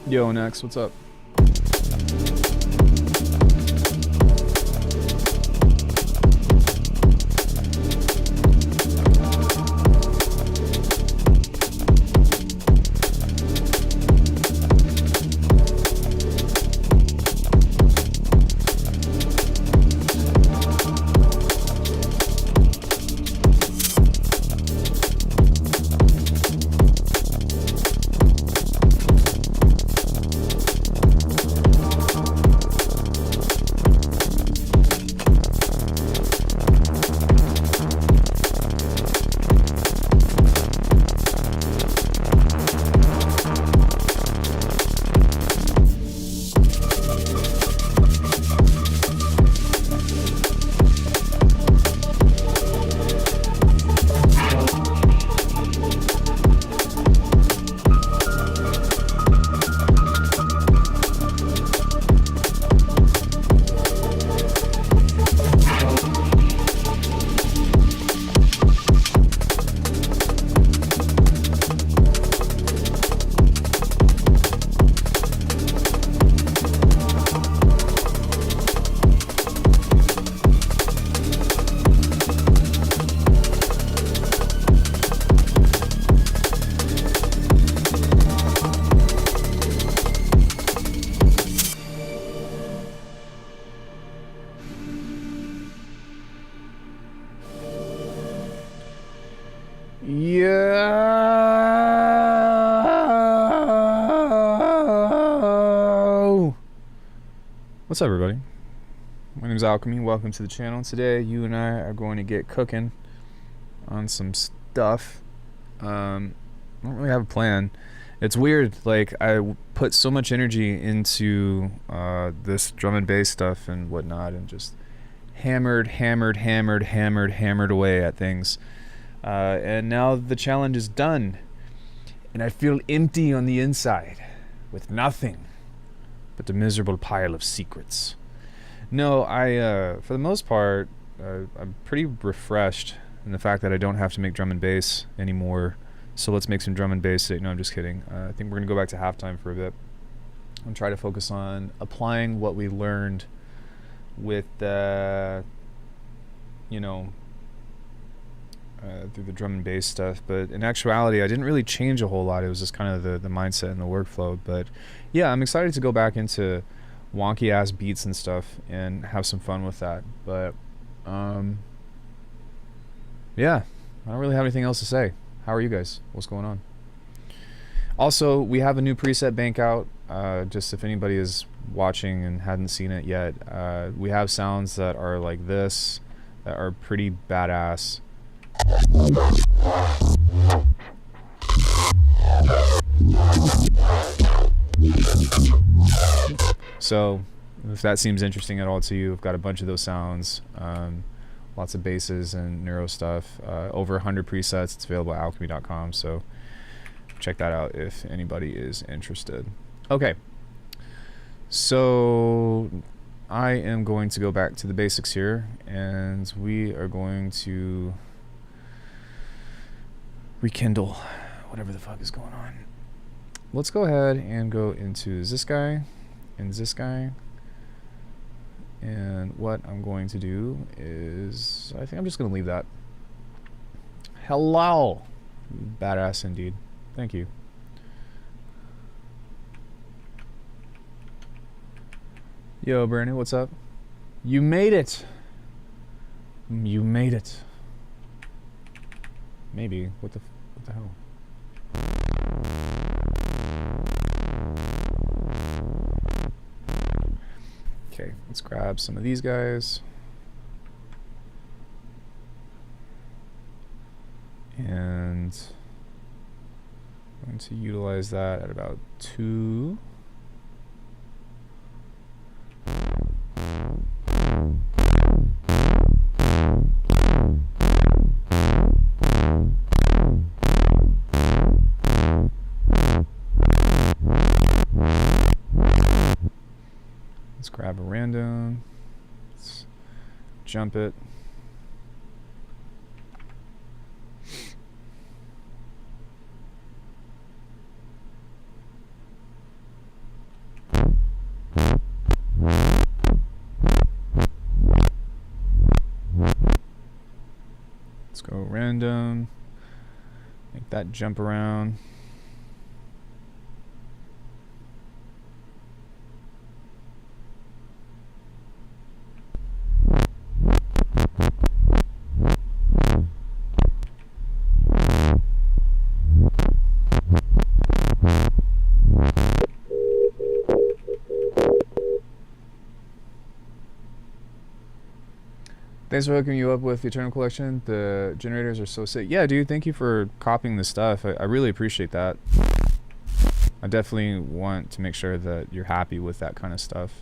Yo, Next, what's up? Yo! What's up, everybody? My name is Alckemy. Welcome to the channel. Today, you and I are going to get cooking on some stuff. I don't really have a plan. It's weird. Like, I put so much energy into this drum and bass stuff and whatnot, and just hammered away at things. And now the challenge is done, and I feel empty on the inside, with nothing but a miserable pile of secrets. No, for the most part, I'm pretty refreshed in the fact that I don't have to make drum and bass anymore. So let's make some drum and bass. No, I'm just kidding. I think we're gonna go back to halftime for a bit and try to focus on applying what we learned with through the drum and bass stuff. But in actuality, I didn't really change a whole lot. It was just kind of the mindset and the workflow. But yeah, I'm excited to go back into wonky ass beats and stuff and have some fun with that. But yeah, I don't really have anything else to say. How are you guys? What's going on? Also, we have a new preset bank out. Just if anybody is watching and hadn't seen it yet, we have sounds that are like this, that are pretty badass. So if that seems interesting at all to you, I've got a bunch of those sounds, lots of basses and neuro stuff, over 100 presets. It's available at alckemy.com, so check that out if anybody is interested. Okay, so I am going to go back to the basics here, and we are going to rekindle whatever the fuck is going on. Let's go ahead and go into this guy and this guy, and what I'm going to do is, I think I'm just going to leave that. Hello, badass indeed. Thank you. Yo, Brandon, what's up? You made it. You made it. Maybe. What the hell? Okay, let's grab some of these guys. And I'm going to utilize that at about 2. Let's grab a random. Let's jump it. Let's go random. Make that jump around. Thanks for hooking you up with the Eternal Collection. The generators are so sick. Yeah, dude, thank you for copying the stuff. I really appreciate that. I definitely want to make sure that you're happy with that kind of stuff.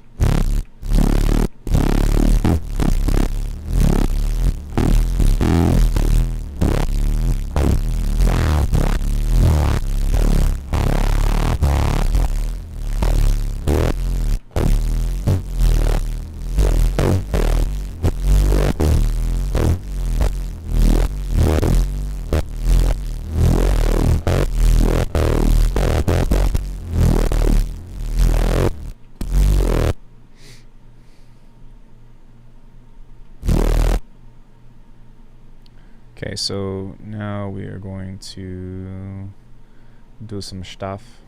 Okay, so now we are going to do some stuff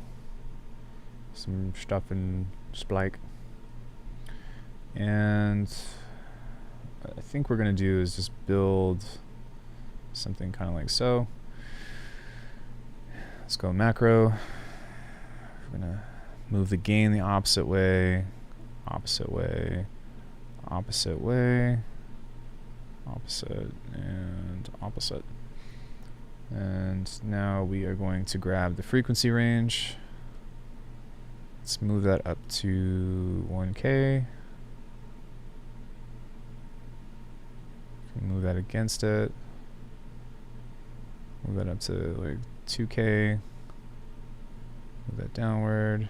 in Spike, and I think we're gonna do is just build something kind of like so. Let's go macro. We're gonna move the gain the opposite way, opposite way, opposite way, opposite, and opposite. And now we are going to grab the frequency range. Let's move that up to 1K. Move that against it. Move that up to like 2K. Move that downward.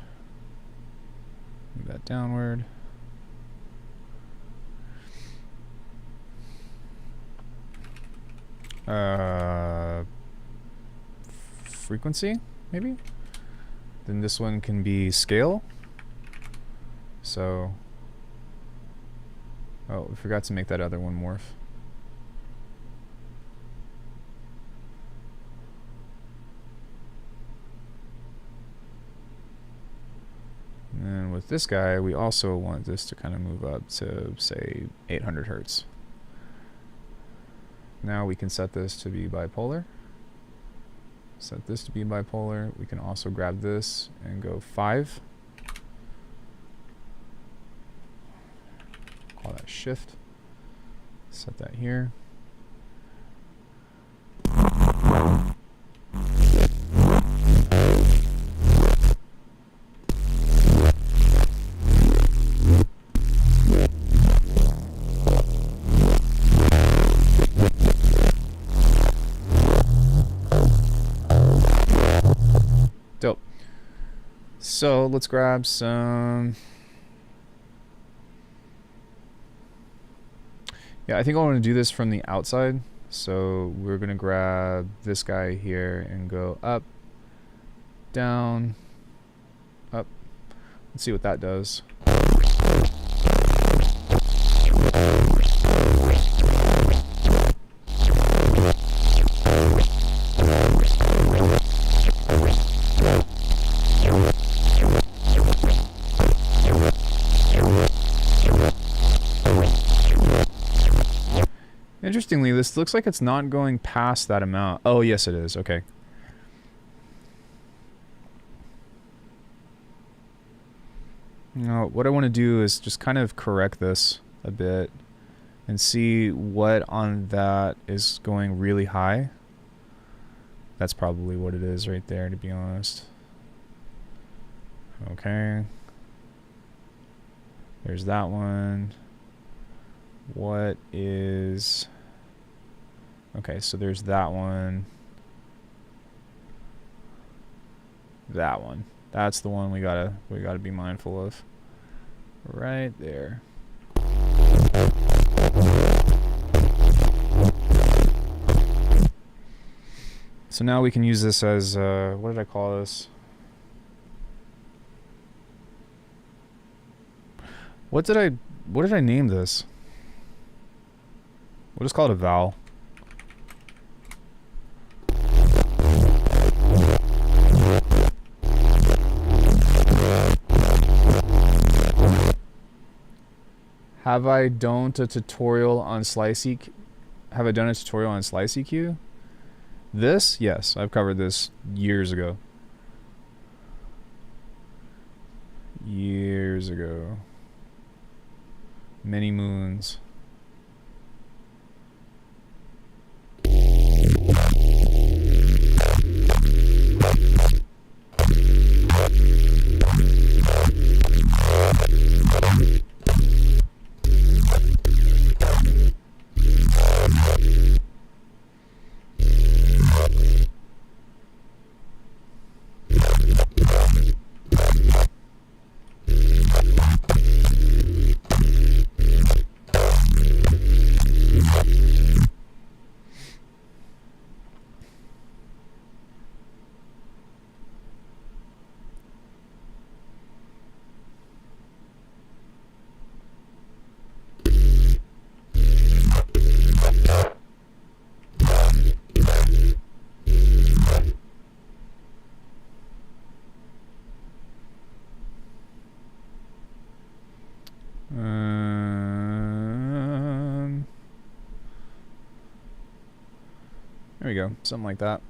Move that downward. Frequency, maybe? Then this one can be scale. So, oh, we forgot to make that other one morph. And then with this guy, we also want this to kind of move up to, say, 800 hertz. Now we can set this to be bipolar. Set this to be bipolar. We can also grab this and go 5. Call that shift. Set that here. Dope. So let's grab some. Yeah, I think I want to do this from the outside. So we're going to grab this guy here and go up, down, up. Let's see what that does. Interestingly, this looks like it's not going past that amount. Oh, yes it is. Okay. Now, what I want to do is just kind of correct this a bit and see what on that is going really high. That's probably what it is right there, to be honest. Okay. There's that one. What is... Okay, so there's that one. That one. That's the one we gotta be mindful of. Right there. So now we can use this as what did I call this? What did I name this? We'll just call it a vowel. Have I done a tutorial on Slice EQ? Have I done a tutorial on Slice EQ? This? Yes, I've covered this years ago. Years ago. Many moons. There we go, something like that.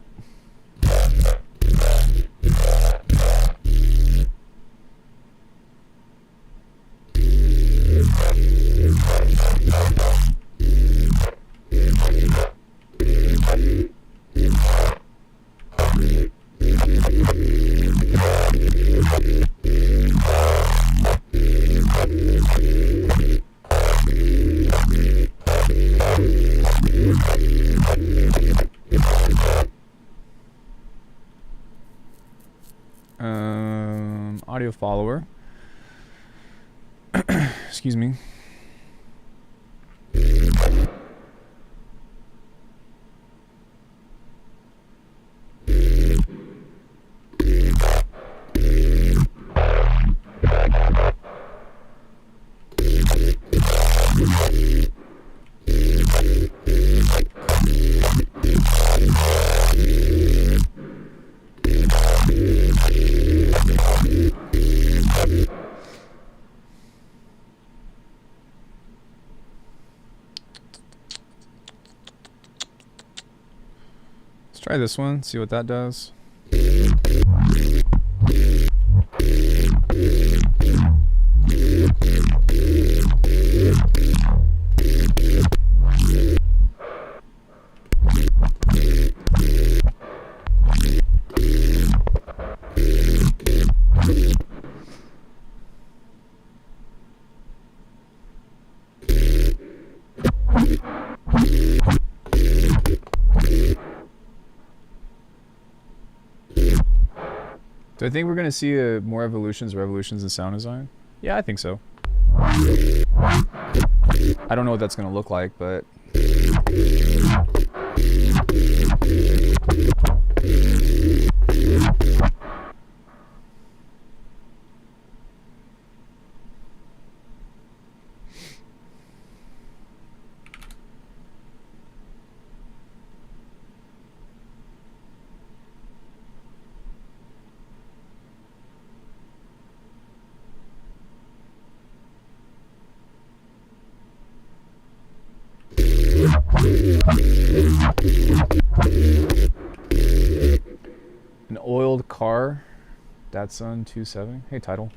Audio follower. Excuse me. Let's try this one, see what that does. Do I think we're going to see more revolutions in sound design? Yeah, I think so. I don't know what that's going to look like, but... An oiled car. Datsun 270. Hey, title.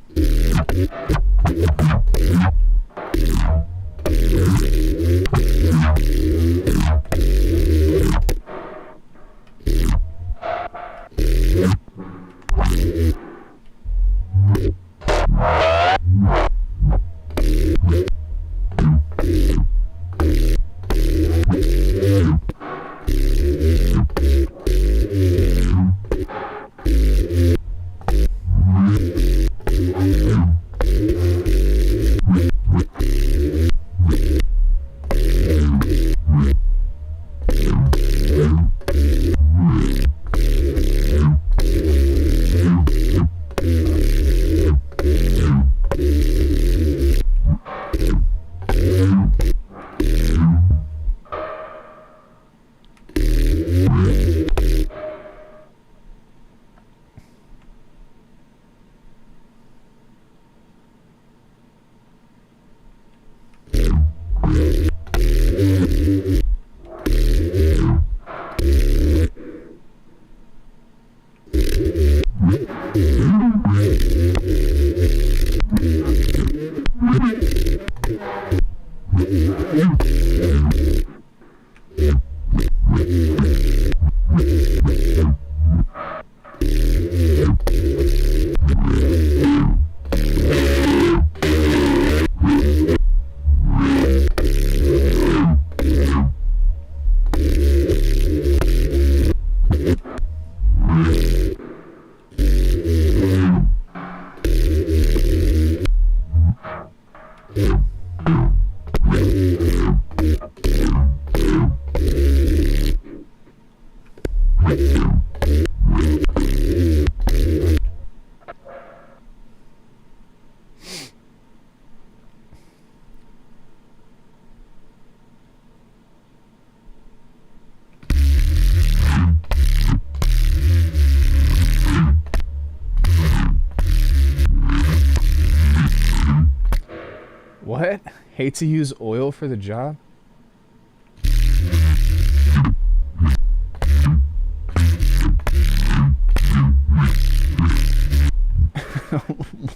Hate to use oil for the job?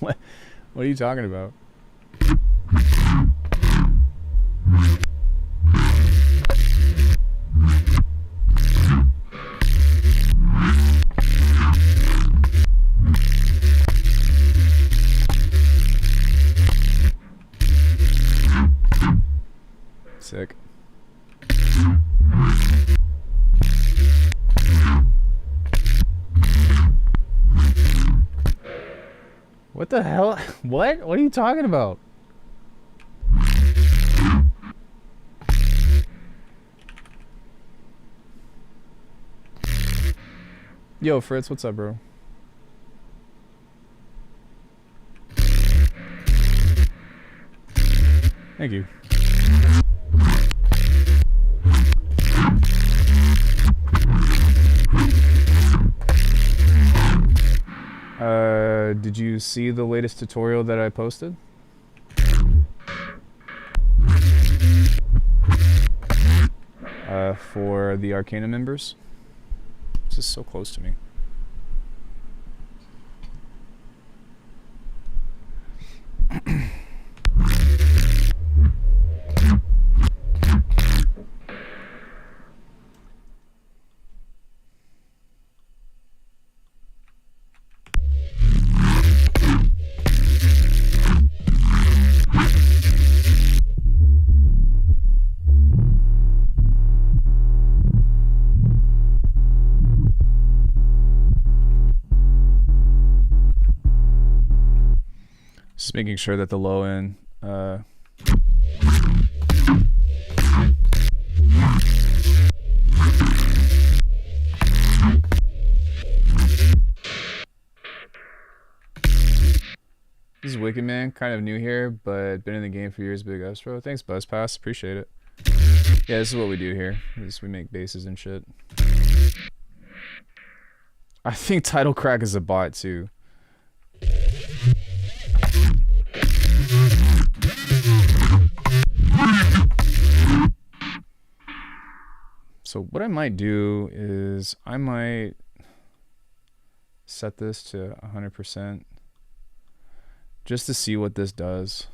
What are you talking about? Sick. What the hell? What? What are you talking about? Yo, Fritz, what's up, bro? Thank you. Did you see the latest tutorial that I posted? For the Arcana members? This is so close to me. Just making sure that the low end This is Wicked Man, kind of new here, but been in the game for years. Big ups, bro. Thanks, BuzzPass. Appreciate it. Yeah, this is what we do here. We make bases and shit. I think Title Crack is a bot too. So what I might do is I might set this to 100% just to see what this does.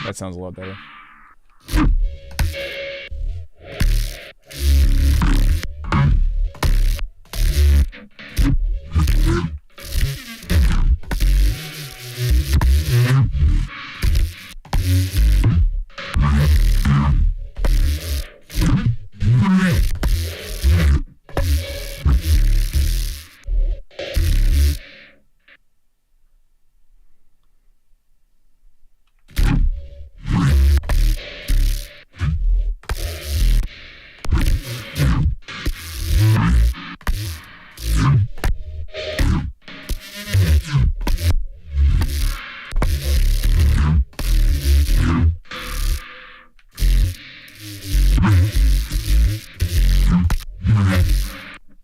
That sounds a lot better.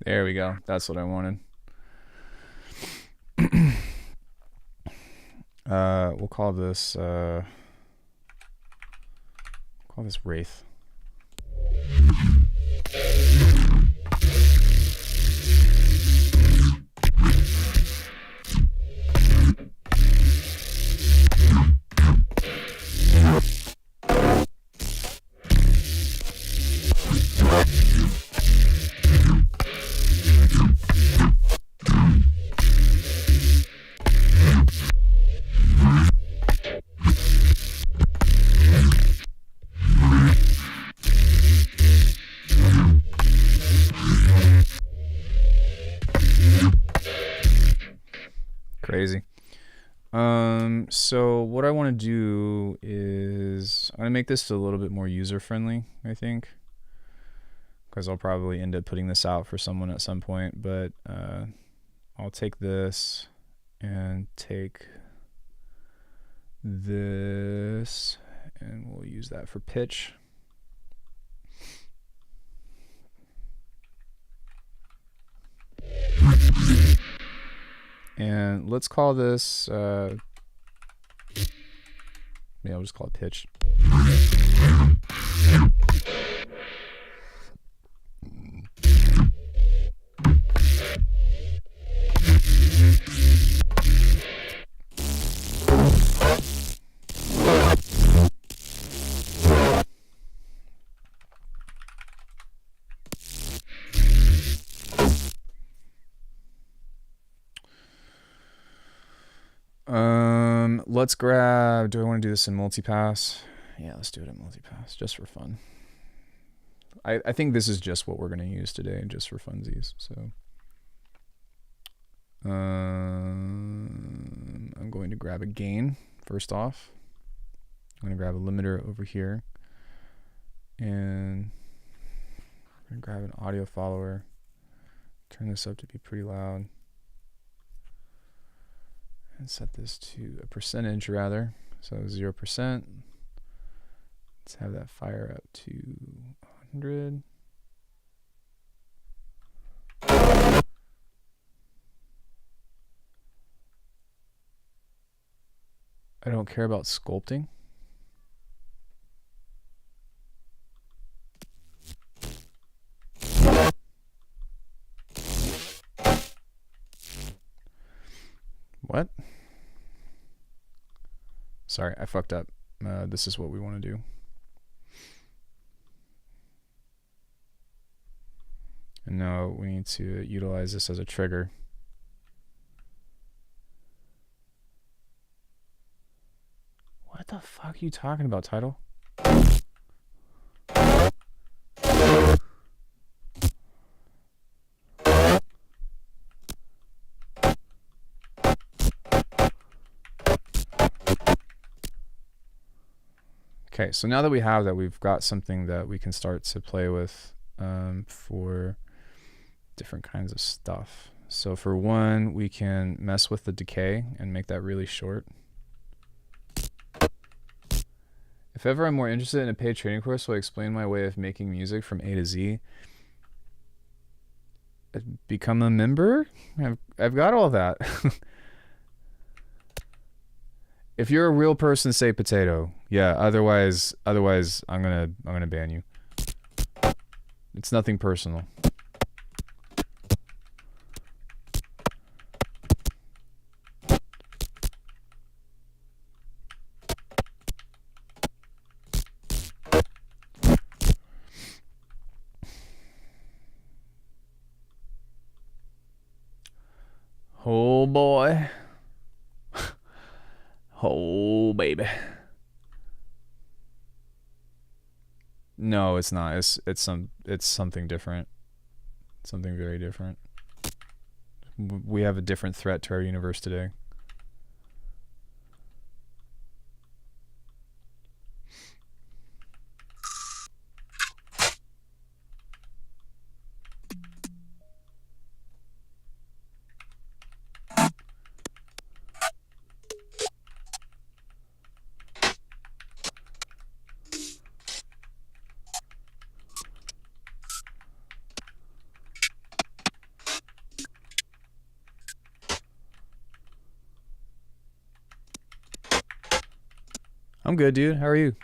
There we go. That's what I wanted. We'll call this Wraith. Crazy. So what I want to do is I'm gonna make this a little bit more user friendly, I think, because I'll probably end up putting this out for someone at some point, but I'll take this and take this, and we'll use that for pitch. And let's call this, yeah, we'll just call it pitch. Let's grab, do I want to do this in multipass? Yeah, let's do it in multipass, just for fun. I think this is just what we're going to use today, just for funsies, so. I'm going to grab a gain, first off. I'm going to grab a limiter over here. And I'm going to grab an audio follower. Turn this up to be pretty loud. And set this to a percentage rather, so 0%. Let's have that fire up to 100. I don't care about sculpting. What? Sorry, I fucked up. This is what we want to do. And now we need to utilize this as a trigger. What the fuck are you talking about, Tidal? Okay, so now that we have that, we've got something that we can start to play with for different kinds of stuff. So for one, we can mess with the decay and make that really short. If ever I'm more interested in a paid training course, will I explain my way of making music from A to Z? Become a member? I've got all that. If you're a real person, say potato. Yeah, otherwise I'm gonna ban you. It's nothing personal. Oh boy. Oh baby. No, it's not. It's something different. Something very different. We have a different threat to our universe today. I'm good, dude. How are you?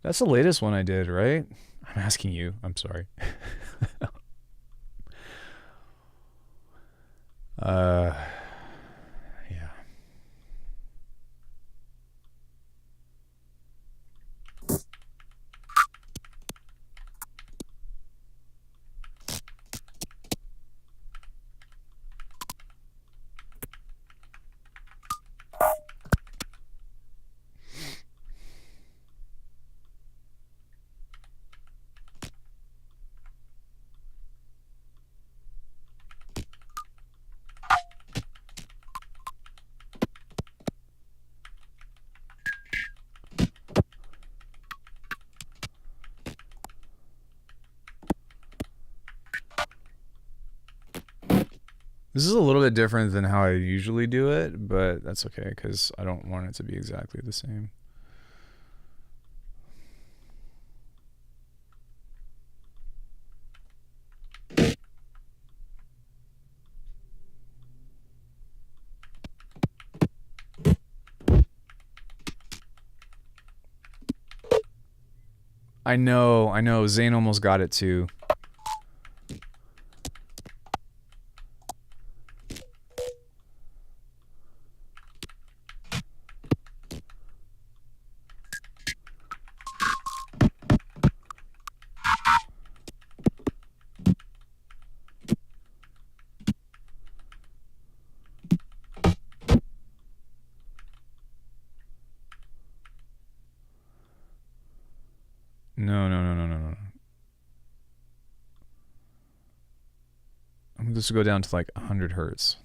That's the latest one I did, right? I'm asking you. I'm sorry. Yeah. This is a little bit different than how I usually do it, but that's okay because I don't want it to be exactly the same. I know. Zane almost got it too. No. I'm going to go down to like 100 hertz.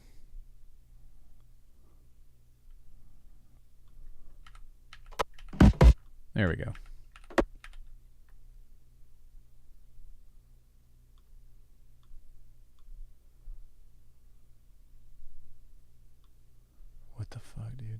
There we go. What the fuck, dude?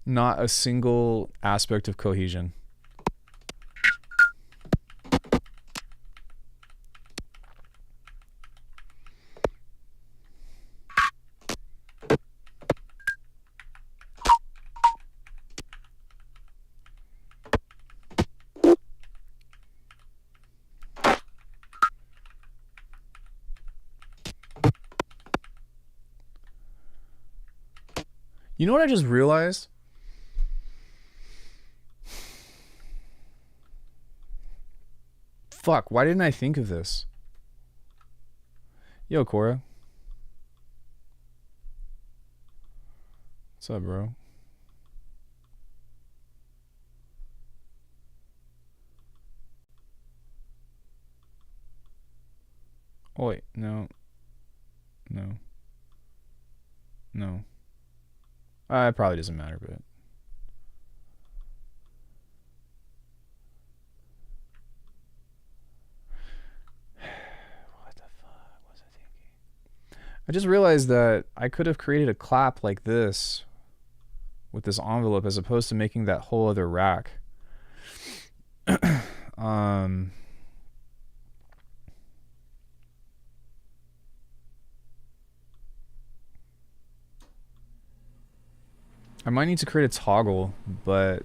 Not a single aspect of cohesion. You know what I just realized? Fuck, why didn't I think of this? Yo, Cora. What's up, bro? Oh, wait, no. It probably doesn't matter, but... What the fuck was I thinking? I just realized that I could have created a clap like this with this envelope as opposed to making that whole other rack. I might need to create a toggle, but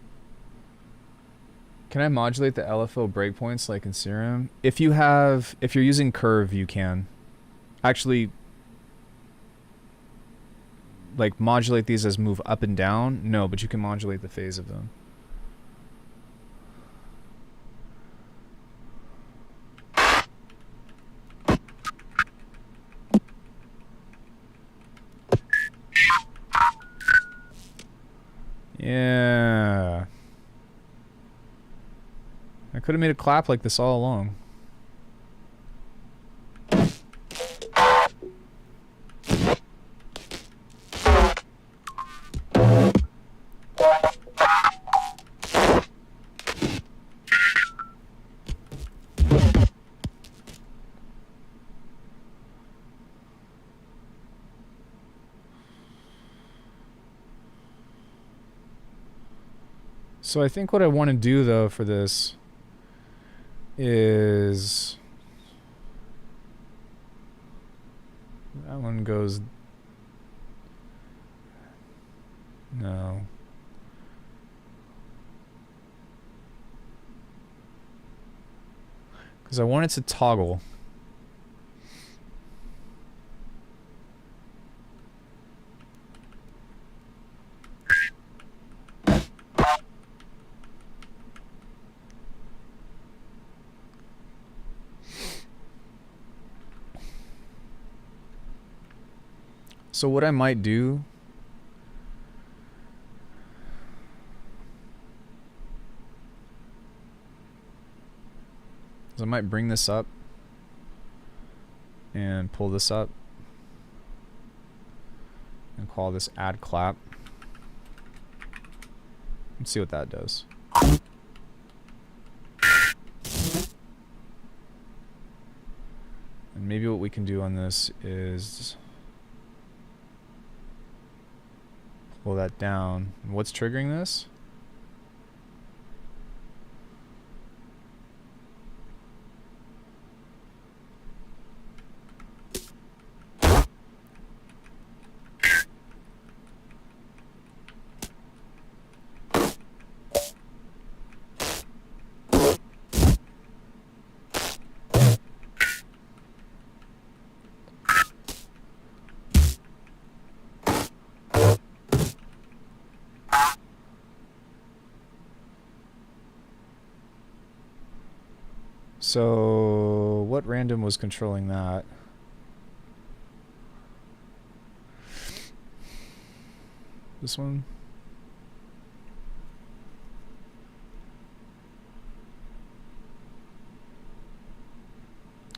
can I modulate the LFO breakpoints like in Serum? If you're using Curve, you can. Actually, like modulate these as move up and down? No, but you can modulate the phase of them. Yeah. I could have made a clap like this all along. So I think what I want to do though for this is that one goes no. Because I want it to toggle. So what I might do is I might bring this up and pull this up. And call this add clap. Let's see what that does. And maybe what we can do on this is pull that down. What's triggering this? So, what random was controlling that? This one?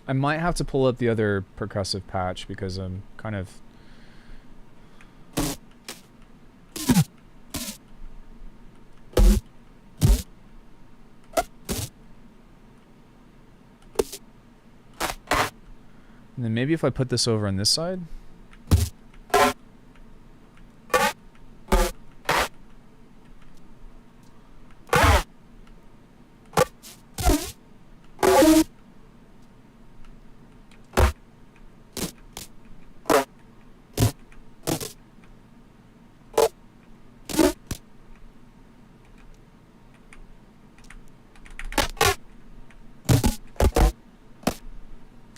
I might have to pull up the other percussive patch because I'm kind of... And then maybe if I put this over on this side.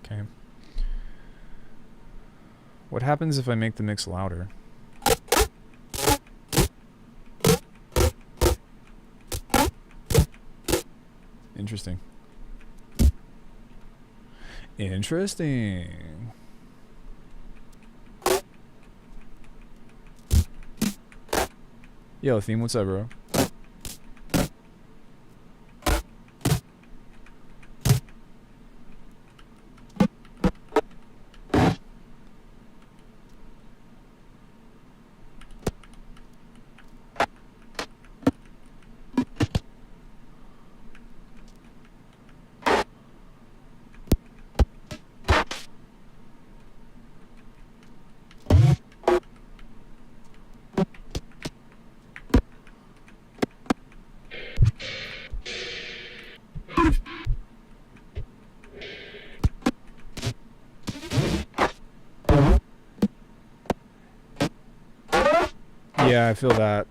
Okay. What happens if I make the mix louder? Interesting. Interesting. Yo, Theme, what's up, bro? Yeah, I feel that.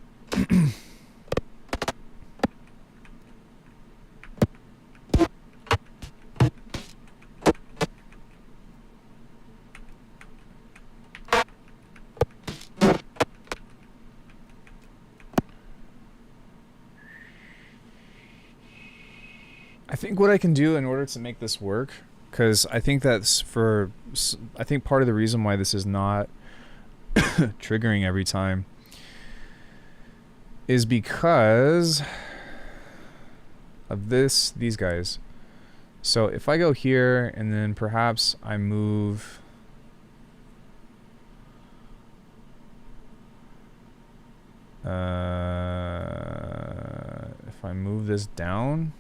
I think what I can do in order to make this work, because I think that's for, I think part of the reason why this is not triggering every time is because of these guys. So if I go here and then perhaps I move if I move this down,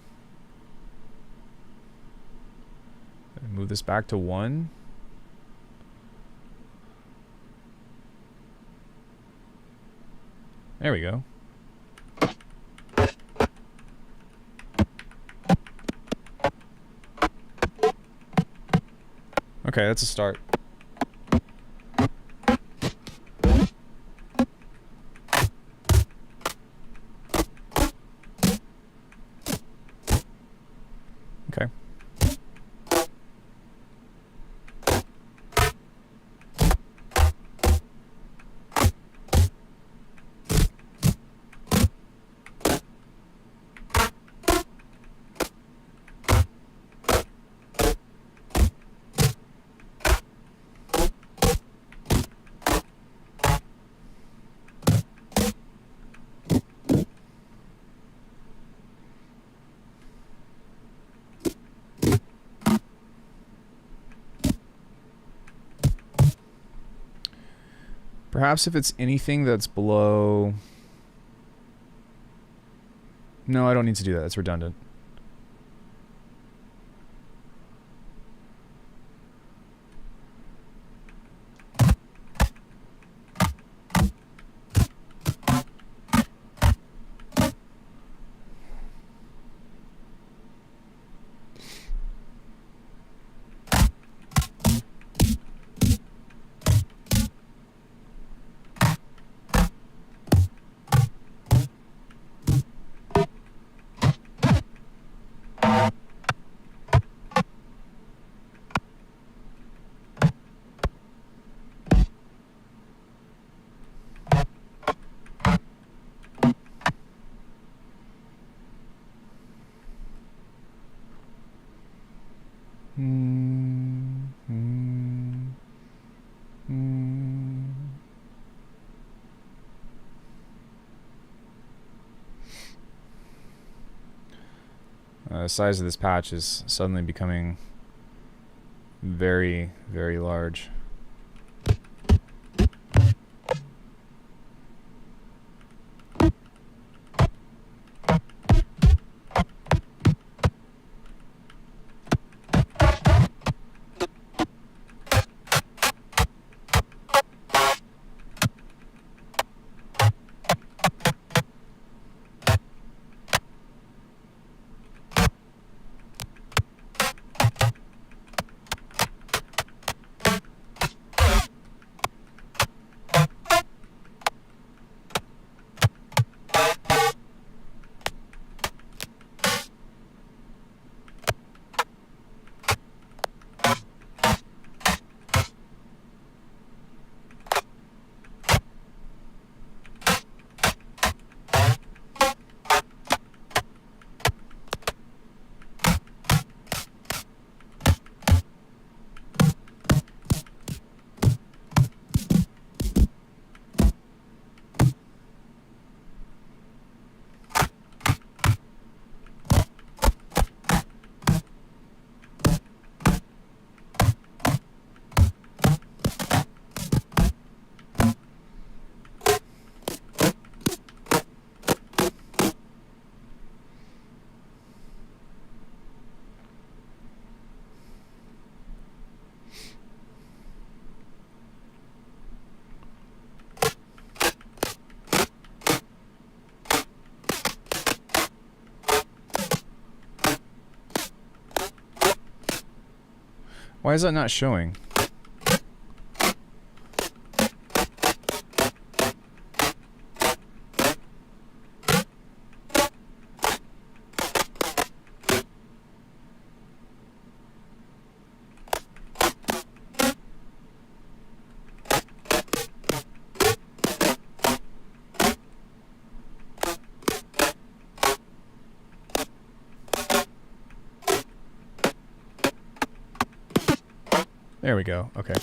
move this back to 1. There we go. Okay, that's a start. Okay. Perhaps if it's anything that's below... No, I don't need to do that. It's redundant. The size of this patch is suddenly becoming very, very large. Why is that not showing? There we go. Okay.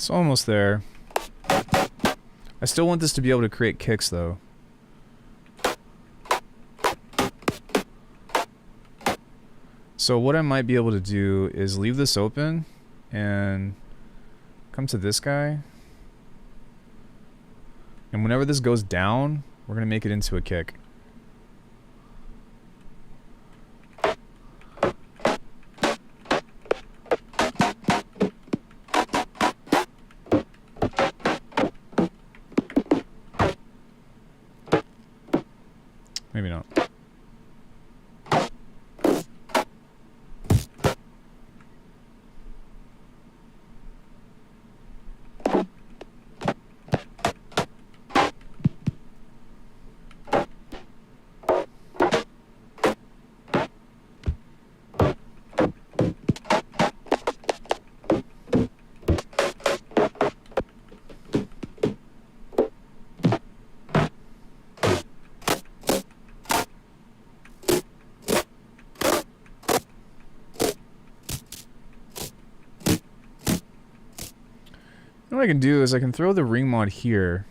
It's almost there. I still want this to be able to create kicks, though. So what I might be able to do is leave this open and come to this guy. And whenever this goes down, we're going to make it into a kick. Maybe not. What I can do is I can throw the ring mod here.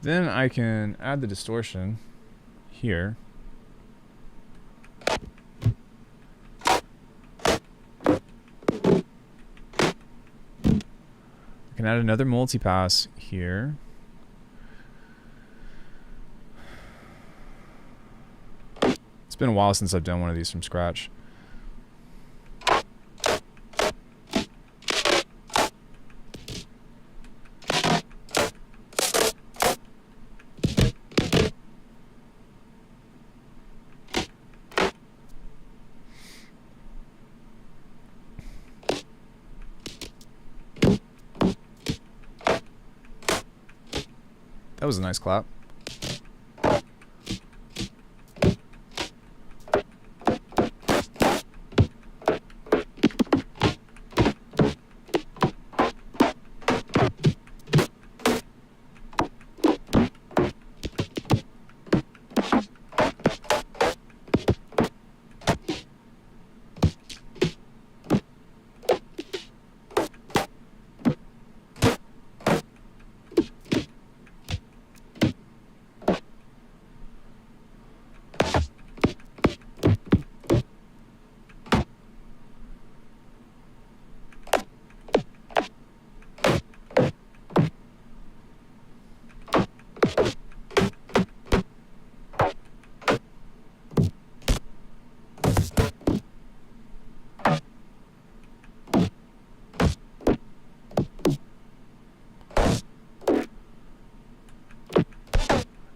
Then I can add the distortion here. I can add another multipass here. It's been a while since I've done one of these from scratch. That was a nice clap.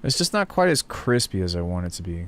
It's just not quite as crispy as I want it to be.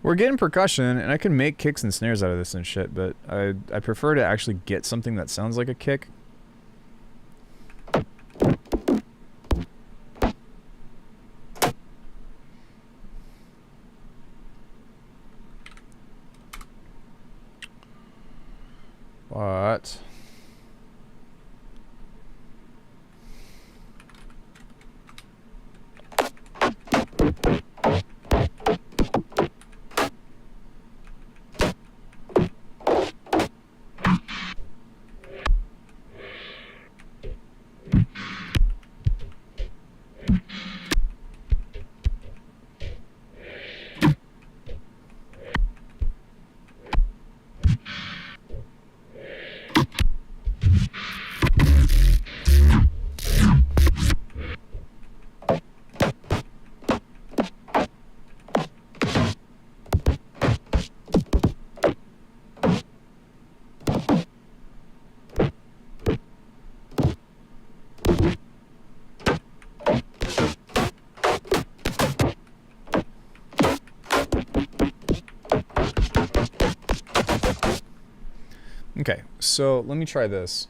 We're getting percussion, and I can make kicks and snares out of this and shit, but I prefer to actually get something that sounds like a kick. But... Okay, so let me try this.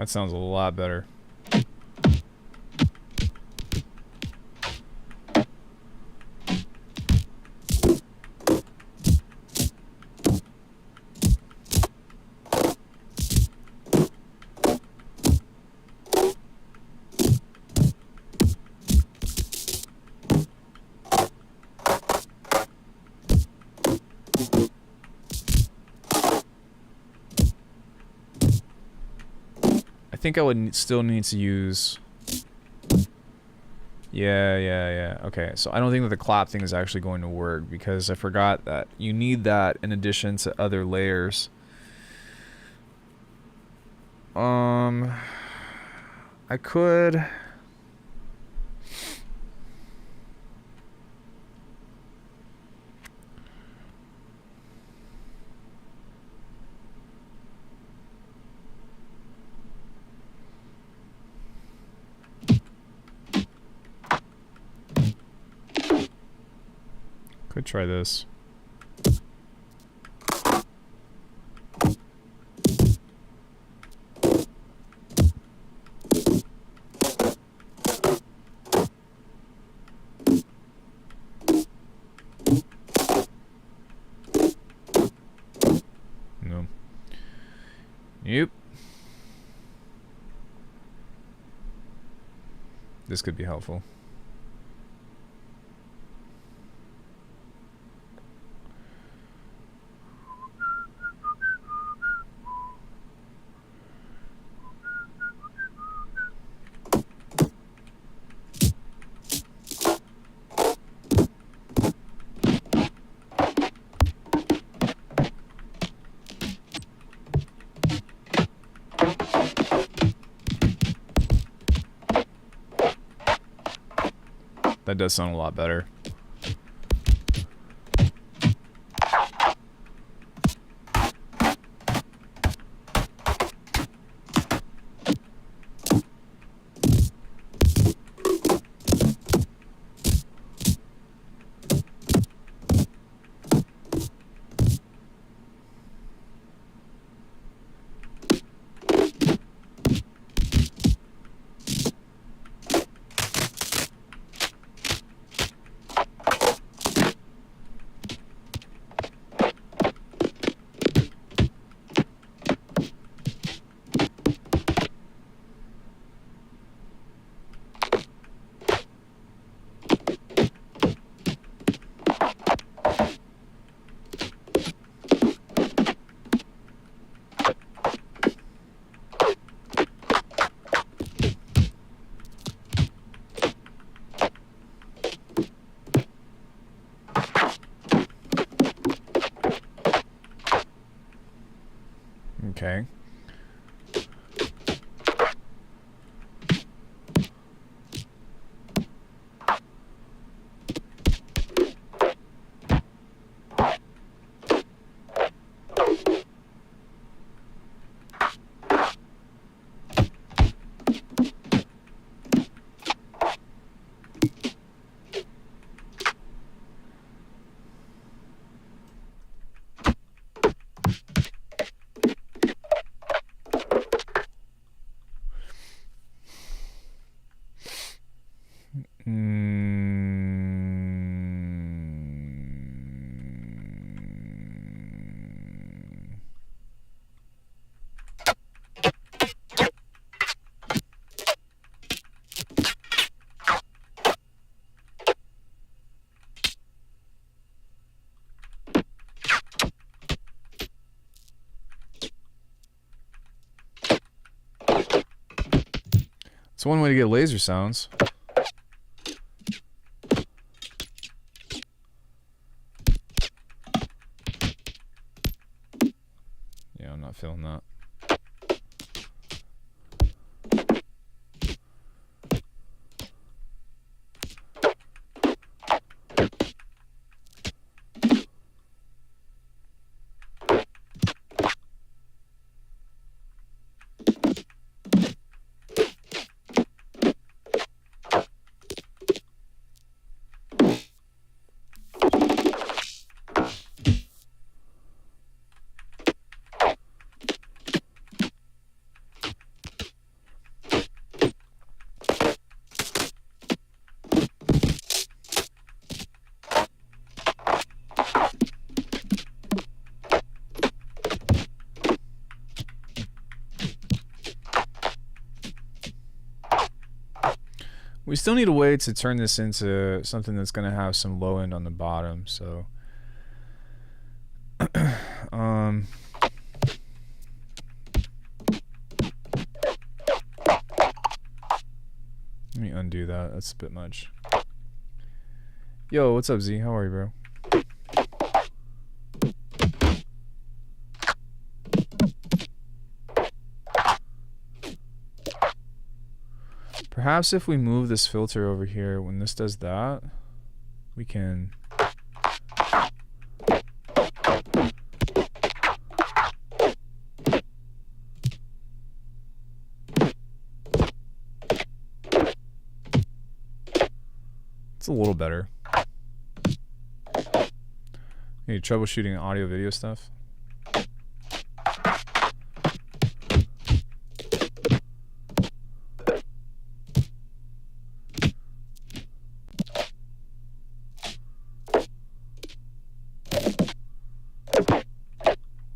That sounds a lot better. I think I would still need to use... Yeah. Okay, so I don't think that the clap thing is actually going to work because I forgot that you need that in addition to other layers. I could... Could try this. No. Yep. This could be helpful. That does sound a lot better. Okay. It's one way to get laser sounds. Yeah, I'm not feeling that. We still need a way to turn this into something that's going to have some low end on the bottom. So, let me undo that. That's a bit much. Yo, what's up, Z? How are you, bro? Perhaps if we move this filter over here, when this does that, we can... It's a little better. Any troubleshooting audio video stuff?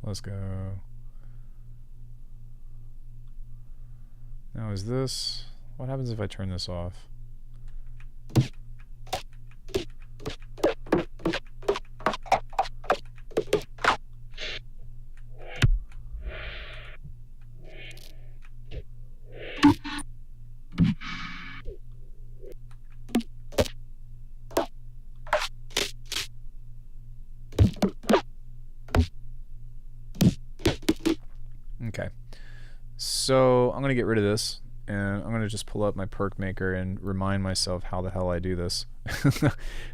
Let's go. Now is this... What happens if I turn this off? Okay, so I'm going to get rid of this, and I'm going to just pull up my perk maker and remind myself how the hell I do this.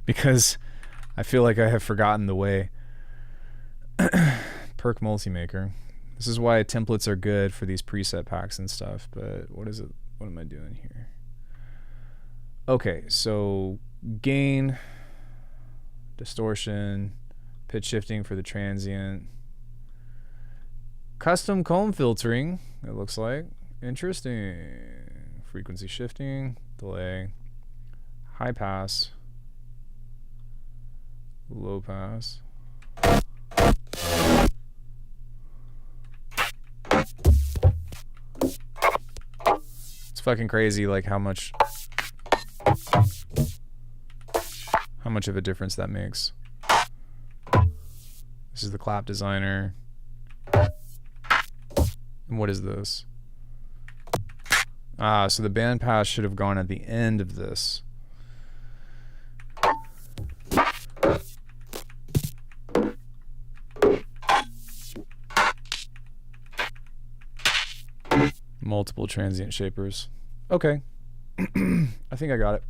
Because I feel like I have forgotten the way. Perk multi-maker. This is why templates are good for these preset packs and stuff, but what is it? What am I doing here? Okay, so gain, distortion, pitch shifting for the transient. Custom comb filtering, it looks like. Interesting. Frequency shifting, delay, high pass, low pass. It's fucking crazy, like how much of a difference that makes. This is the clap designer. And what is this? Ah, so the band pass should have gone at the end of this. Multiple transient shapers. Okay. I think I got it.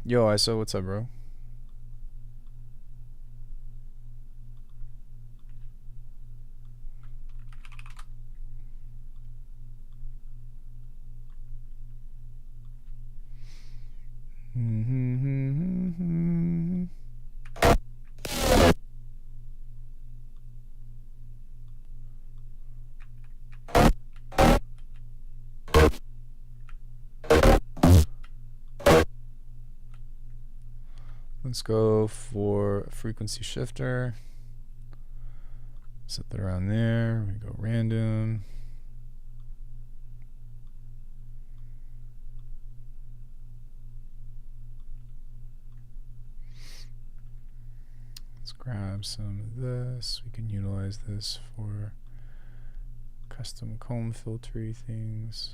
Yo, ISO, what's up, bro? Let's go for a frequency shifter. Set that around there. We go random. Let's grab some of this. We can utilize this for custom comb filtery things.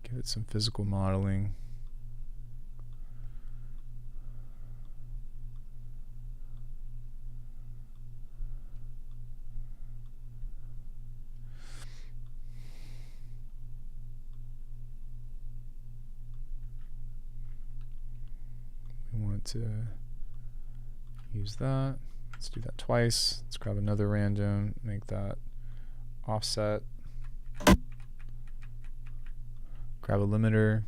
Give it some physical modeling. To use that. Let's do that twice. Let's grab another random, make that offset. Grab a limiter.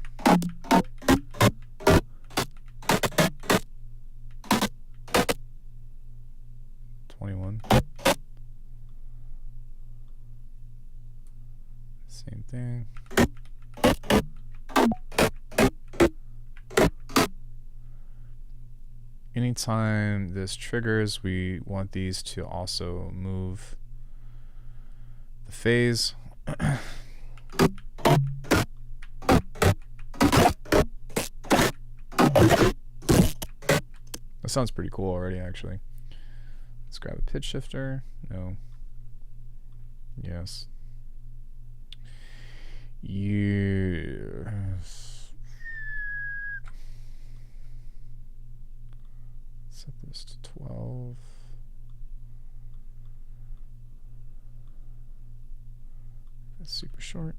Same thing. Anytime this triggers, we want these to also move the phase. That sounds pretty cool already, actually. Let's grab a pitch shifter. No. Yes. Yes. Set this to 12. That's super short.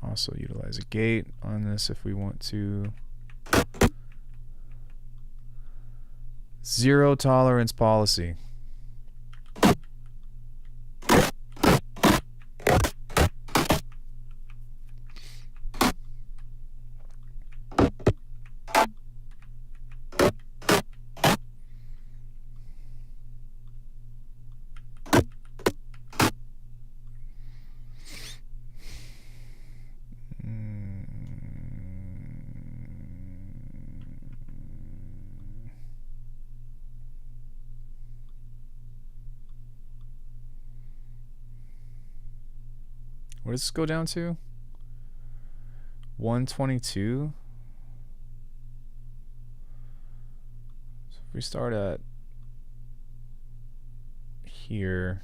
Also utilize a gate on this if we want to. Zero tolerance policy. What does this go down to? 122. So if we start at here.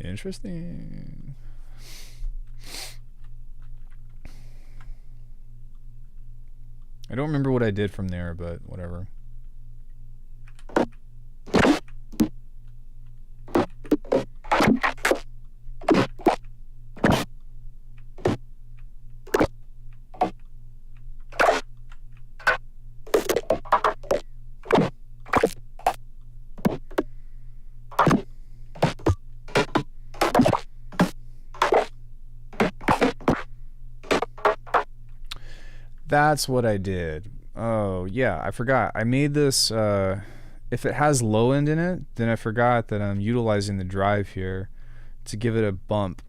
Interesting. I don't remember what I did from there, but whatever. That's what I did. Oh, yeah, I forgot. I made this, if it has low end in it, then I forgot that I'm utilizing the drive here to give it a bump.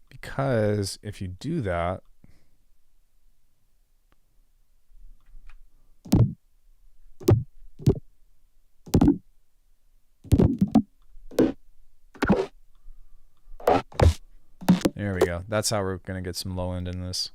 Because if you do that, there we go. That's how we're going to get some low end in this.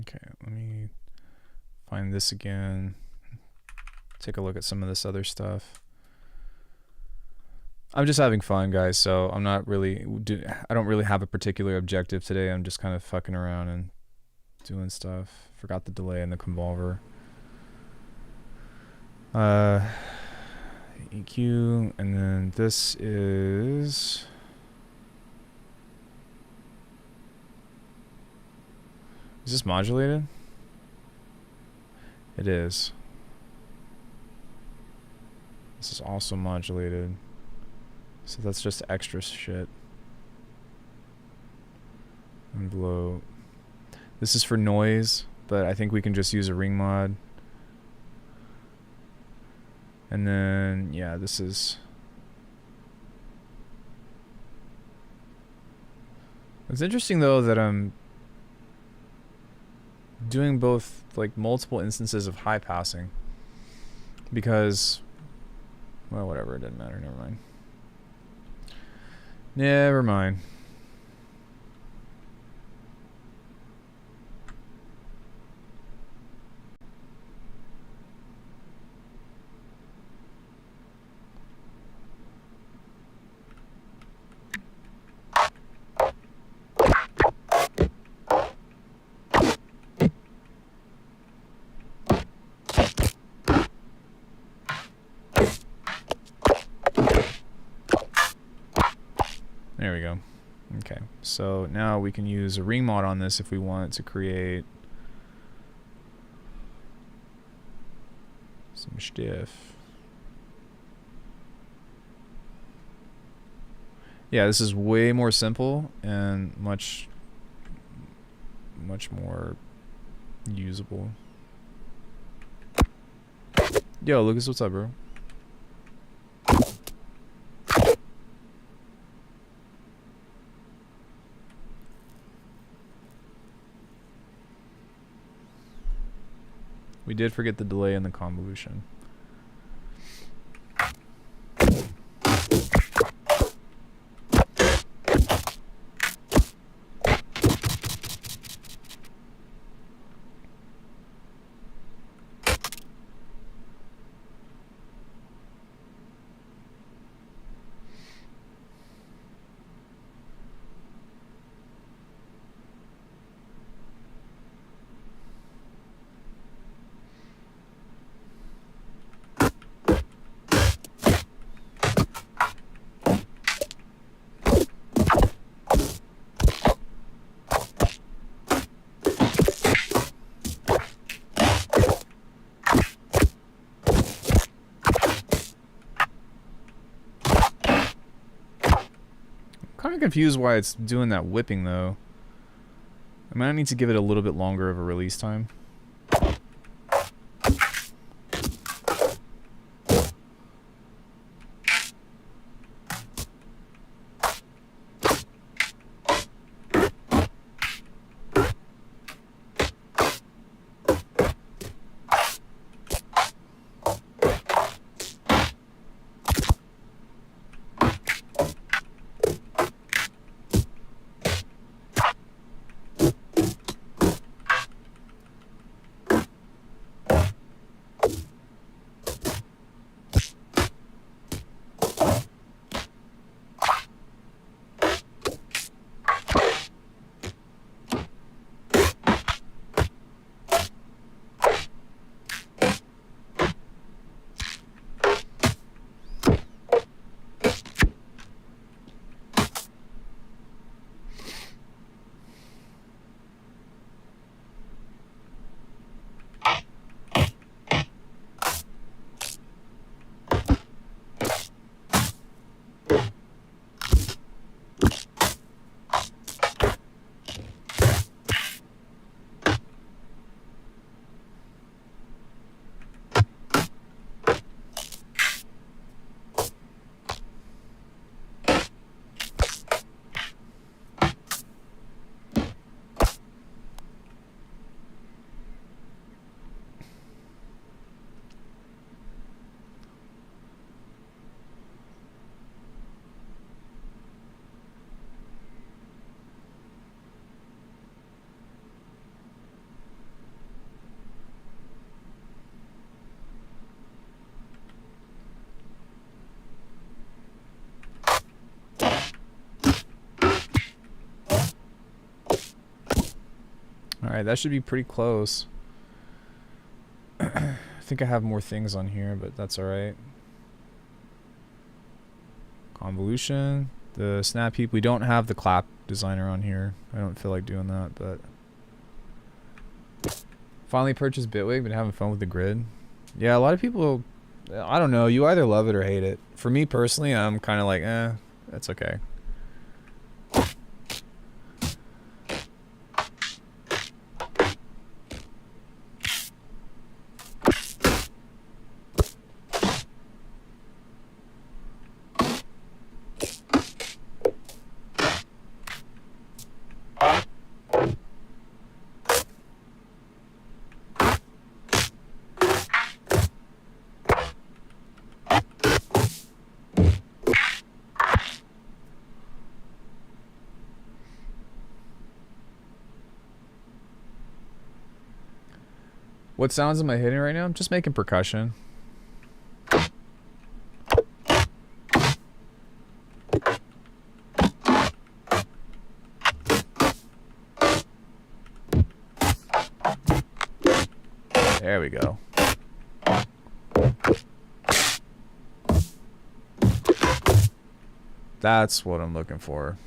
Okay, let me find this again. Take a look at some of this other stuff. I'm just having fun, guys, so I'm not really I don't really have a particular objective today. I'm just kind of fucking around and doing stuff. Forgot the delay in the convolver. EQ, and then this is this modulated? It is. This is also modulated. So that's just extra shit. Envelope. This is for noise, but I think we can just use a ring mod. And then, yeah, this is It's interesting though that I'm doing both like multiple instances of high passing because, well, whatever, it doesn't matter. Never mind. Never mind. There we go. Okay, so now we can use a ring mod on this if we want to create some stiff. Yeah, this is way more simple and much more usable. Yo, Lucas, what's up, bro? We did forget the delay in the convolution. Kind of confused why it's doing that whipping though. I might need to give it a little bit longer of a release time. Alright, that should be pretty close. I think I have more things on here, but that's alright. Convolution. The snap heap. We don't have the clap designer on here. I don't feel like doing that, but... Finally purchased Bitwig, been having fun with the grid. Yeah, a lot of people... I don't know, you either love it or hate it. For me personally, I'm kind of like, that's okay. What sounds am I hitting right now? I'm just making percussion. There we go. That's what I'm looking for.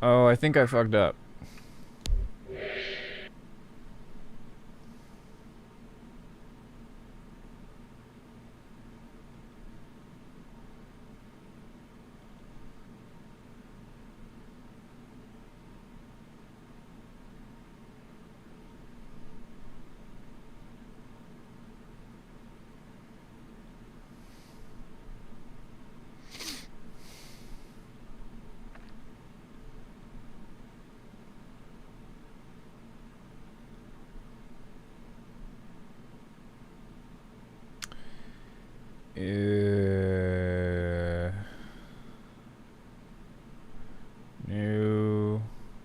Oh, I think I fucked up.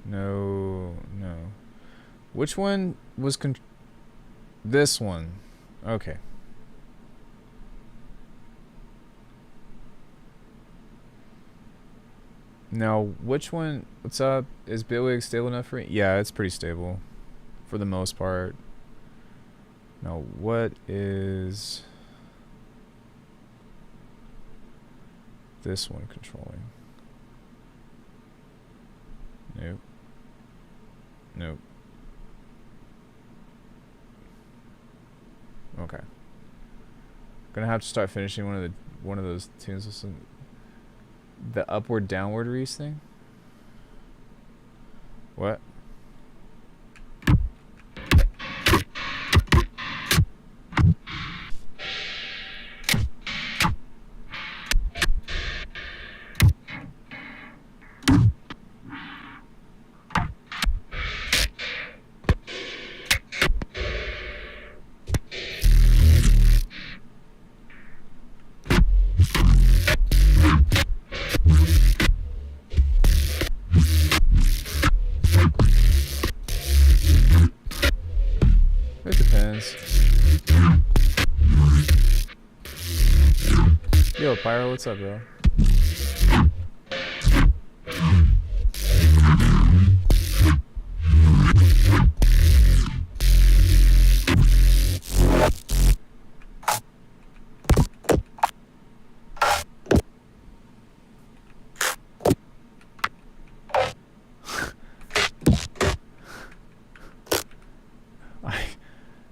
No. Which one was this one? Okay. Now, which one? What's up? Is Bitwig stable enough for me? Yeah, it's pretty stable, for the most part. Now, what is this one controlling? Nope. Nope. Okay. Gonna have to start finishing one of those tunes with some the upward downward reese thing. What? It depends. Yo, Pyro, what's up, bro?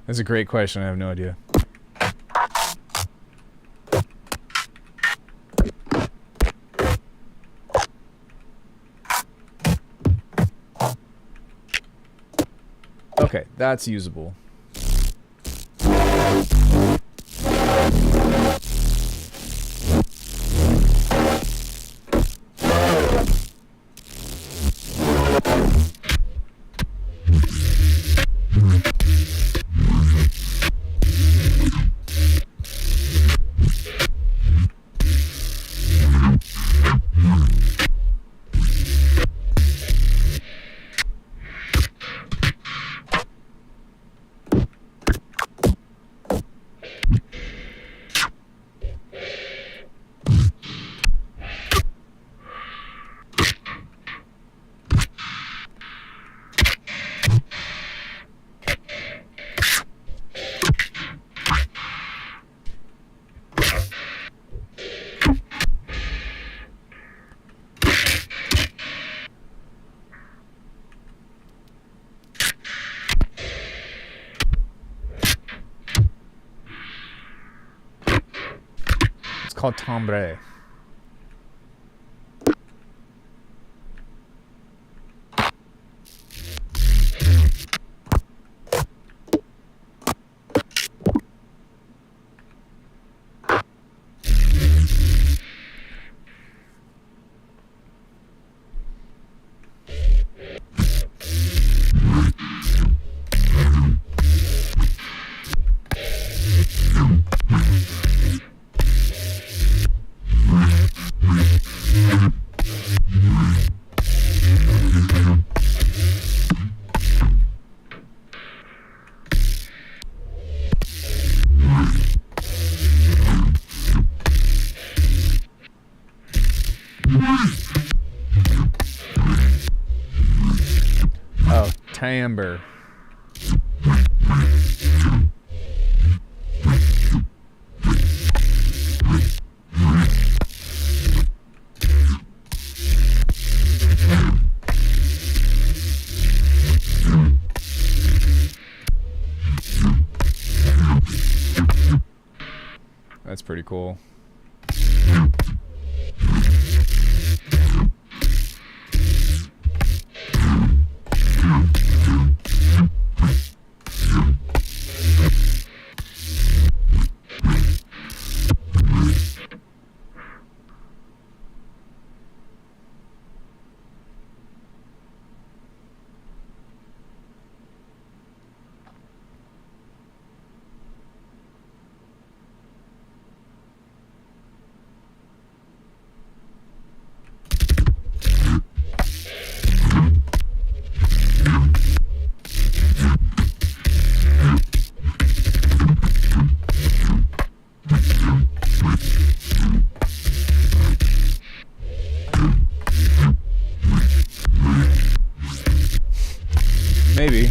That's a great question. I have no idea. Okay, that's usable. called timbre. Oh, timbre. That's pretty cool. Maybe.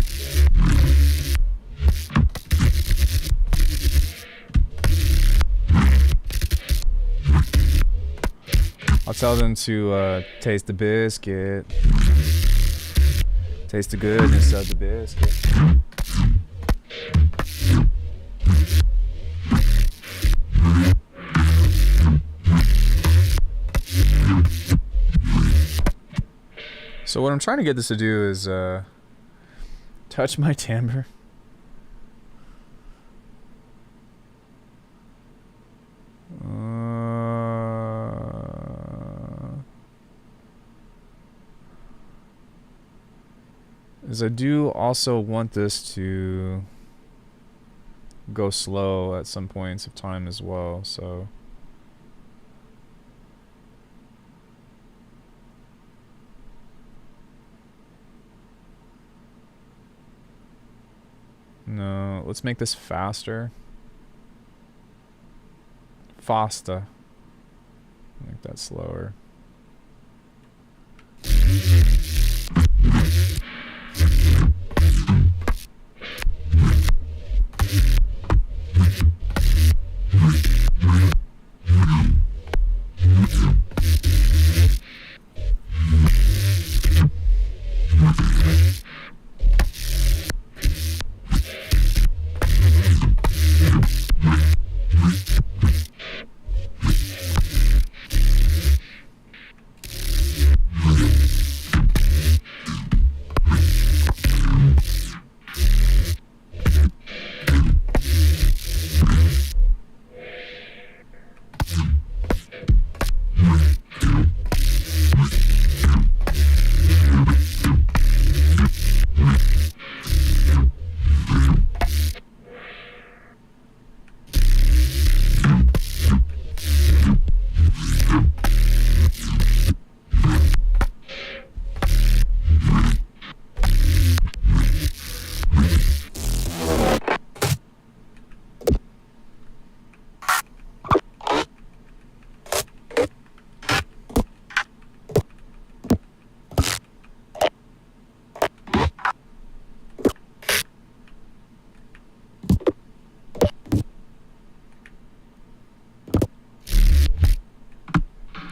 I'll tell them to taste the biscuit. Taste the goodness of the biscuit. So what I'm trying to get this to do is touch my timbre. As I do also want this to go slow at some points of time as well, so no, let's make this faster. Faster. Make that slower.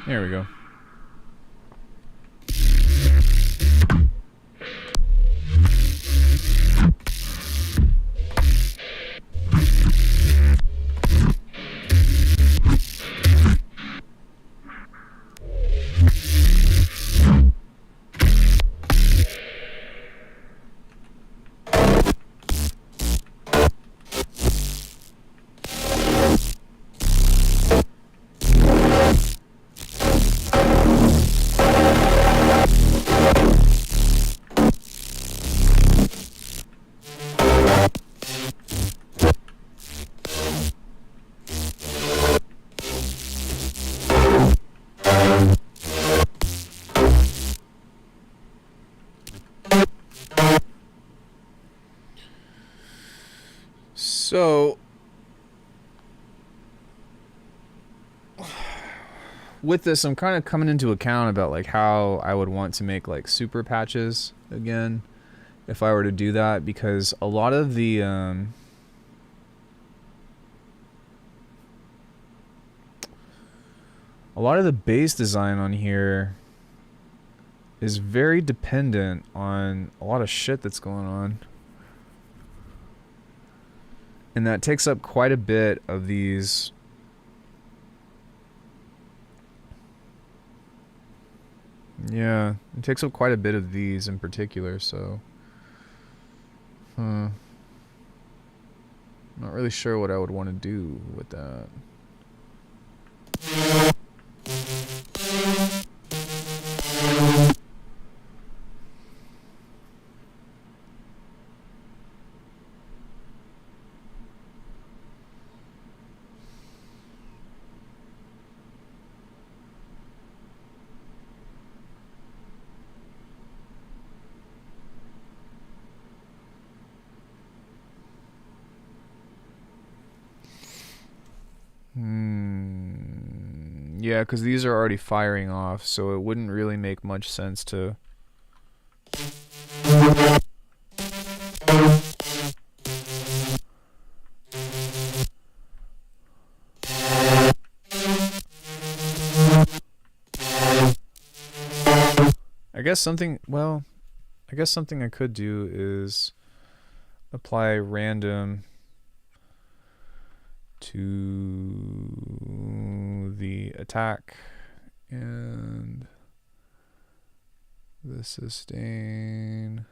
There we go. So, with this, I'm kind of coming into account about like how I would want to make like super patches again if I were to do that, because a lot of the base design on here is very dependent on a lot of shit that's going on. And that takes up quite a bit of these. Yeah, it takes up quite a bit of these in particular, so. Not really sure what I would want to do with that. Yeah, because these are already firing off, so it wouldn't really make much sense to... I guess something I could do is apply random to the attack and the sustain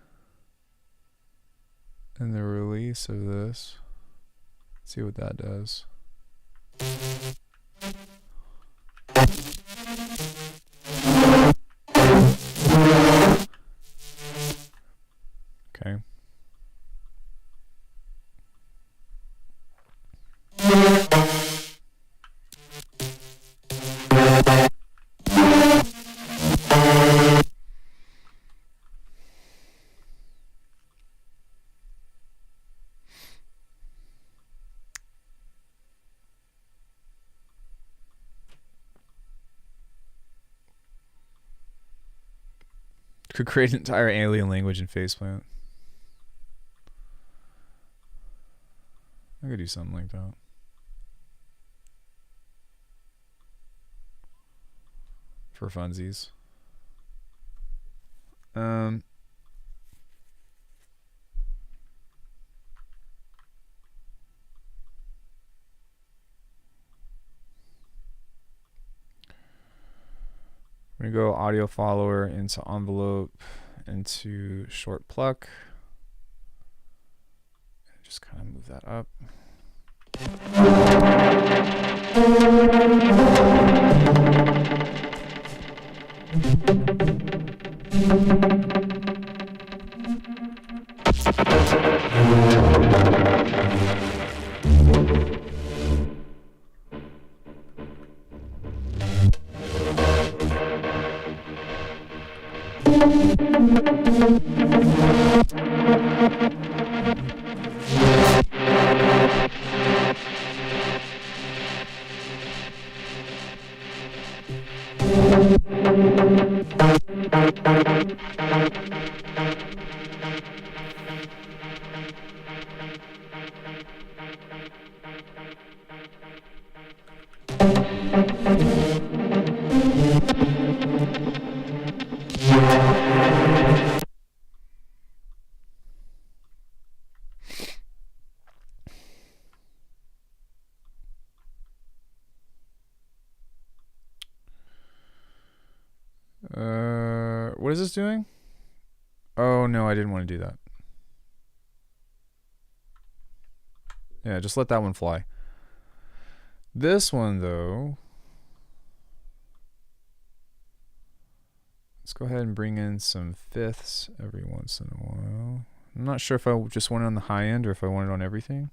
and the release of this. Let's see what that does. Okay. Could create an entire alien language in Faceplant. I could do something like that. For funsies. I'm gonna go audio follower into envelope into short pluck. Just kind of move that up. What is this doing? Oh no, I didn't want to do that. Yeah, just let that one fly. This one though, let's go ahead and bring in some fifths every once in a while. I'm not sure if I just want it on the high end or if I want it on everything.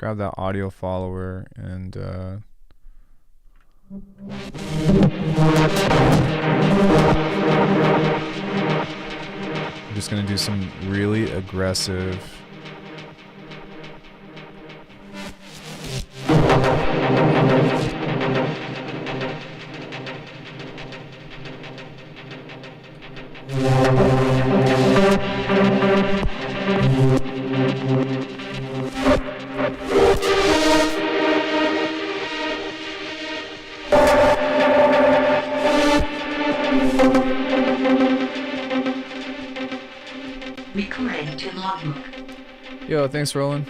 grab that audio follower and I'm just gonna do some really aggressive Recording to logbook. Yo, thanks, Roland.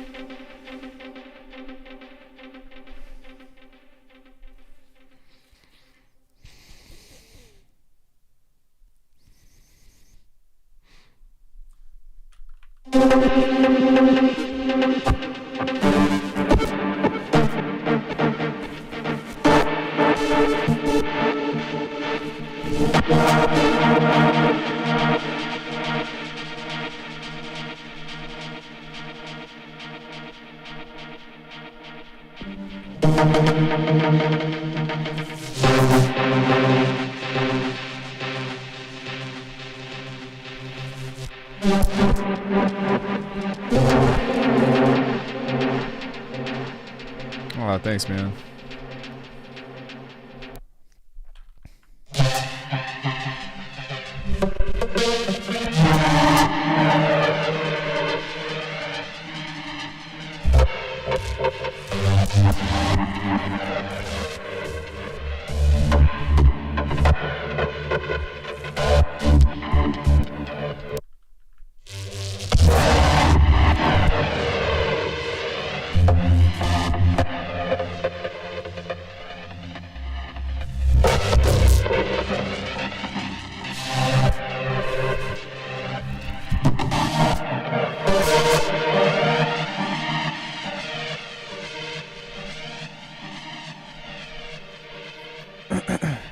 Oh, thanks, man.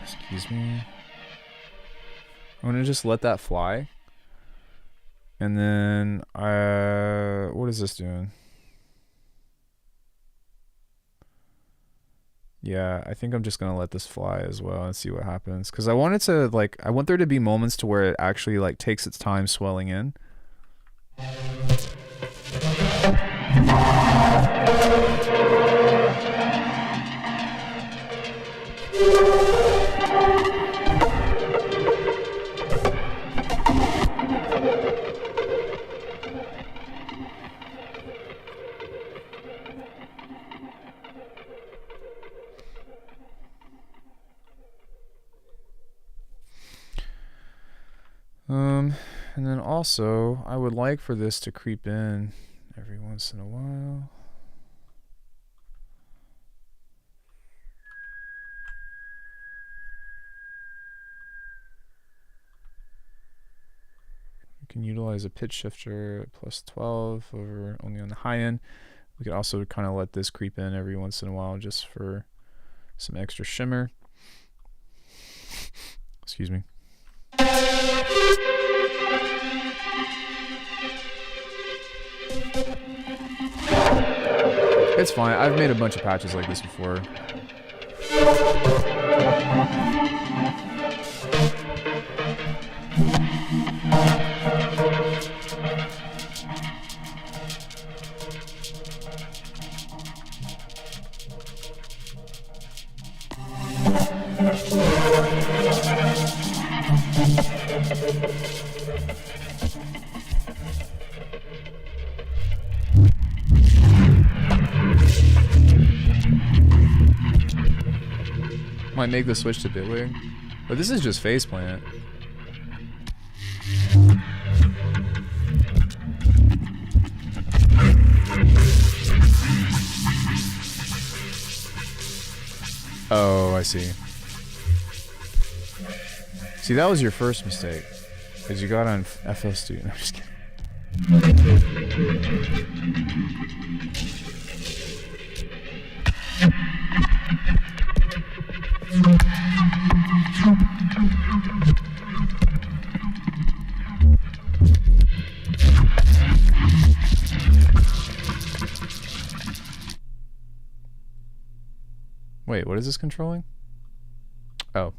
Excuse me. I'm gonna just let that fly. And then, what is this doing? Yeah, I think I'm just gonna let this fly as well and see what happens. Cause I want it to, like, I want there to be moments to where it actually, like, takes its time swelling in. And then also, I would like for this to creep in every once in a while. We can utilize a pitch shifter at plus 12 over only on the high end. We could also kind of let this creep in every once in a while just for some extra shimmer. Excuse me. It's fine. I've made a bunch of patches like this before. Might make the switch to Bitwig, but this is just faceplant. Oh, I see. See, that was your first mistake, because you got on FL Studio. No, I'm just kidding. Wait, what is this controlling? Oh.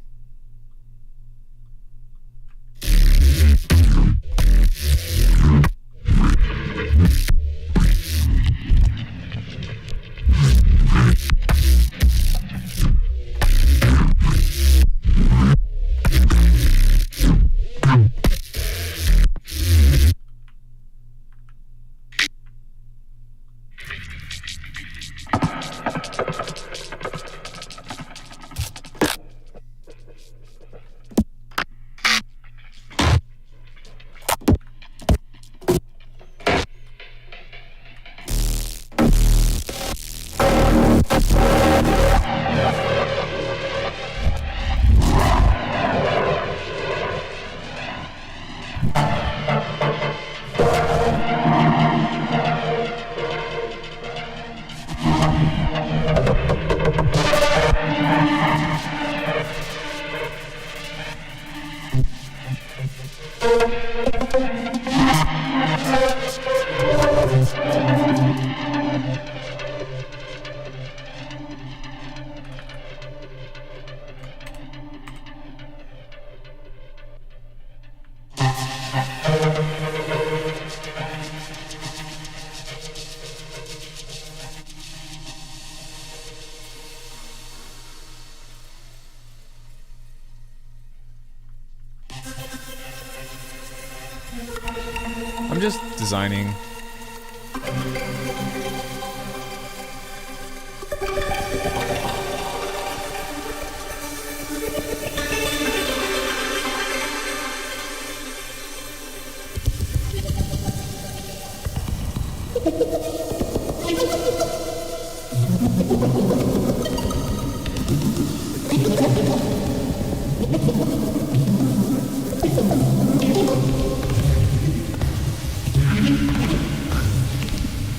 I'm just designing.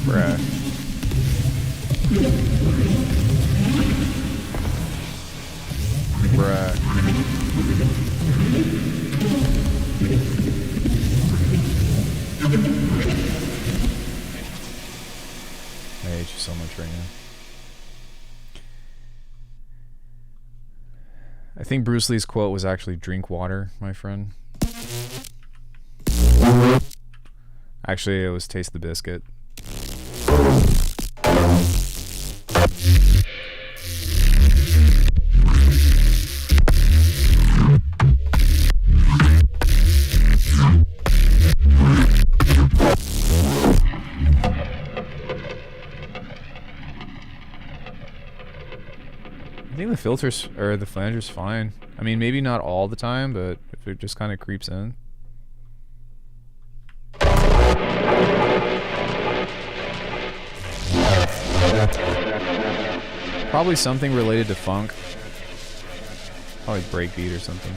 Bruh. Bruh. I hate you so much right now. I think Bruce Lee's quote was actually "drink water, my friend." Actually, it was "taste the biscuit." I think the filters or the flanger's fine. I mean, maybe not all the time, but if it just kind of creeps in. Probably something related to funk. Probably breakbeat or something.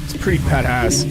It's pretty badass.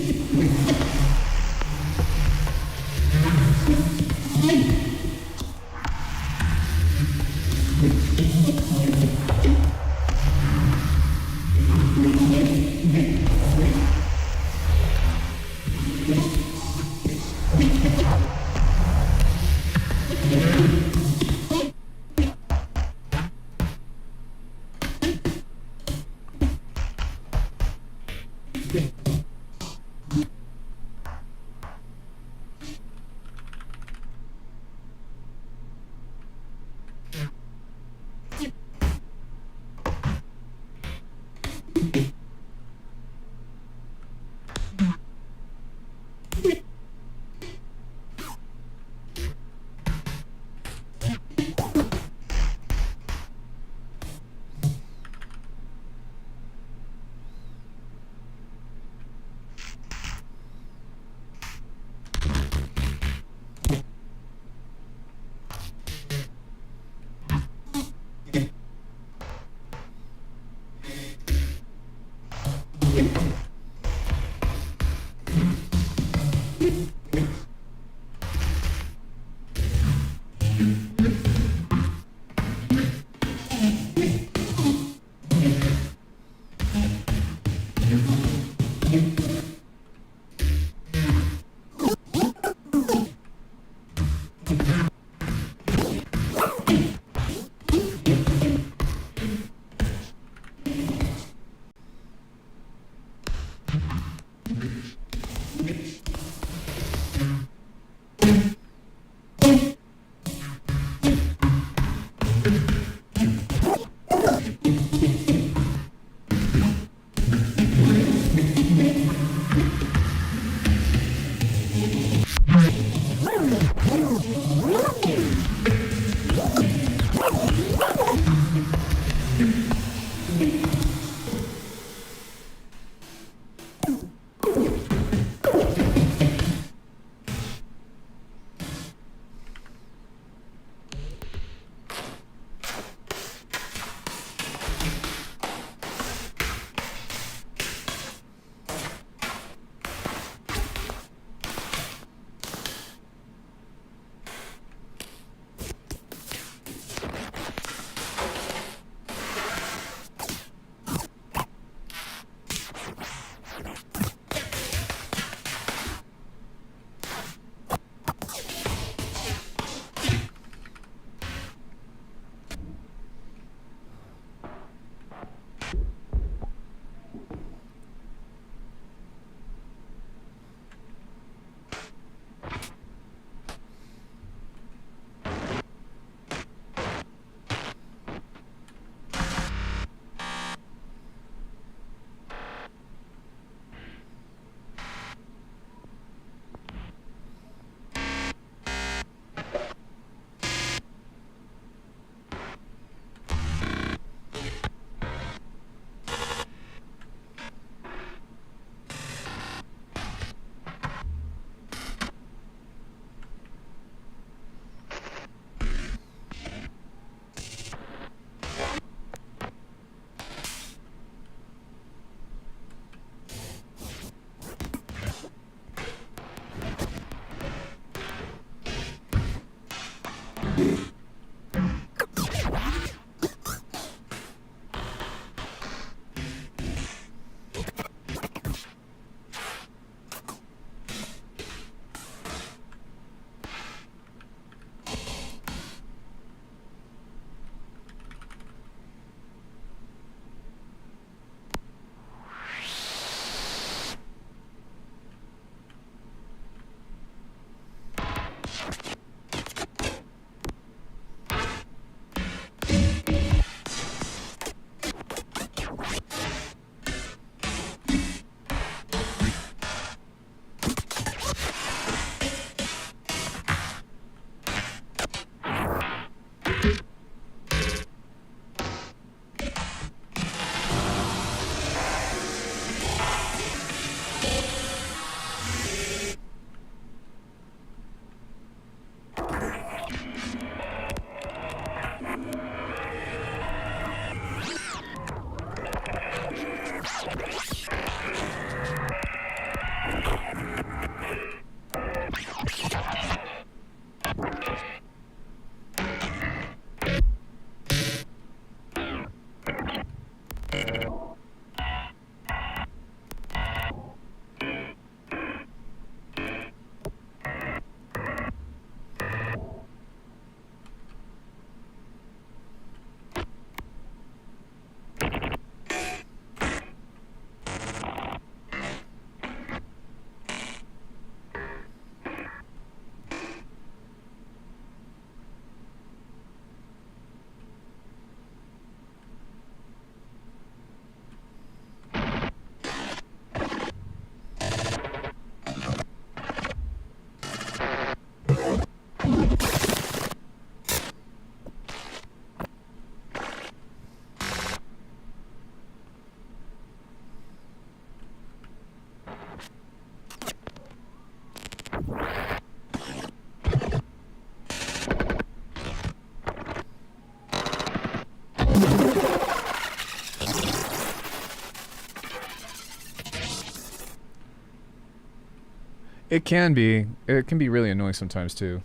It can be. It can be really annoying sometimes too.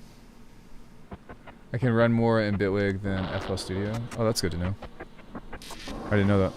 I can run more in Bitwig than FL Studio. Oh, that's good to know. I didn't know that.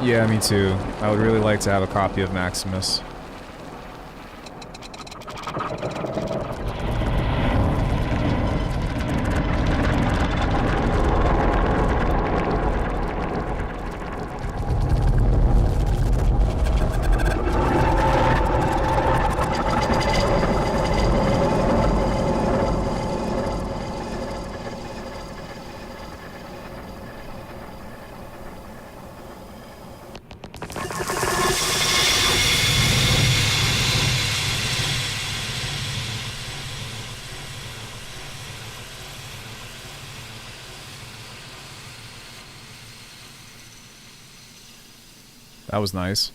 Yeah, me too. I would really like to have a copy of Maximus. That was nice.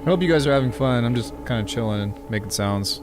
I hope you guys are having fun. I'm just kind of chilling and making sounds.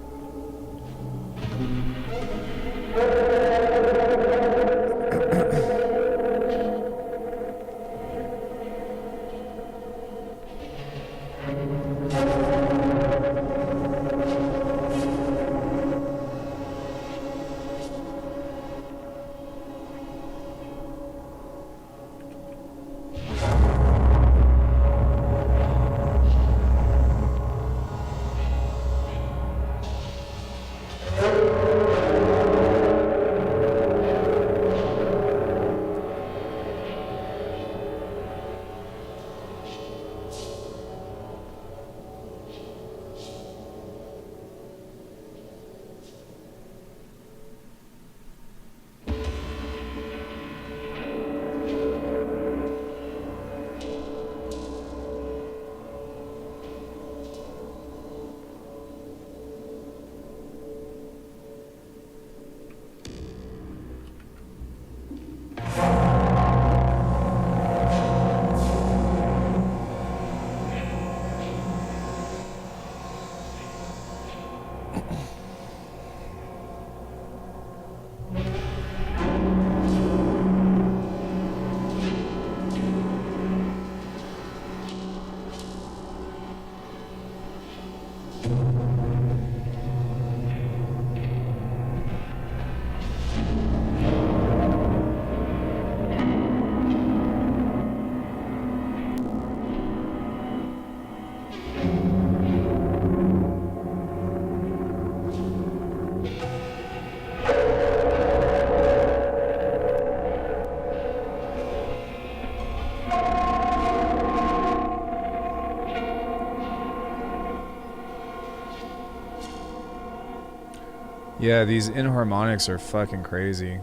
Yeah, these inharmonics are fucking crazy.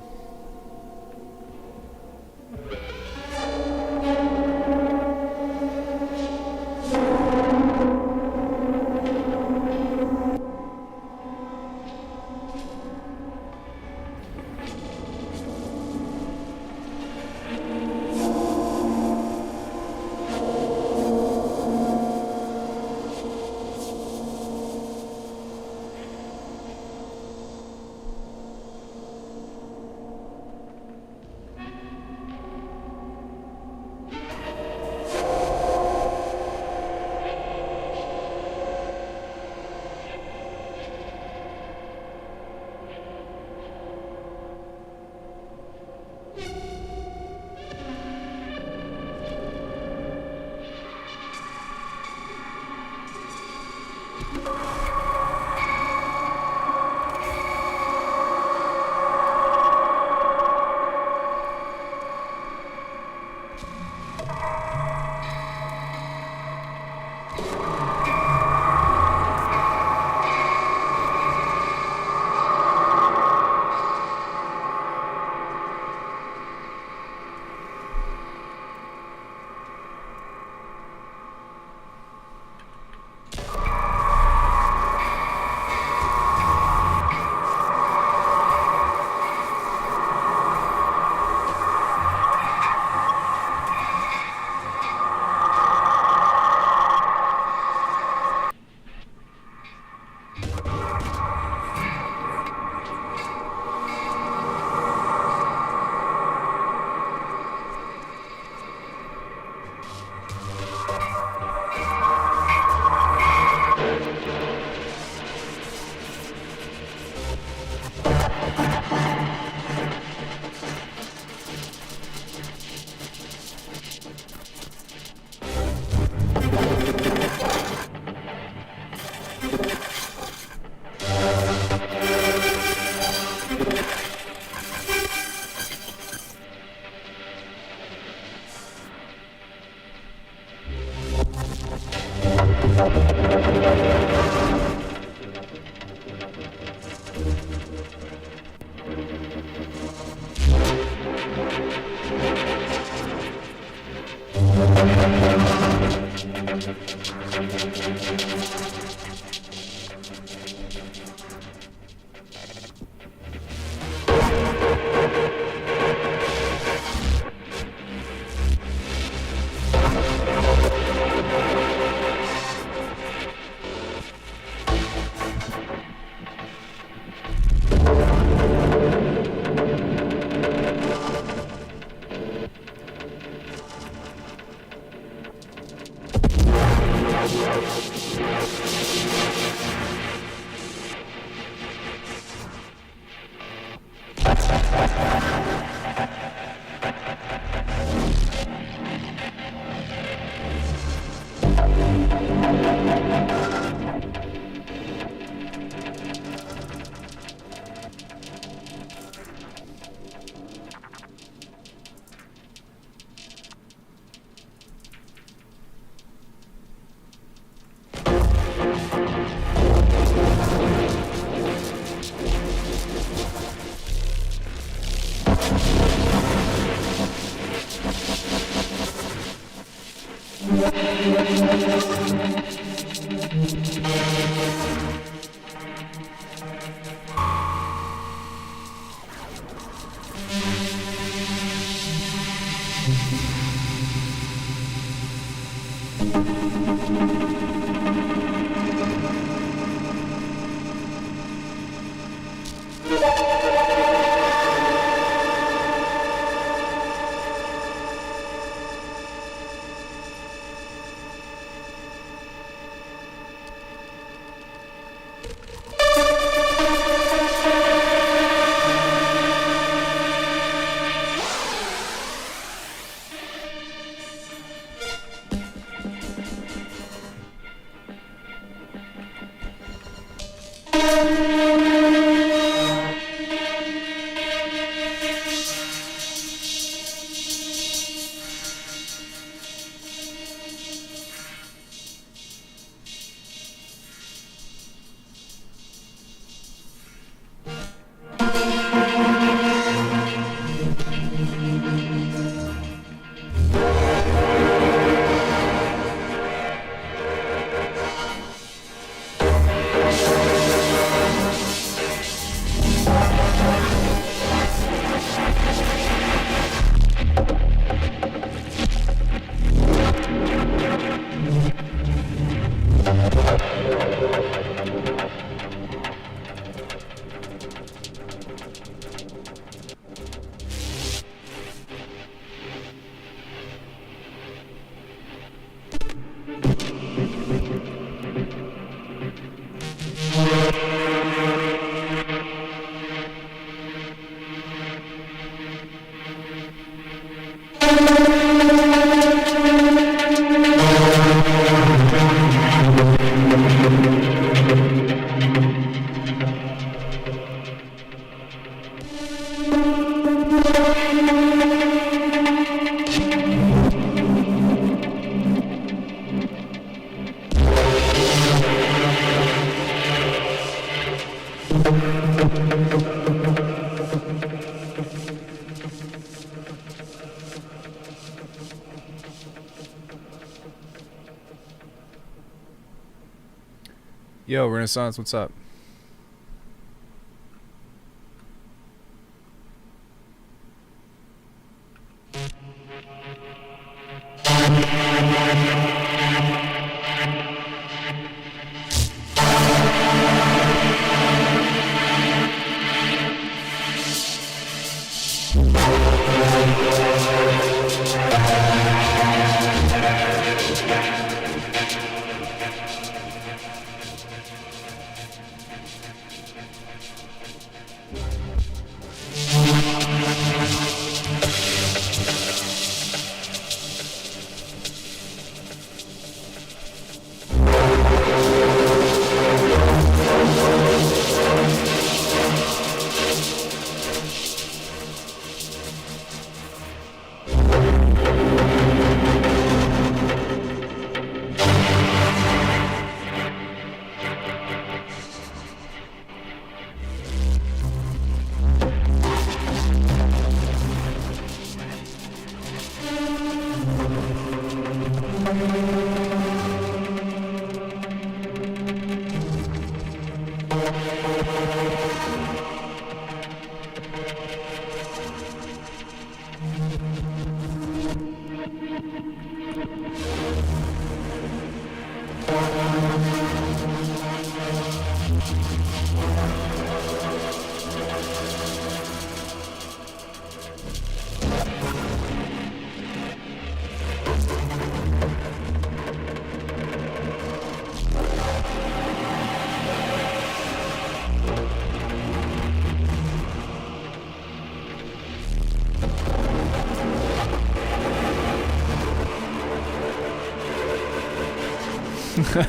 Yo, Renaissance, what's up?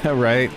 Right?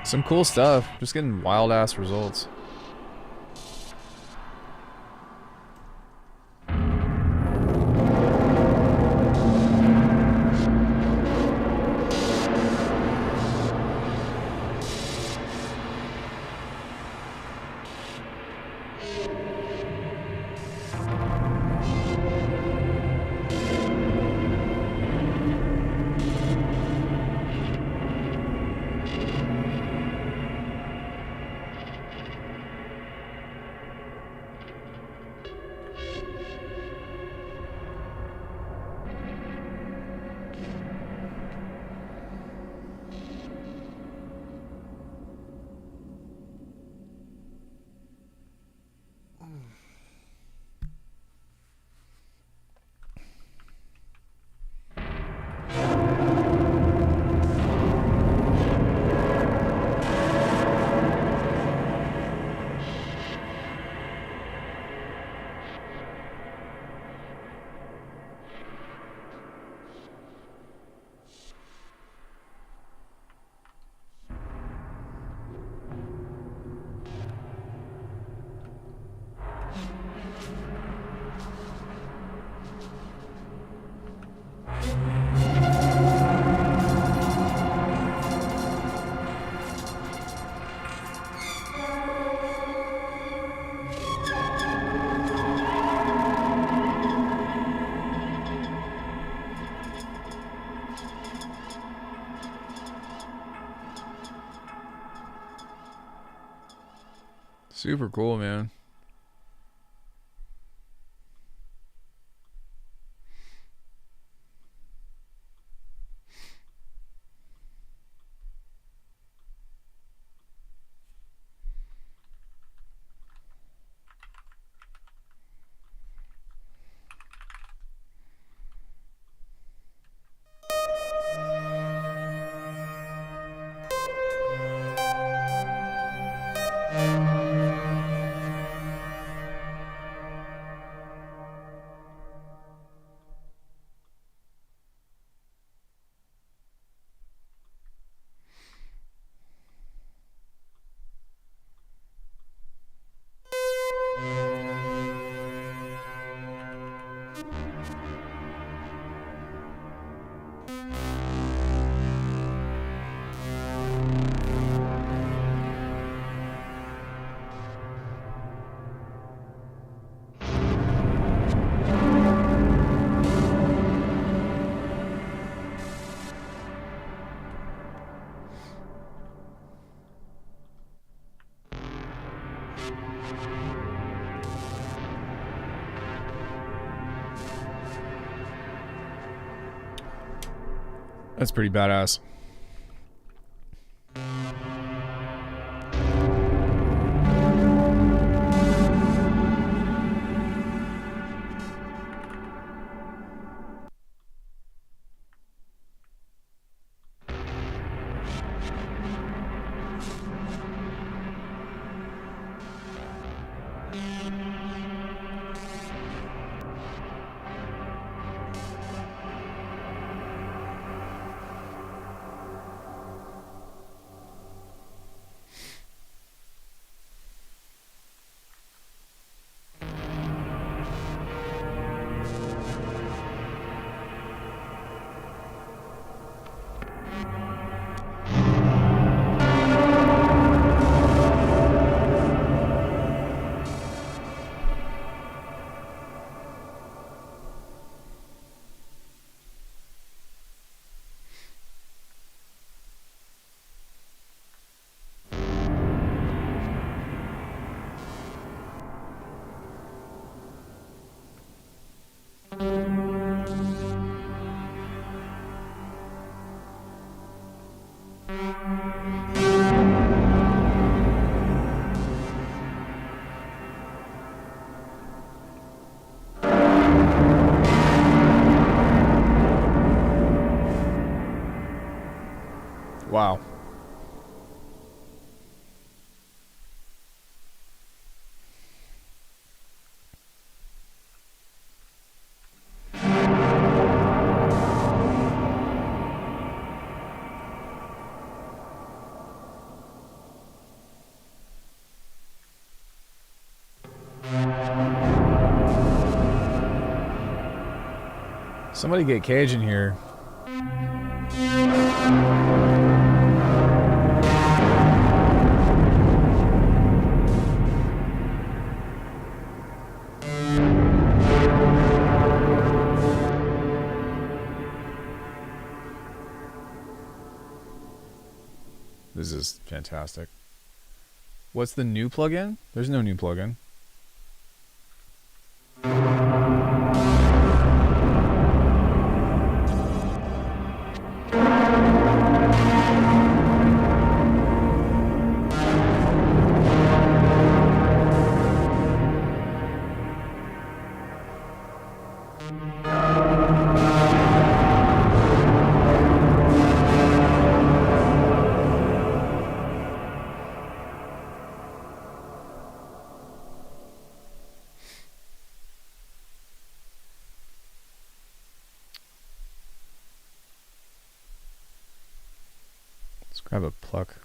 Some cool stuff. Just getting wild ass results. Super cool, man. That's pretty badass. Wow. Somebody get Cage in here. This is fantastic. What's the new plugin? There's no new plugin. Let's grab a pluck.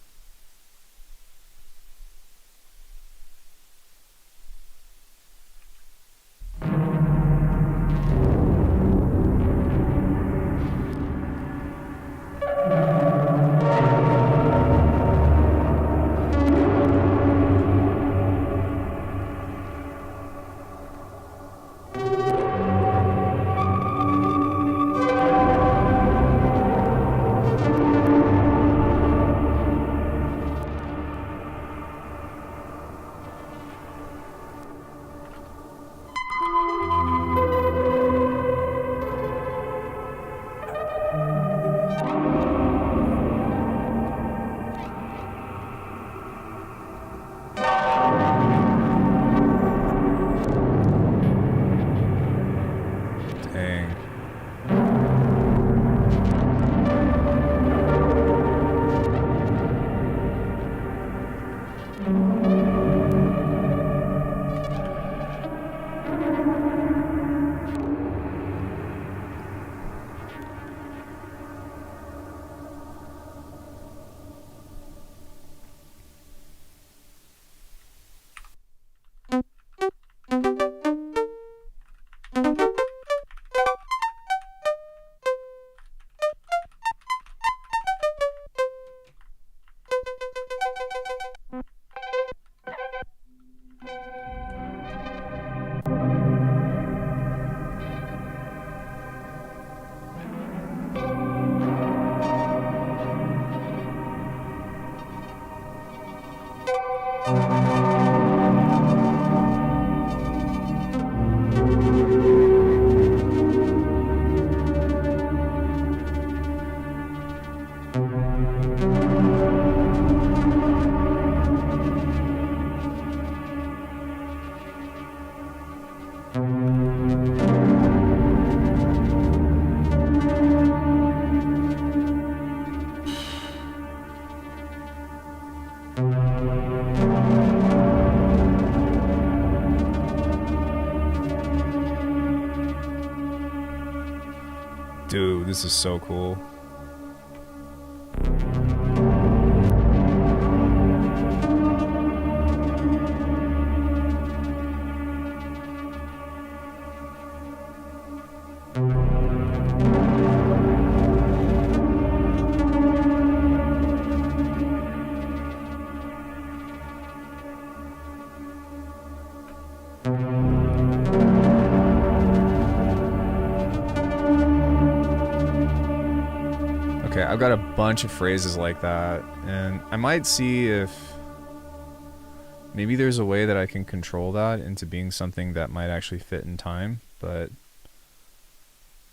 Dude, this is so cool. Okay, I've got a bunch of phrases like that, and I might see if maybe there's a way that I can control that into being something that might actually fit in time, but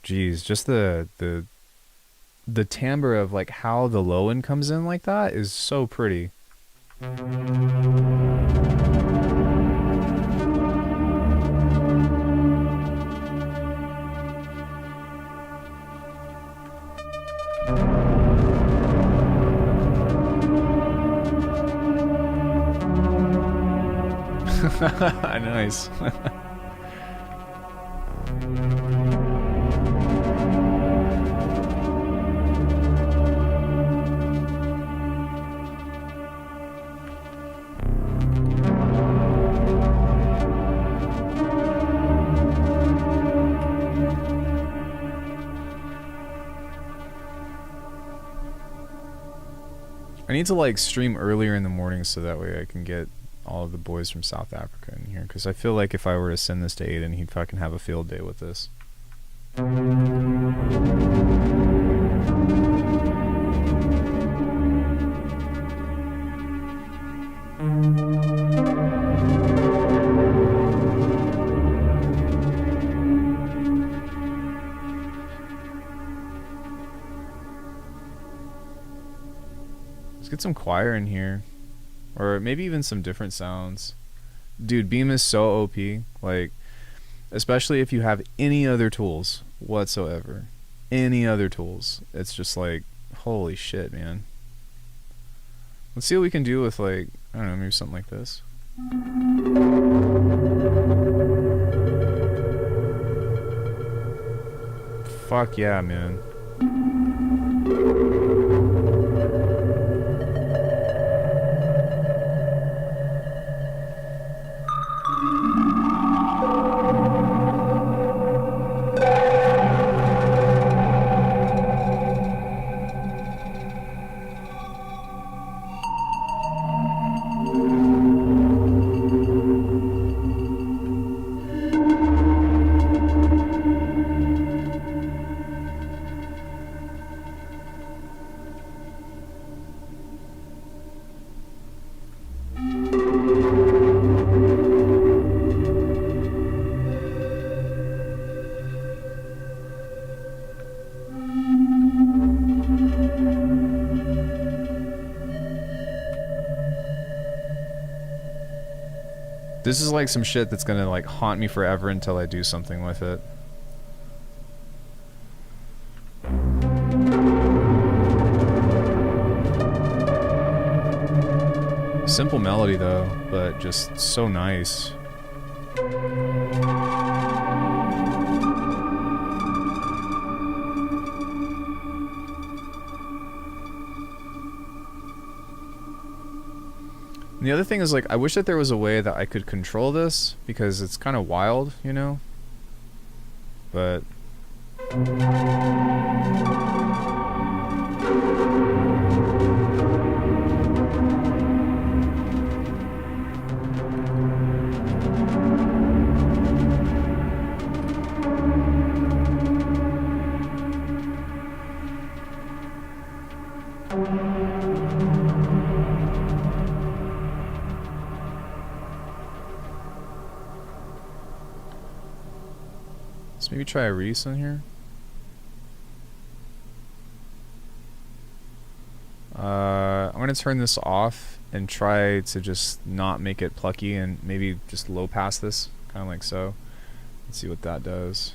geez, just the timbre of like how the low end comes in like that is so pretty. Nice. need to like stream earlier in the morning so that way I can get all of the boys from South Africa in here, because I feel like if I were to send this to Aiden, he'd fucking have a field day with this. Let's get some choir in here. Or maybe even some different sounds. Dude, Beam is so OP. Like, especially if you have any other tools whatsoever. Any other tools. It's just like, holy shit, man. Let's see what we can do with, like, I don't know, maybe something like this. Fuck yeah, man. This is like some shit that's gonna like haunt me forever until I do something with it. Simple melody though, but just so nice. And the other thing is, like, I wish that there was a way that I could control this, because it's kind of wild, you know? But... let's maybe try a Reese in here. I'm gonna turn this off and try to just not make it plucky and maybe just low pass this, kind of like so. Let's see what that does.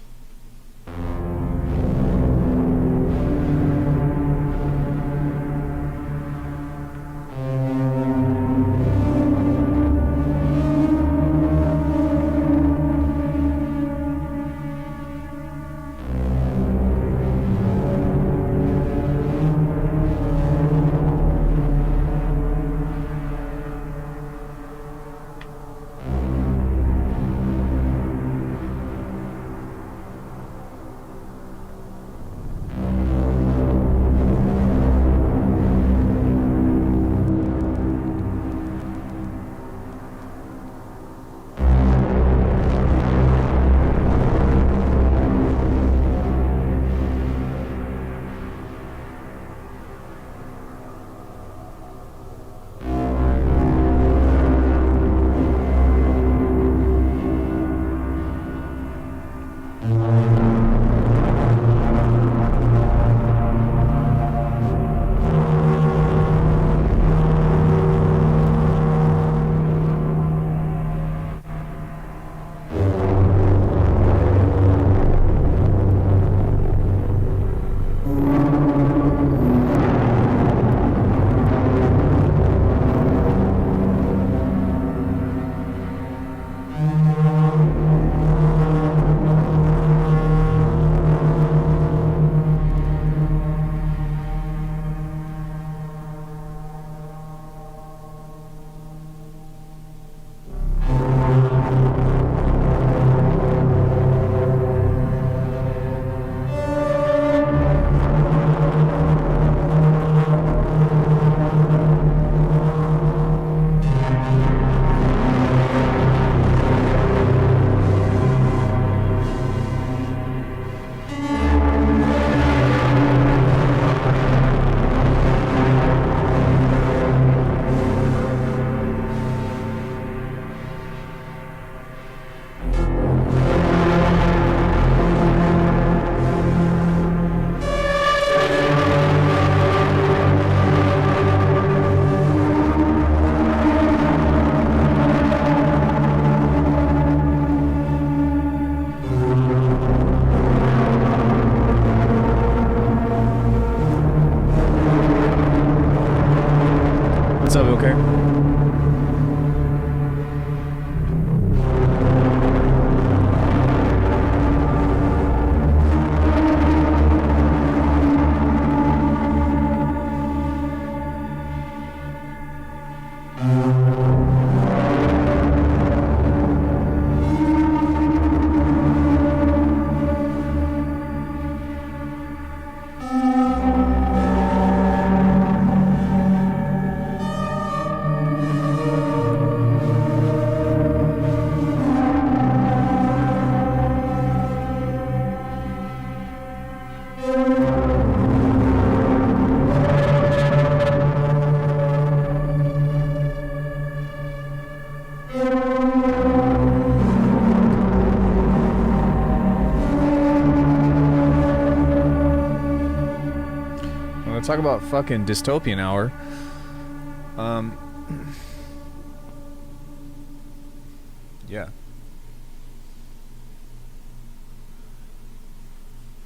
Okay. Talk about fucking dystopian hour. Yeah.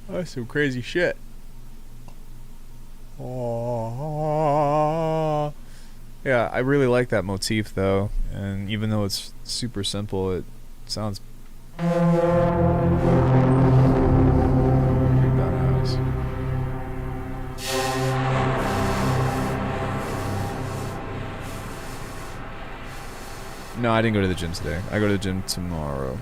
That's some crazy shit. Oh. Yeah, I really like that motif though, and even though it's super simple, it sounds pretty badass. No, I didn't go to the gym today. I go to the gym tomorrow.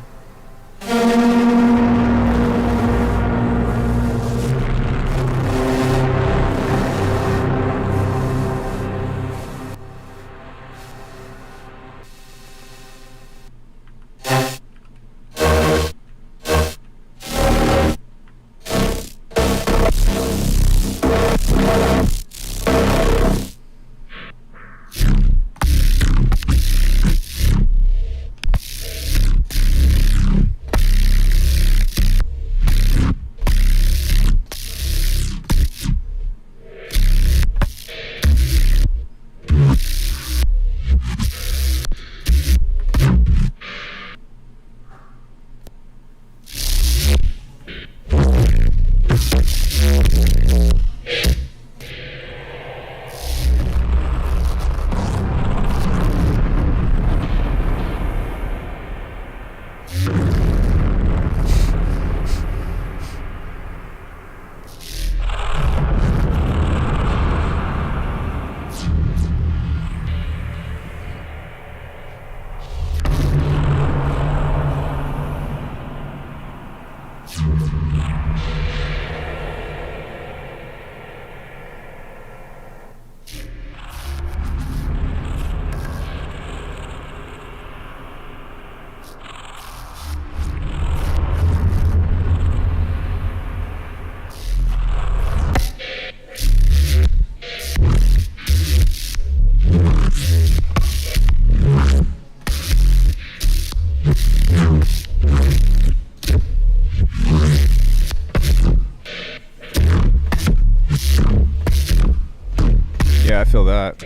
Yeah, I feel that.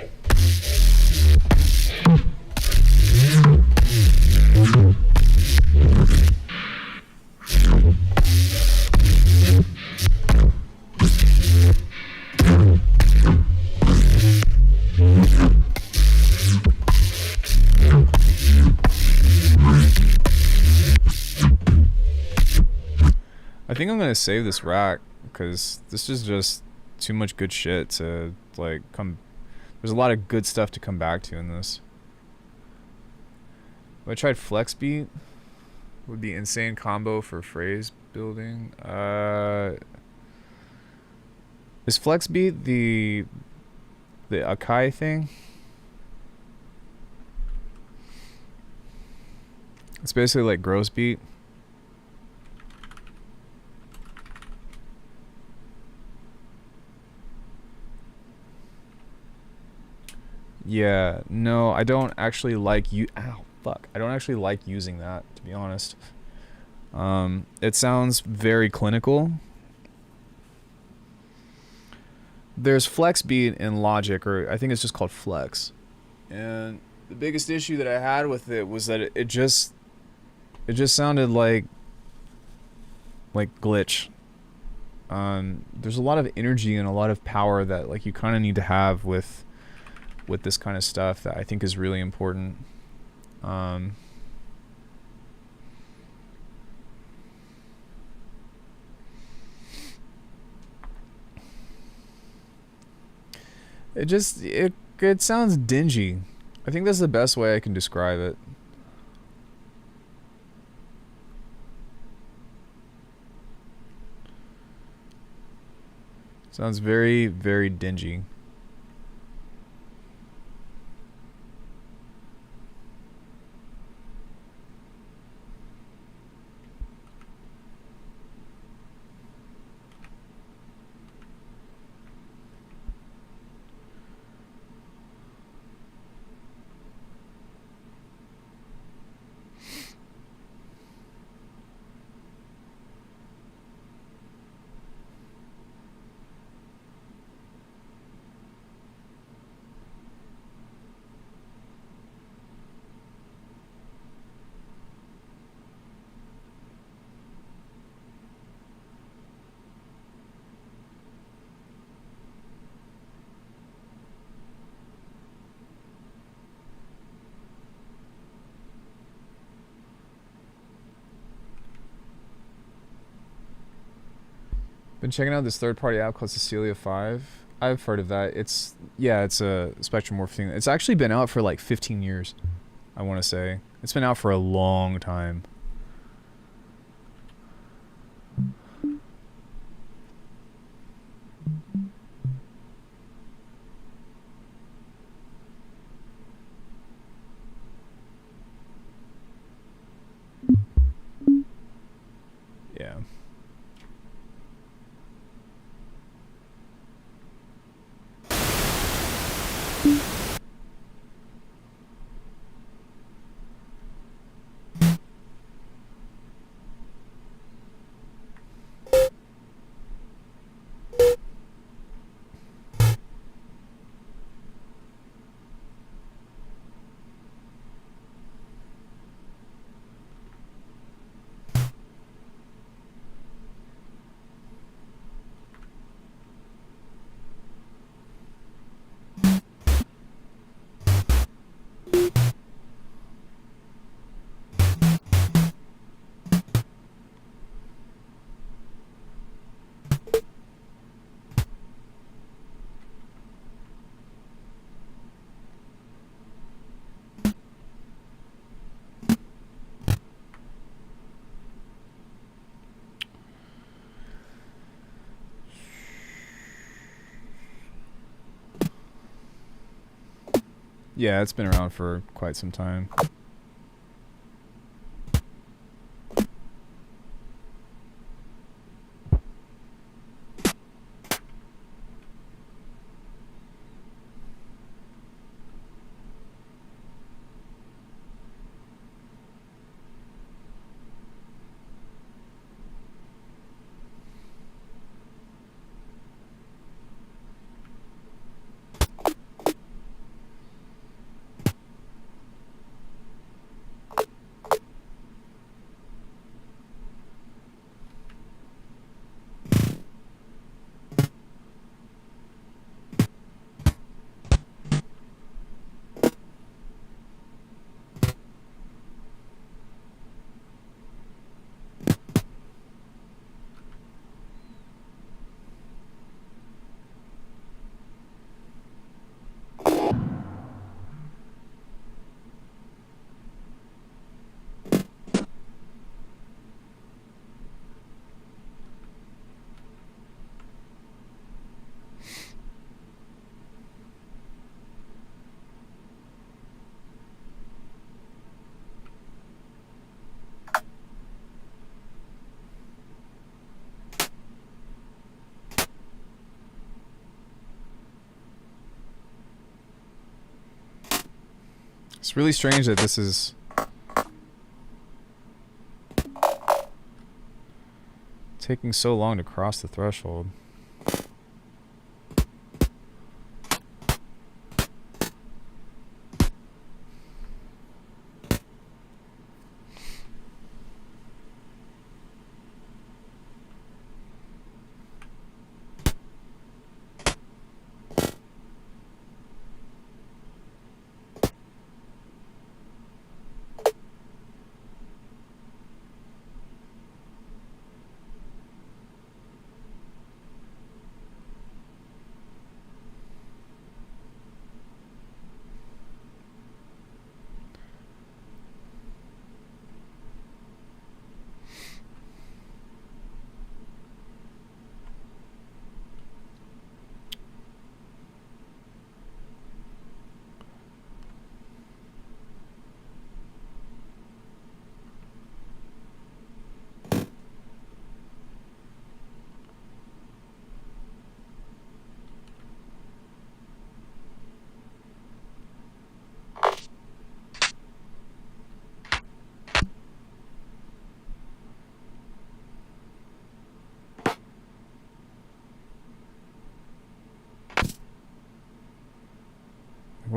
I think I'm gonna save this rack because this is just too much good shit to like come. There's a lot of good stuff to come back to in this. If I tried flex beat, would be insane combo for phrase building. Is flex beat the Akai thing? It's basically like gross beat. Yeah, no, I don't actually like you. Ow, fuck. I don't actually like using that, to be honest. It sounds very clinical. There's flex beat in Logic, or I think it's just called flex. And the biggest issue that I had with it was that it just sounded like glitch. There's a lot of energy and a lot of power that like you kind of need to have with with this kind of stuff that I think is really important. It sounds dingy. I think that's the best way I can describe it. Sounds very, very dingy. Been checking out this third-party app called Cecilia 5. I've heard of that. It's a spectrum morph thing. It's actually been out for like 15 years, I want to say. It's been out for a long time. Yeah. Yeah, it's been around for quite some time. It's really strange that this is taking so long to cross the threshold.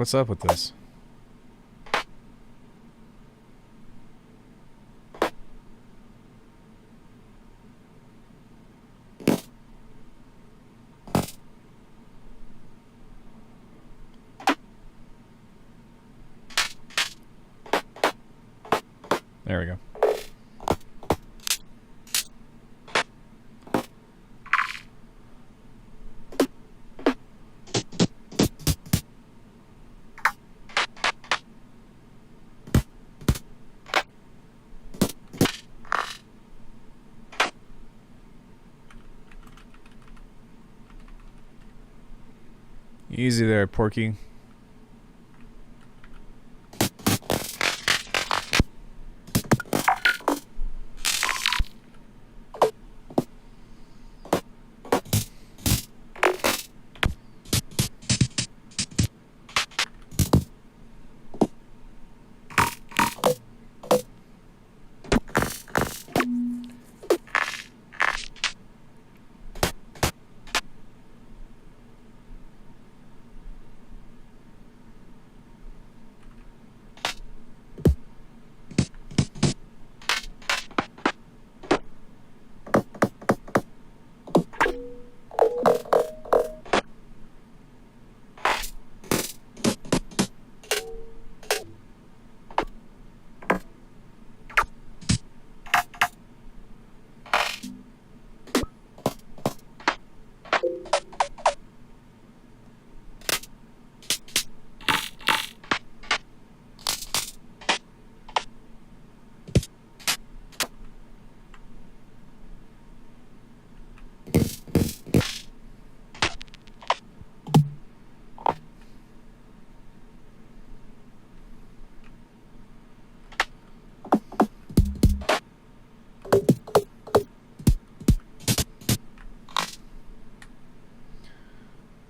What's up with this? There we go. Easy there, Porky.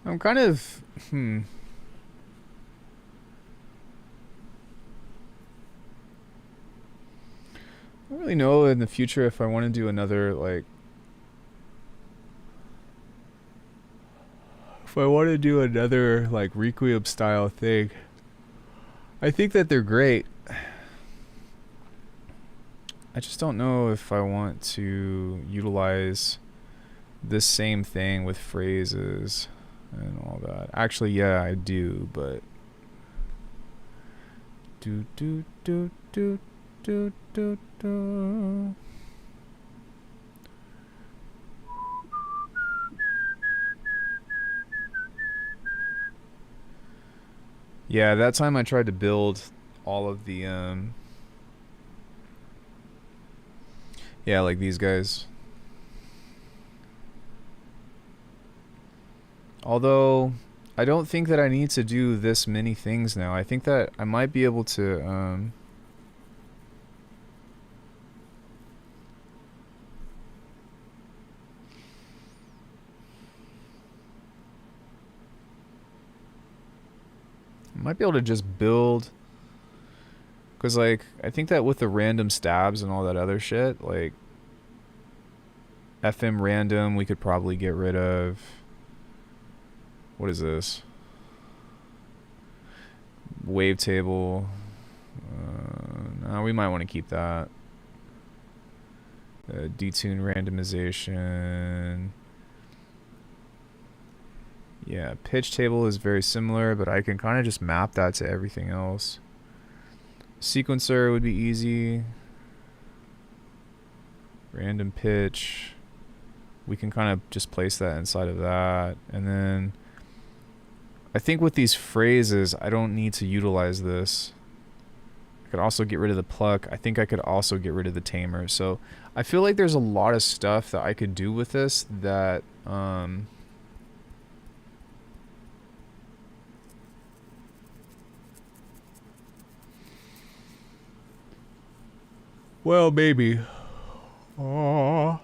I'm kind of, I don't really know in the future if I want to do another, like, if I want to do another, like, Requiem style thing. I think that they're great. I just don't know if I want to utilize this same thing with phrases and all that. Actually, yeah, I do, but do do do do do do do. Yeah, that time I tried to build all of the yeah, like these guys. Although, I don't think that I need to do this many things now. I think that I might be able to, I might be able to just build, because, like, I think that with the random stabs and all that other shit, like, FM random we could probably get rid of. What is this? Wavetable. No, we might want to keep that. Detune randomization. Yeah, pitch table is very similar, but I can kind of just map that to everything else. Sequencer would be easy. Random pitch. We can kind of just place that inside of that. And then I think with these phrases, I don't need to utilize this. I could also get rid of the pluck. I think I could also get rid of the tamer. So I feel like there's a lot of stuff that I could do with this that well, maybe. Aww.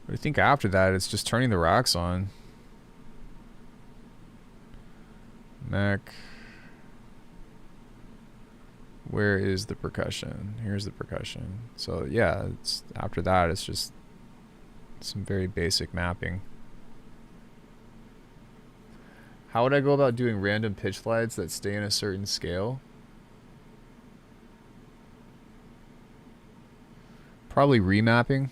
But I think after that, it's just turning the racks on. Mech. Where is the percussion? Here's the percussion. So yeah, it's after that, it's just some very basic mapping. How would I go about doing random pitch slides that stay in a certain scale? Probably remapping.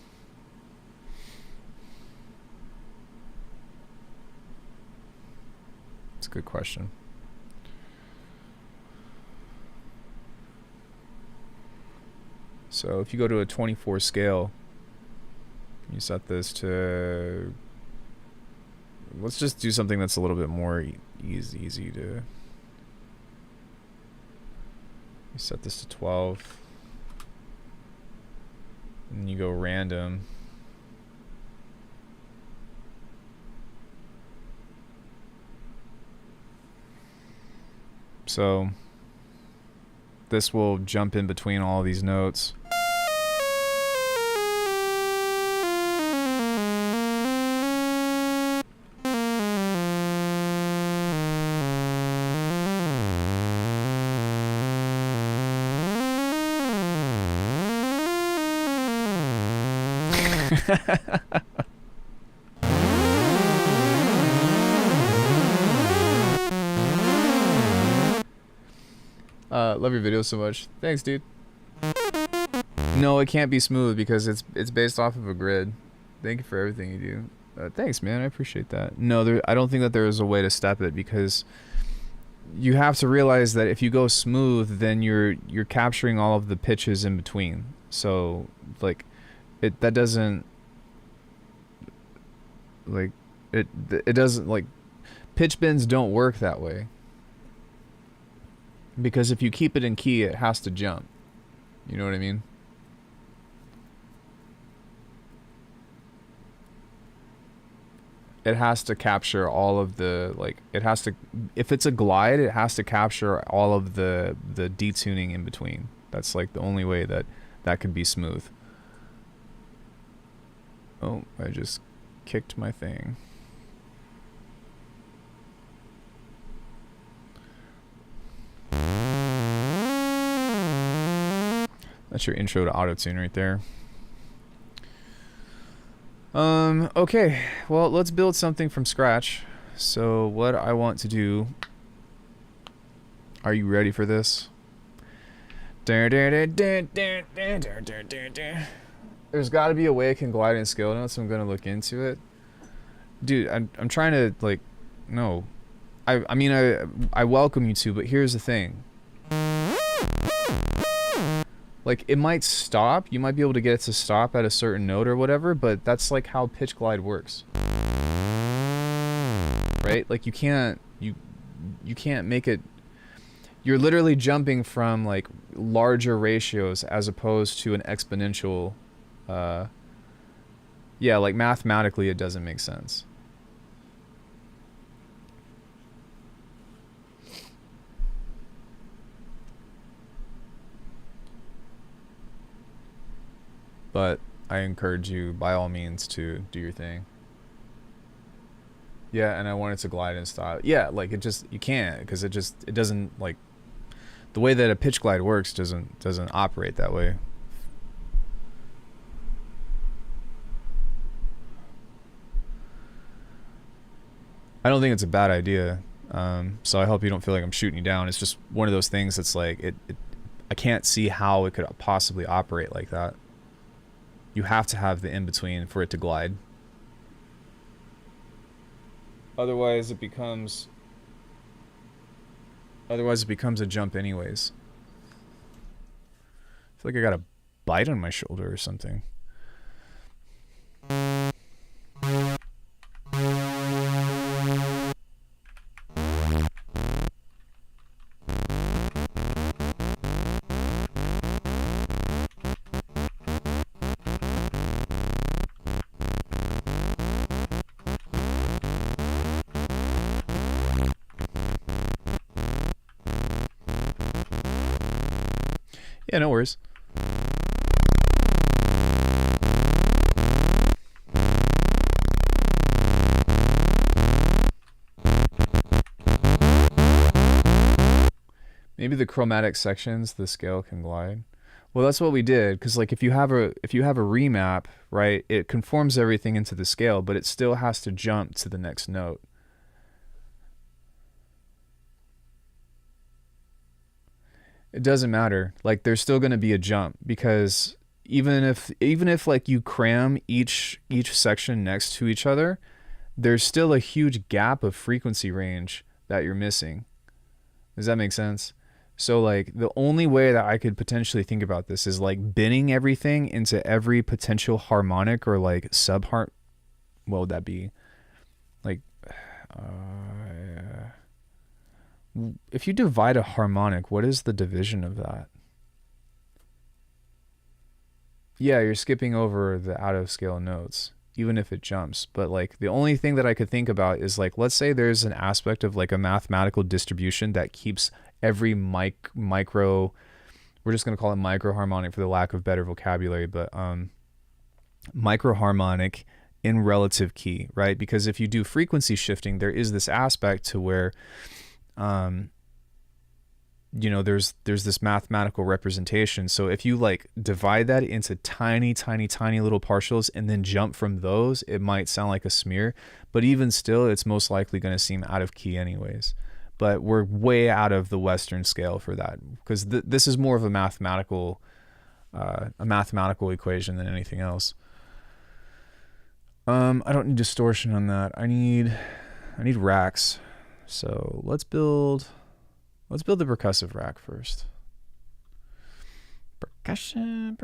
That's a good question. So if you go to a 24 scale, you set this to, let's just do something that's a little bit more easy to, you set this to 12, and you go random. So this will jump in between all these notes. Love your video so much. Thanks, dude. No, it can't be smooth because it's based off of a grid. Thank you for everything you do. Thanks, man. I appreciate that. No, I don't think that there is a way to step it, because you have to realize that if you go smooth, then you're capturing all of the pitches in between. So like that doesn't, like it doesn't, like, pitch bends don't work that way. Because if you keep it in key, it has to jump. You know what I mean? It has to capture all of the, like, it has to, if it's a glide, it has to capture all of the detuning in between. That's like the only way that could be smooth. Oh, I just kicked my thing. That's your intro to autotune right there. Okay, well, let's build something from scratch. So what I want to do, are you ready for this? There's got to be a way it can glide in scale notes, so I'm going to look into it. Dude, I'm trying to, like, no. I mean, I welcome you to, but here's the thing. Like, it might stop. You might be able to get it to stop at a certain note or whatever, but that's like how pitch glide works. Right? Like, you can't make it. You're literally jumping from, like, larger ratios as opposed to an exponential. Yeah, like, mathematically it doesn't make sense. But I encourage you, by all means, to do your thing. Yeah, and I want it to glide in style. Yeah, like, it just, you can't, because it doesn't, like, the way that a pitch glide works doesn't operate that way. I don't think it's a bad idea. So I hope you don't feel like I'm shooting you down. It's just one of those things that's like, I can't see how it could possibly operate like that. You have to have the in-between for it to glide. Otherwise it becomes a jump anyways. I feel like I got a bite on my shoulder or something. Yeah, no worries. Maybe the chromatic sections, the scale can glide. Well, that's what we did, because like if you have a remap, right, it conforms everything into the scale, but it still has to jump to the next note. It doesn't matter. Like there's still going to be a jump because even if like you cram each section next to each other, there's still a huge gap of frequency range that you're missing. Does that make sense? So like the only way that I could potentially think about this is like binning everything into every potential harmonic or like what would that be? Like if you divide a harmonic, what is the division of that? Yeah, you're skipping over the out of scale notes, even if it jumps. But like the only thing that I could think about is like, let's say there's an aspect of like a mathematical distribution that keeps every micro, we're just going to call it micro harmonic for the lack of better vocabulary, but micro harmonic in relative key, right? Because if you do frequency shifting, there is this aspect to where there's this mathematical representation. So if you like divide that into tiny little partials and then jump from those, it might sound like a smear, but even still, it's most likely going to seem out of key anyways. But we're way out of the Western scale for that because this is more of a mathematical equation than anything else. I don't need distortion on that. I need racks. So let's build the percussive rack first. Percussion.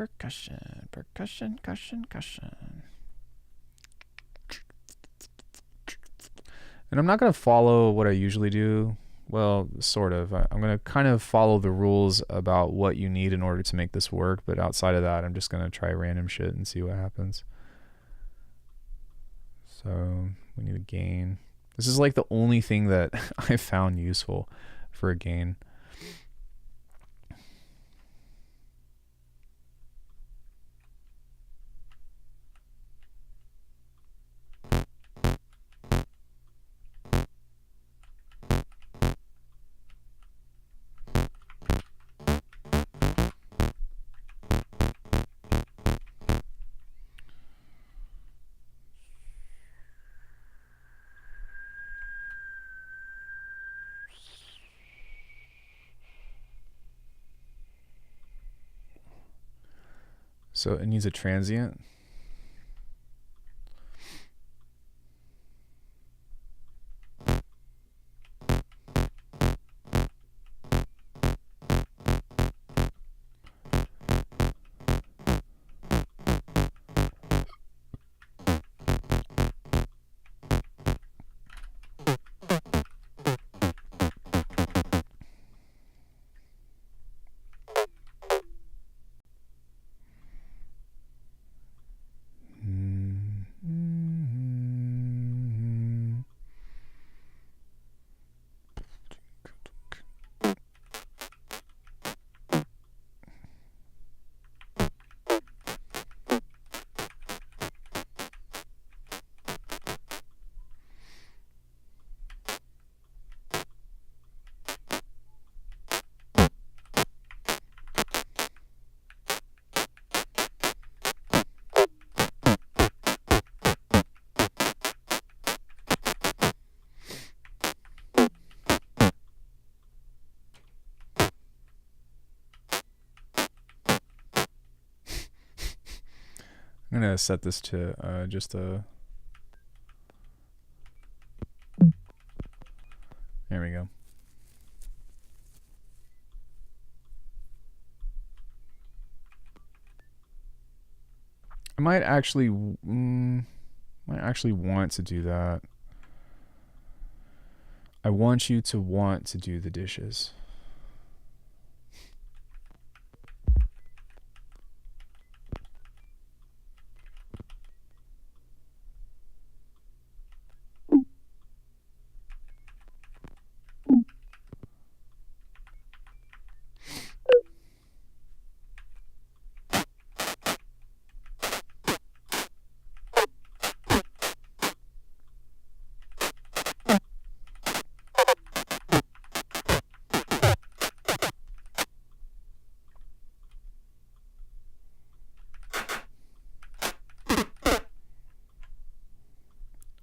And I'm not going to follow what I usually do. Well, sort of. I'm going to kind of follow the rules about what you need in order to make this work. But outside of that, I'm just going to try random shit and see what happens. So we need a gain. This is like the only thing that I found useful for a gain. So it needs a transient. I'm going to set this to just a... There we go. I might actually want to do that. I want you to want to do the dishes.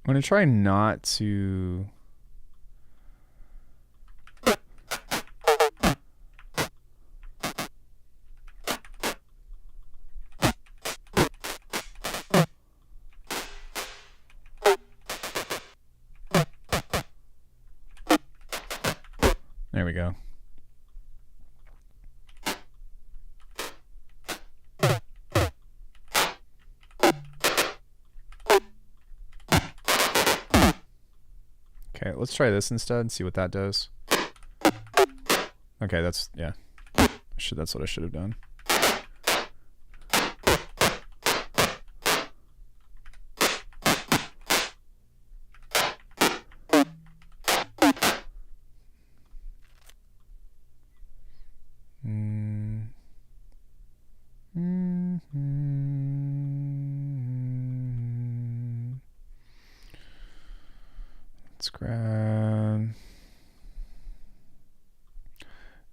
I'm going to try not to... There we go. Okay, let's try this instead and see what that does. Okay, that's, yeah. That's what I should have done. Let's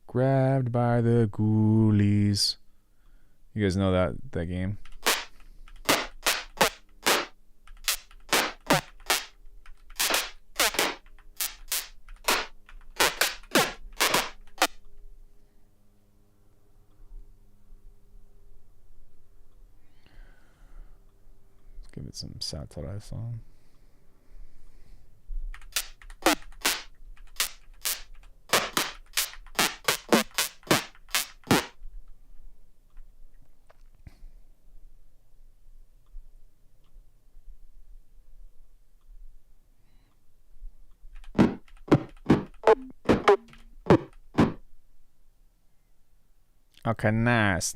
grabbed by the ghoulies. You guys know that game? Let's give it some satire song. Okay, nice.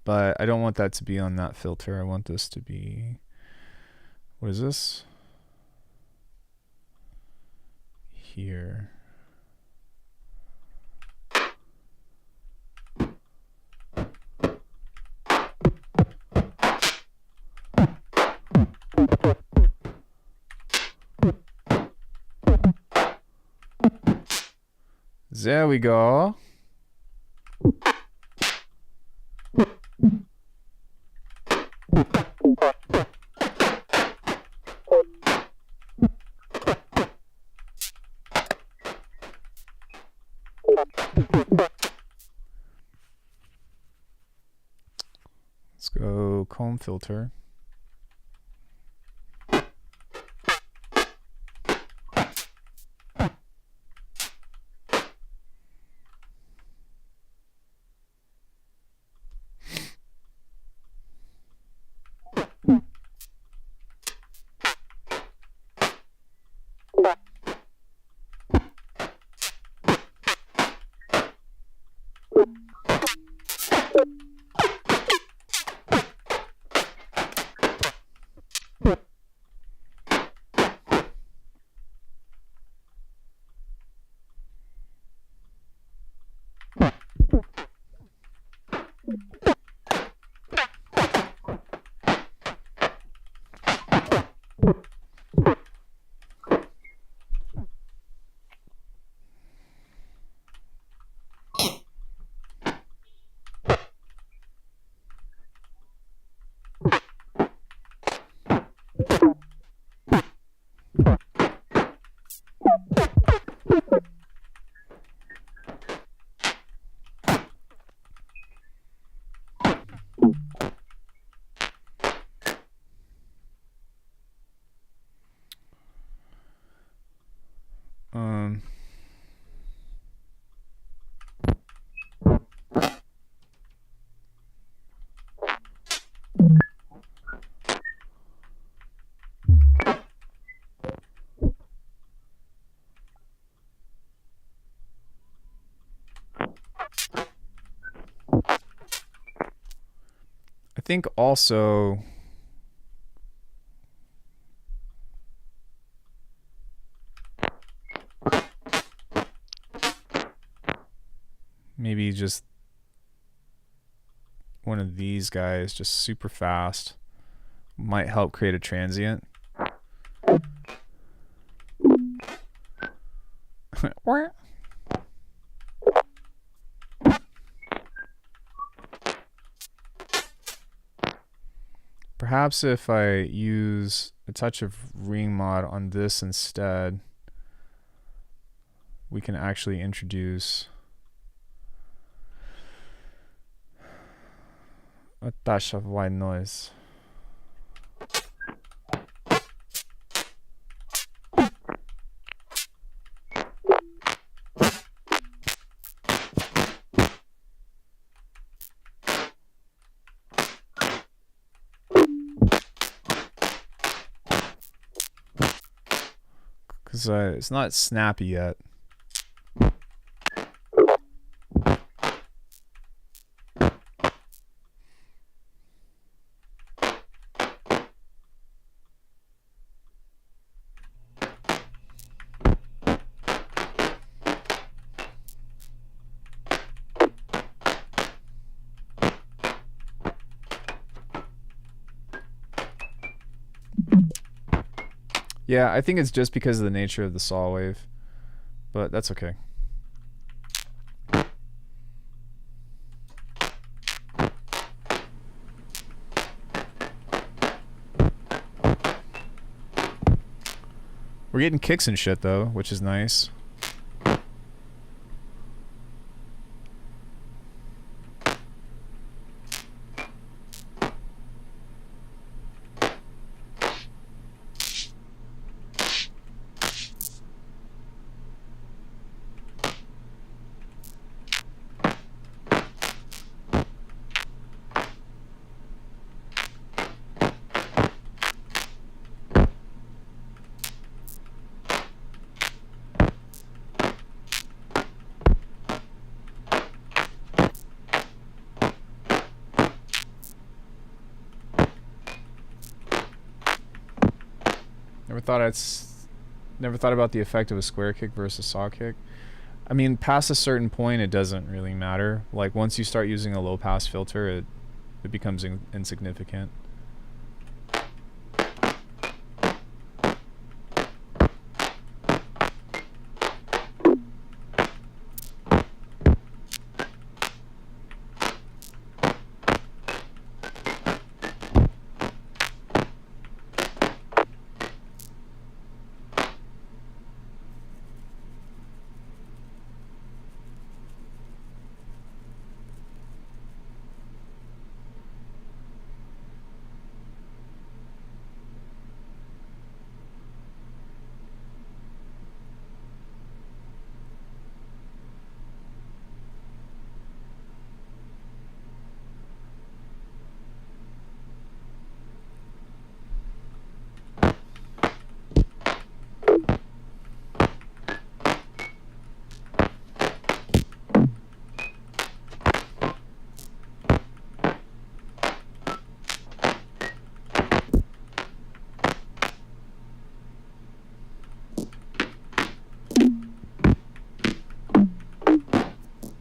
But I don't want that to be on that filter. I want this to be, what is this? Here. There we go. Let's go comb filter. I think also maybe just one of these guys just super fast might help create a transient. Perhaps if I use a touch of ring mod on this instead, we can actually introduce a touch of white noise. because it's not snappy yet. Yeah, I think it's just because of the nature of the saw wave, but that's okay. We're getting kicks and shit though, which is nice. Never thought about the effect of a square kick versus saw kick. I mean, past a certain point, it doesn't really matter. Like, once you start using a low-pass filter, it becomes insignificant.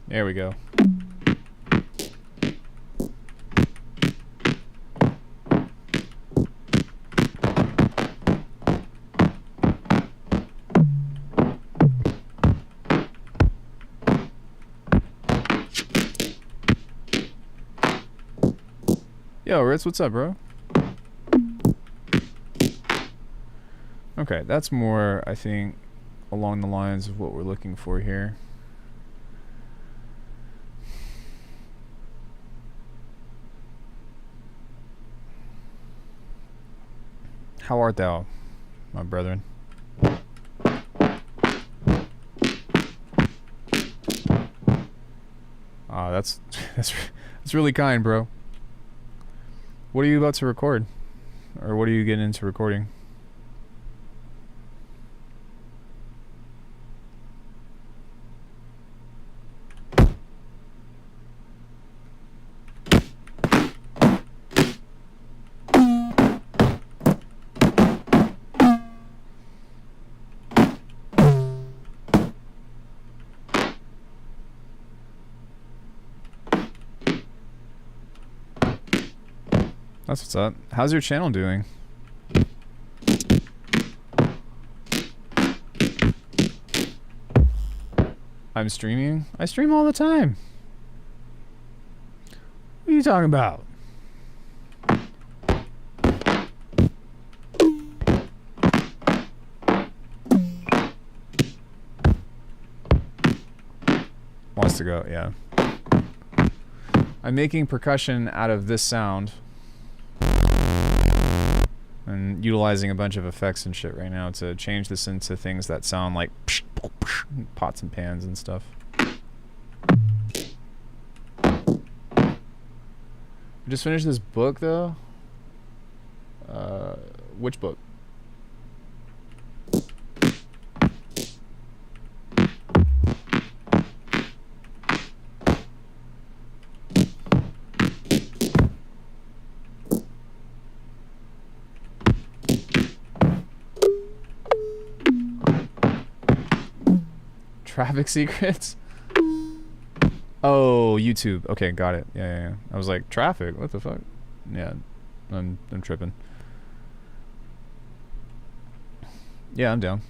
There we go. Yo, Ritz, what's up, bro? Okay, that's more, I think, along the lines of what we're looking for here. How art thou, my brethren? Ah, that's really kind, bro. What are you about to record? Or what are you getting into recording? That's what's up. How's your channel doing? I'm streaming? I stream all the time. What are you talking about? Wants to go, yeah. I'm making percussion out of this sound and utilizing a bunch of effects and shit right now to change this into things that sound like pots and pans and stuff. I just finished this book though. Which book? Traffic secrets? Oh, YouTube. Okay, got it. Yeah. I was like, traffic? What the fuck? Yeah, I'm tripping. Yeah, I'm down.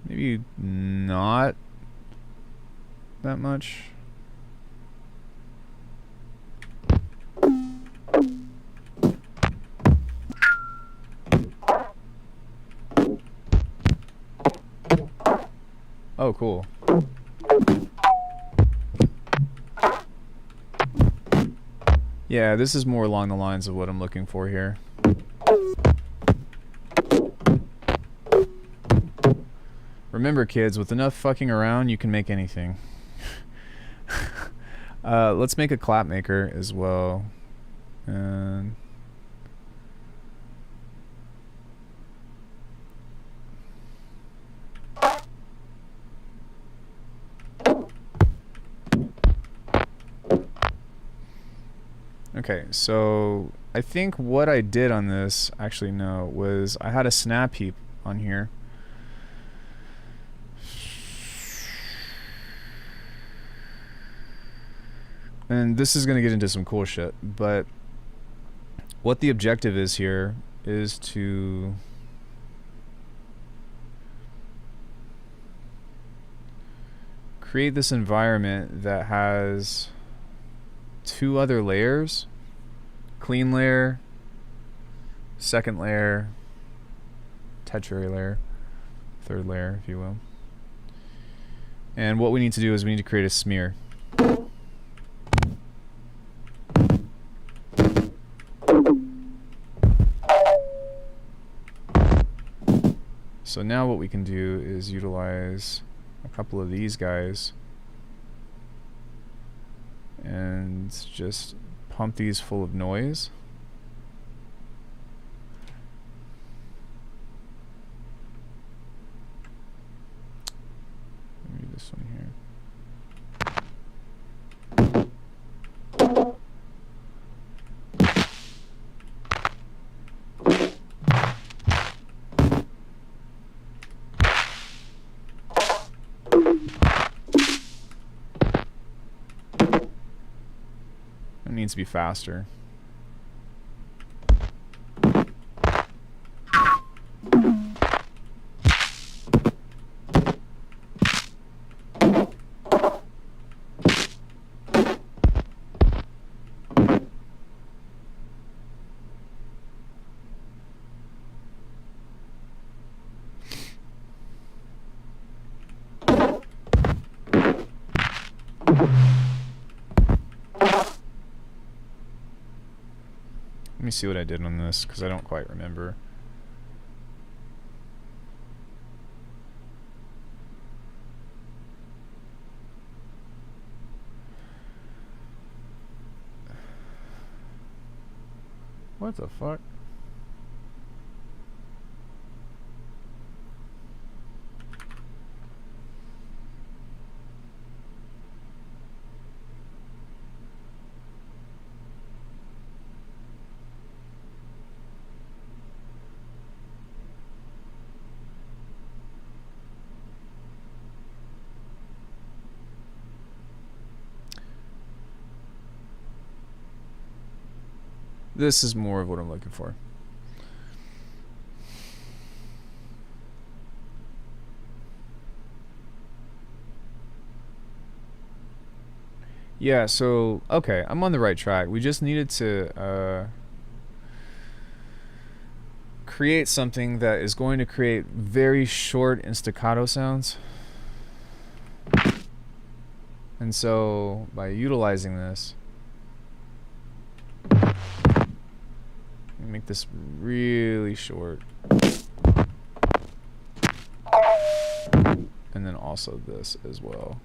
Maybe not that much. Oh, cool. Yeah, this is more along the lines of what I'm looking for here. Remember, kids, with enough fucking around, you can make anything. Let's make a clap maker as well. And okay, so I think what I did on this, actually no, was I had a snap heap on here. And this is going to get into some cool shit, but what the objective is here is to create this environment that has two other layers. Clean layer, second layer, tertiary layer, third layer, if you will. And what we need to do is we need to create a smear. So now what we can do is utilize a couple of these guys and just pump these full of noise. Maybe this one here. It needs to be faster. Let me see what I did on this, because I don't quite remember. What the fuck? This is more of what I'm looking for. Yeah, so, okay, I'm on the right track. We just needed to create something that is going to create very short and staccato sounds. And so, by utilizing this, make this really short. And then also this as well.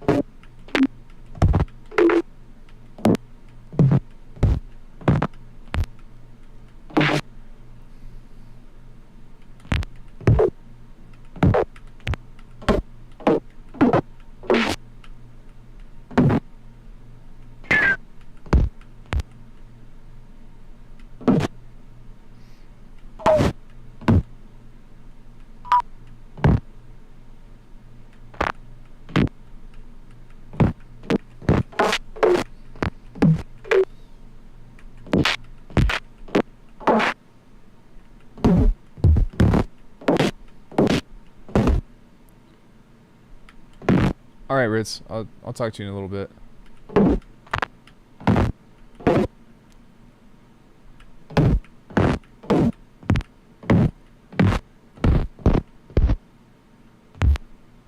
All right, Ritz. I'll talk to you in a little bit.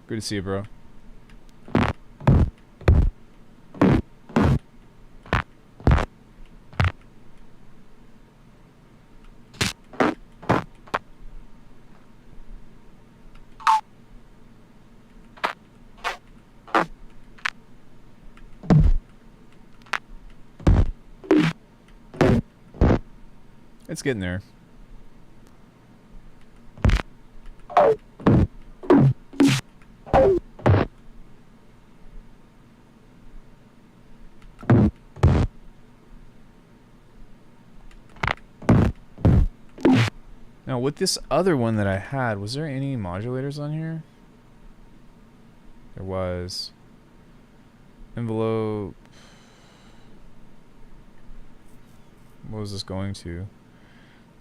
Good to see you, bro. It's getting there. Now, with this other one that I had, was there any modulators on here? There was. Envelope. What was this going to?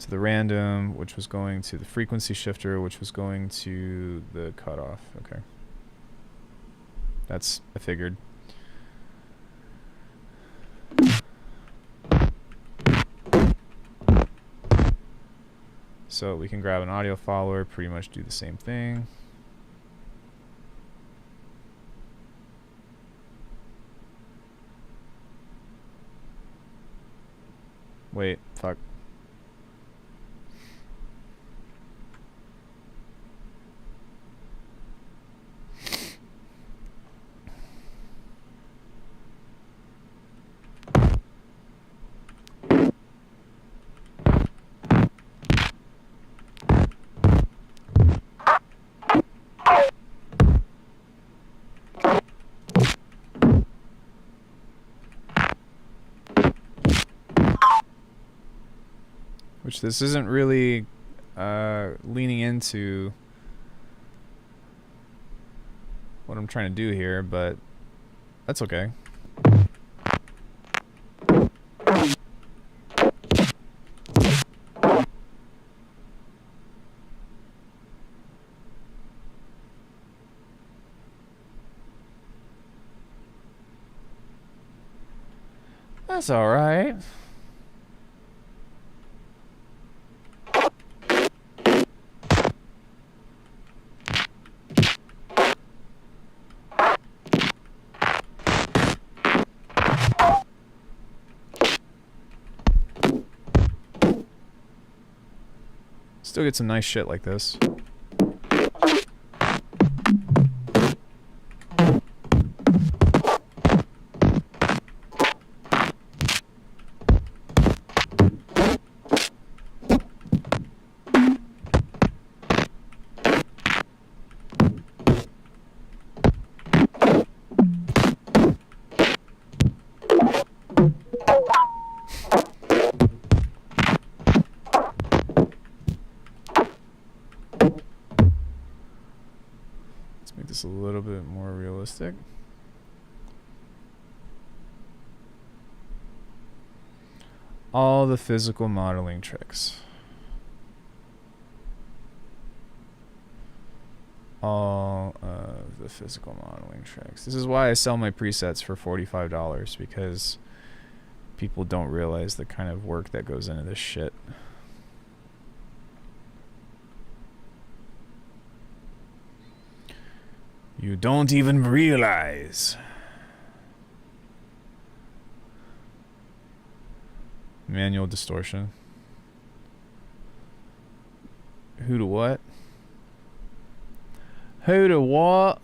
To the random, which was going to the frequency shifter, which was going to the cutoff. Okay. That's, I figured. So we can grab an audio follower, pretty much do the same thing. Wait, fuck. Which this isn't really leaning into what I'm trying to do here, but that's okay. That's all right. Still get some nice shit like this. A little bit more realistic. All the physical modeling tricks. All of the physical modeling tricks. This is why I sell my presets for $45, because people don't realize the kind of work that goes into this shit. You don't even realize. Manual distortion. Who to what? Who to what?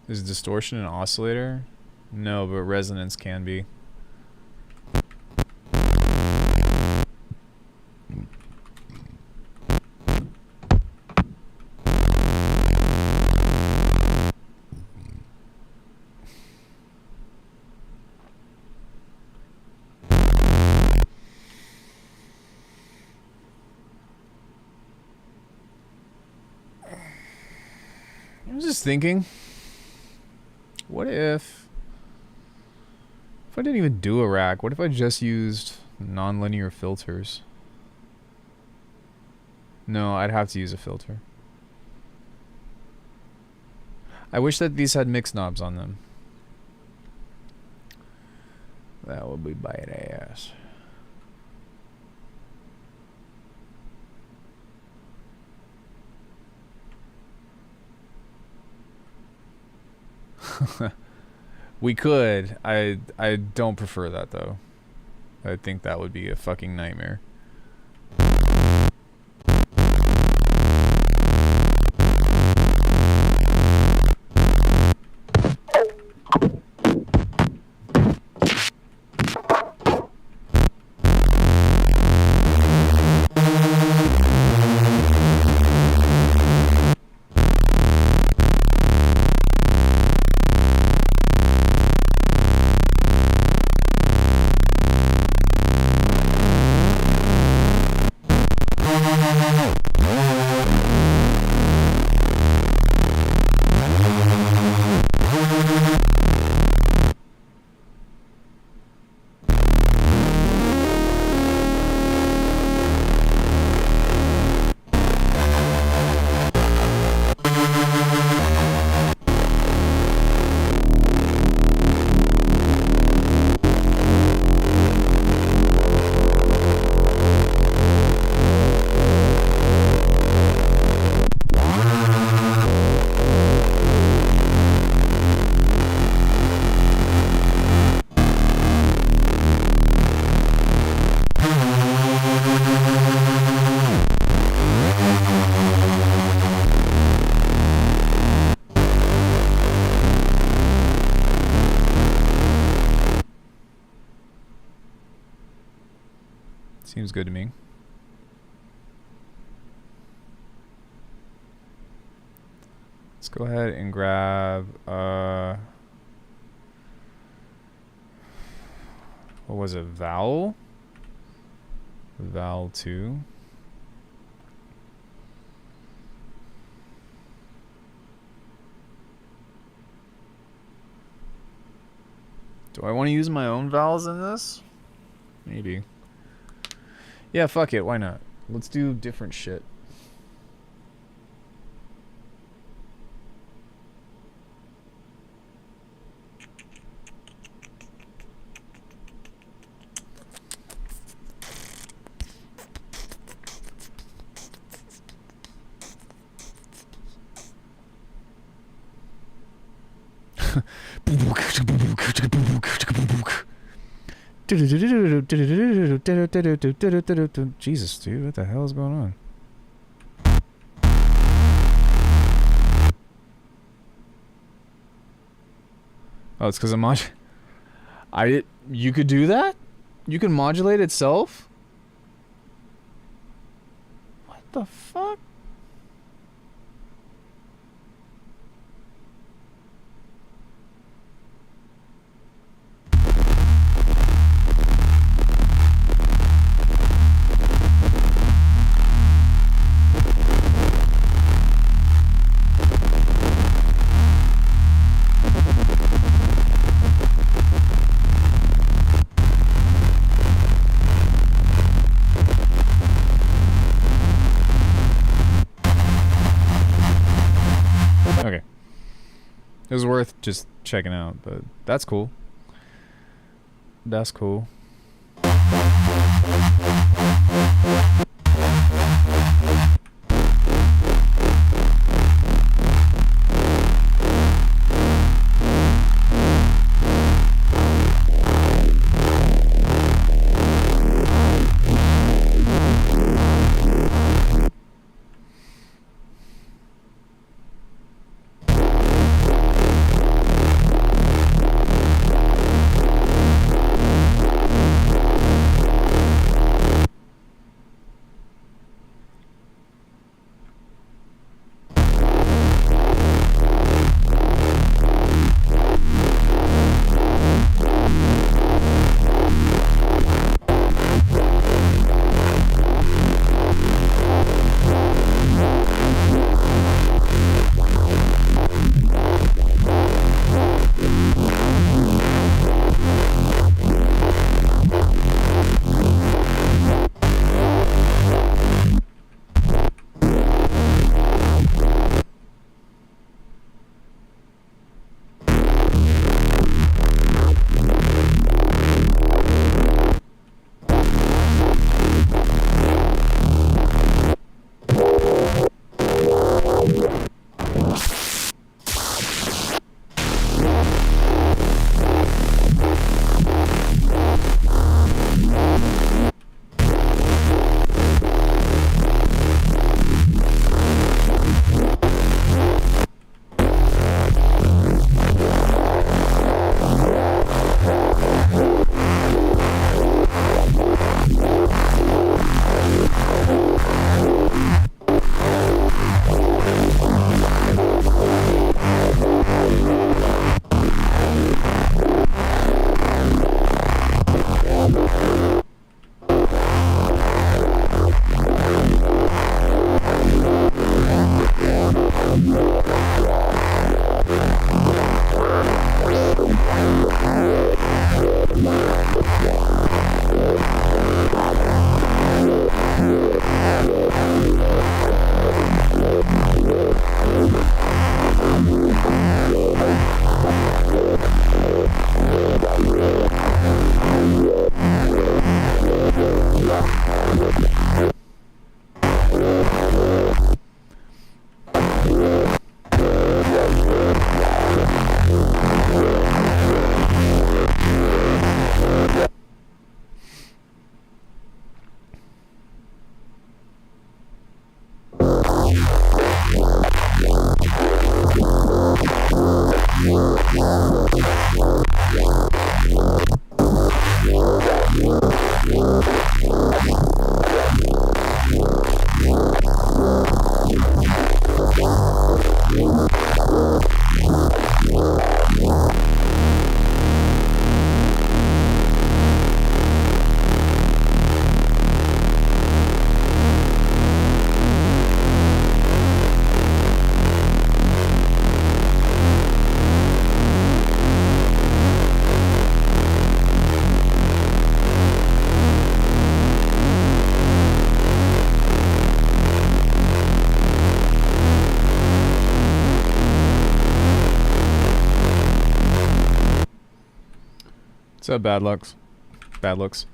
Is distortion an oscillator? No, but resonance can be. I was just thinking, what if I didn't even do a rack? What if I just used nonlinear filters? No, I'd have to use a filter. I wish that these had mix knobs on them. That would be badass. We could. I don't prefer that though. I think that would be a fucking nightmare. Seems good to me. Let's go ahead and grab what was it? Vowel 2. Do I want to use my own vowels in this? Maybe. Yeah, fuck it, why not? Let's do different shit. Jesus, dude, what the hell is going on? Oh, it's because I'm you could do that? You can modulate itself? What the fuck? It was worth just checking out, but that's cool. That's cool. What's up, bad looks? Bad looks.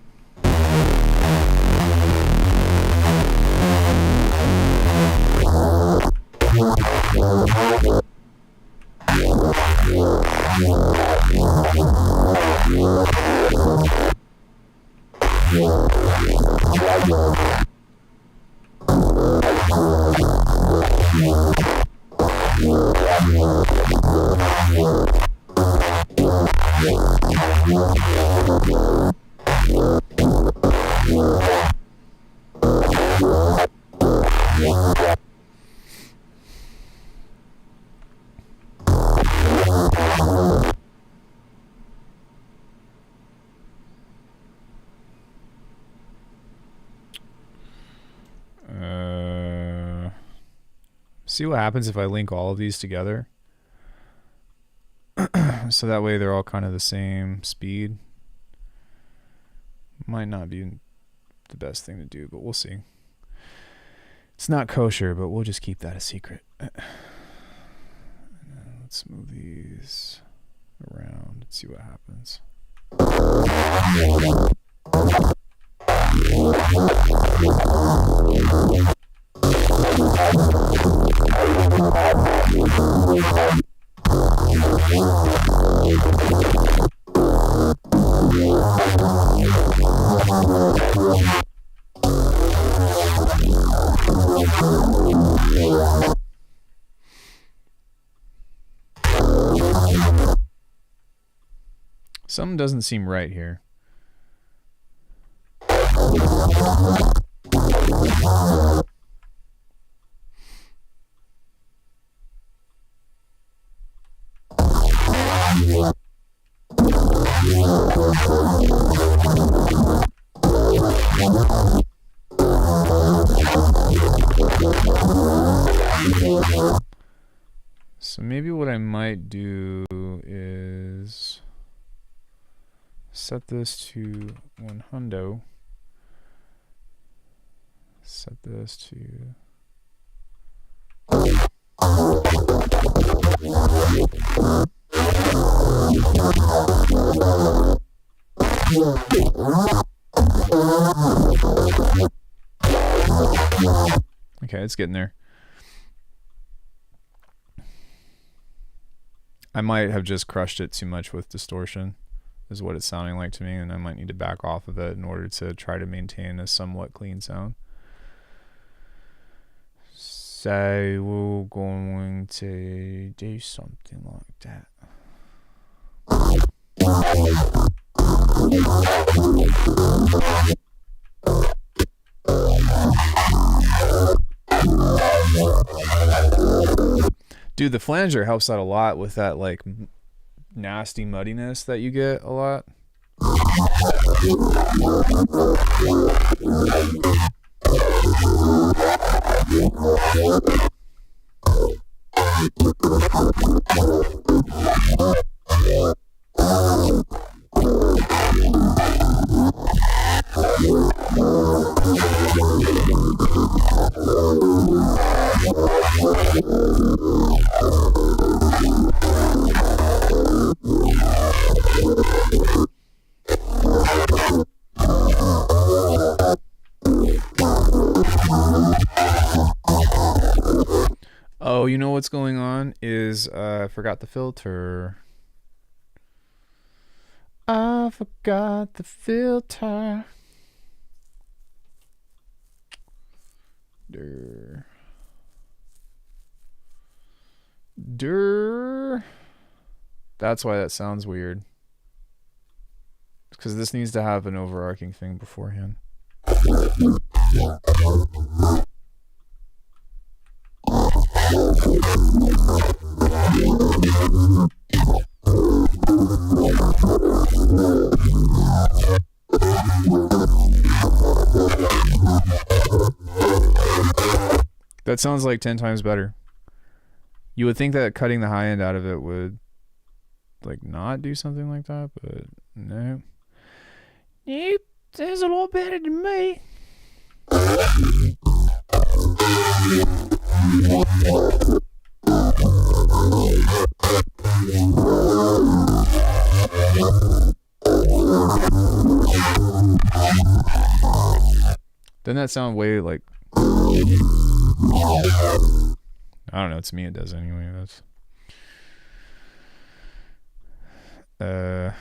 See what happens if I link all of these together. So that way they're all kind of the same speed. Might not be the best thing to do, but we'll see. It's not kosher, but we'll just keep that a secret. Let's move these around and see what happens. Something doesn't seem right here. So maybe what I might do is set this to 100. Set this to okay, it's getting there. I might have just crushed it too much with distortion, is what it's sounding like to me, and I might need to back off of it in order to try to maintain a somewhat clean sound. So we're going to do something like that. Dude, the flanger helps out a lot with that like nasty muddiness that you get a lot. Oh, you know what's going on is I forgot the filter. I forgot the filter. That's why that sounds weird. Because this needs to have an overarching thing beforehand. That sounds like 10 times better. You would think that cutting the high end out of it would like not do something like that, but no. Nope, sounds a lot better than me. Doesn't that sound way like... I don't know, to me it does anyway. That's let's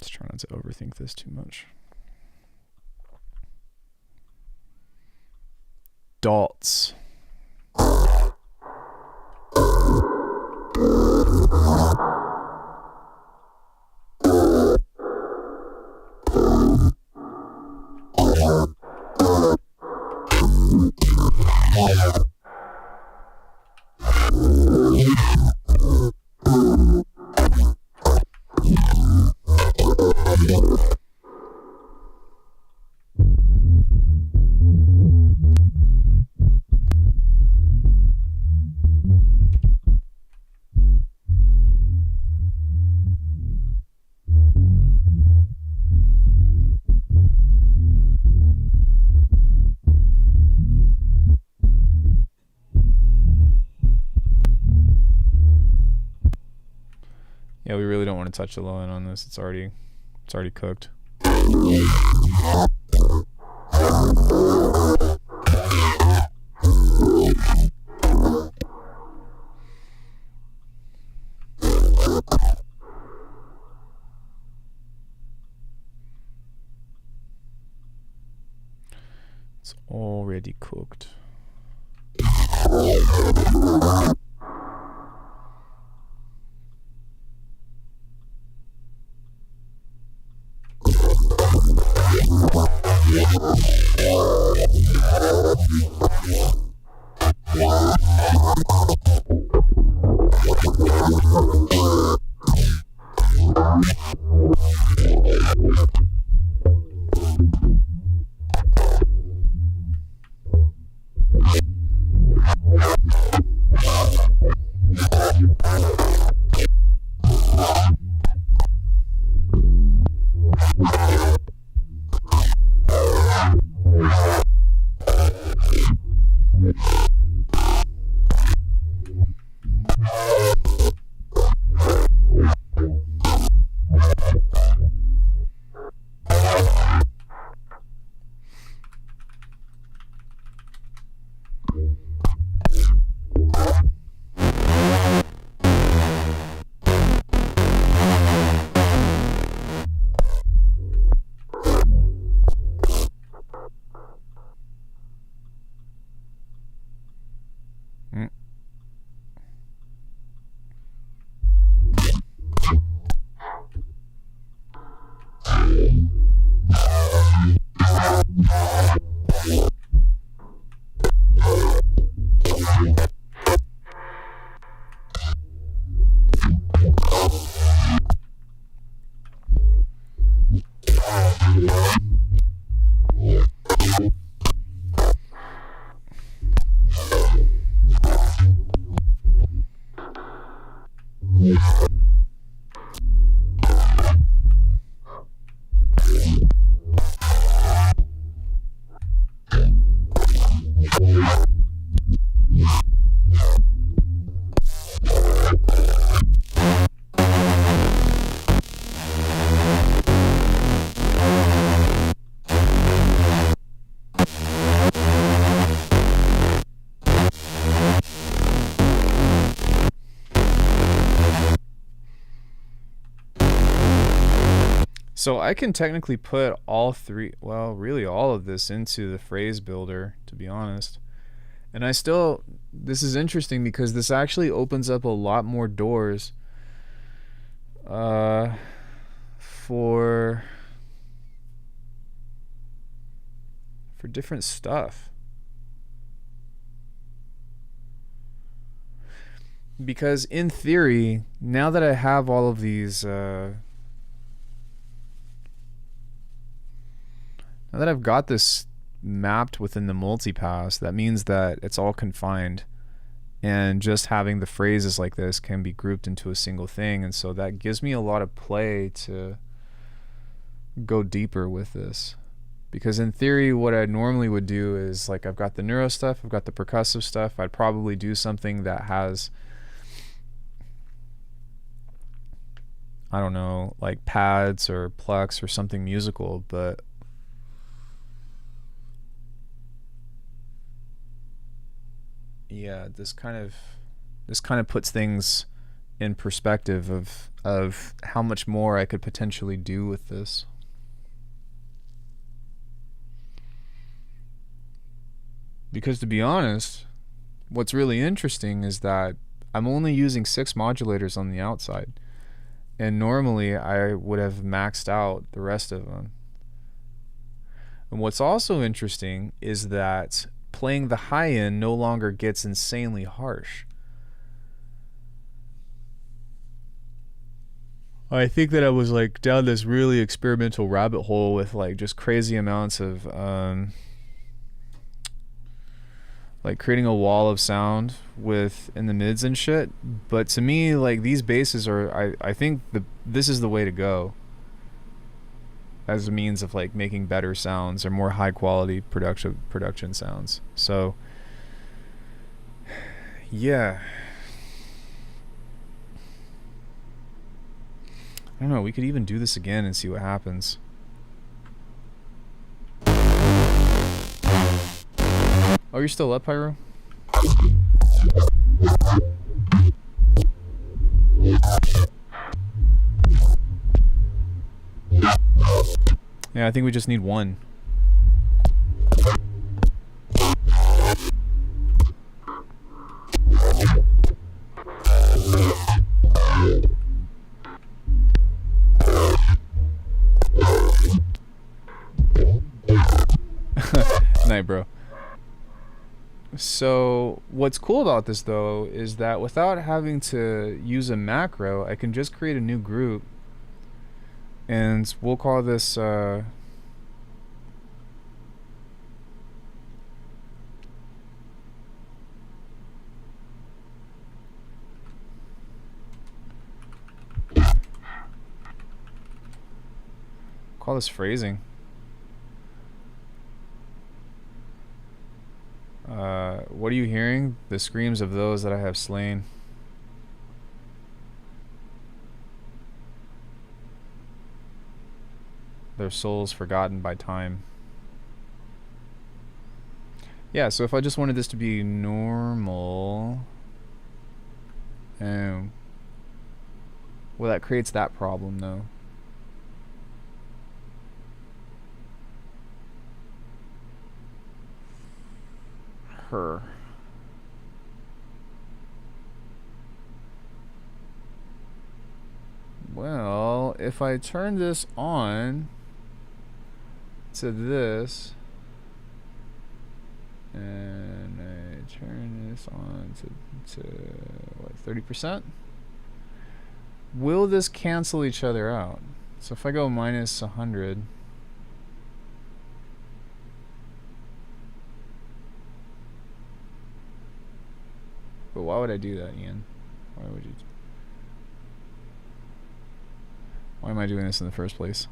try not to overthink this too much. Dots. Yeah, we really don't want to touch the low end on this. It's already cooked. It's already cooked. So I can technically put all three, well, really all of this into the phrase builder, to be honest. And I still, this is interesting because this actually opens up a lot more doors for for different stuff. Because in theory, now that I have all of these, now that I've got this mapped within the multipass, that means that it's all confined. And just having the phrases like this can be grouped into a single thing. And so that gives me a lot of play to go deeper with this. Because in theory, what I normally would do is, like, I've got the neuro stuff, I've got the percussive stuff. I'd probably do something that has, I don't know, like pads or plucks or something musical, but yeah, this kind of puts things in perspective of how much more I could potentially do with this. Because to be honest, what's really interesting is that I'm only using 6 modulators on the outside. And normally I would have maxed out the rest of them. And what's also interesting is that playing the high end no longer gets insanely harsh. I think that I was like down this really experimental rabbit hole with like just crazy amounts of like creating a wall of sound with in the mids and shit. But to me, like, these basses are, I think this is the way to go as a means of like making better sounds or more high quality production sounds. So yeah, I don't know, we could even do this again and see what happens. Oh, you're still up, Pyro? Yeah, I think we just need one. Night, bro. So what's cool about this though is that without having to use a macro, I can just create a new group, and we'll call this phrasing. What are you hearing? The screams of those that I have slain. Their souls forgotten by time. Yeah, so if I just wanted this to be normal, well, that creates that problem though. Her. Well, if I turn this on to this, and I turn this on to what, 30%? Will this cancel each other out? So if I go minus 100, but why would I do that, Ian? Why would you? Why am I doing this in the first place?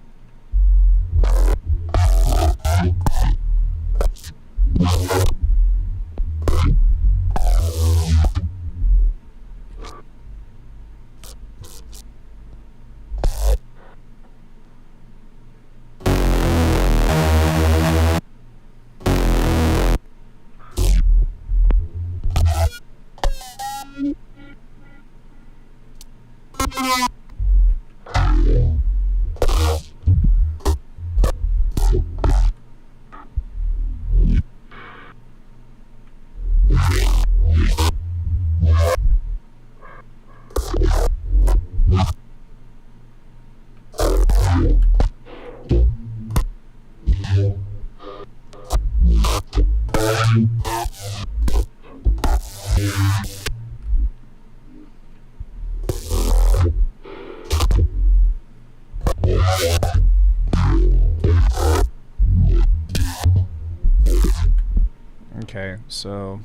Okay, so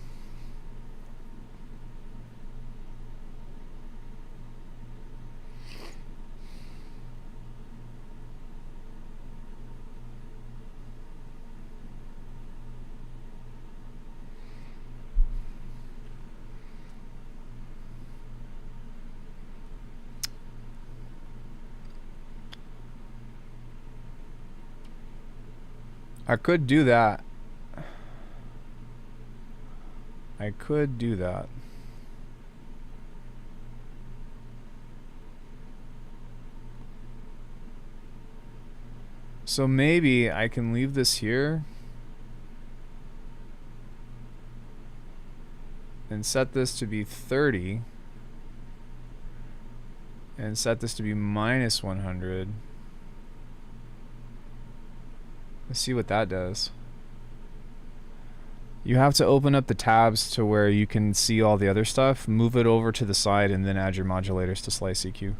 I could do that. I could do that. So maybe I can leave this here and set this to be 30 and set this to be minus 100. Let's see what that does. You have to open up the tabs to where you can see all the other stuff, move it over to the side, and then add your modulators to Slice EQ.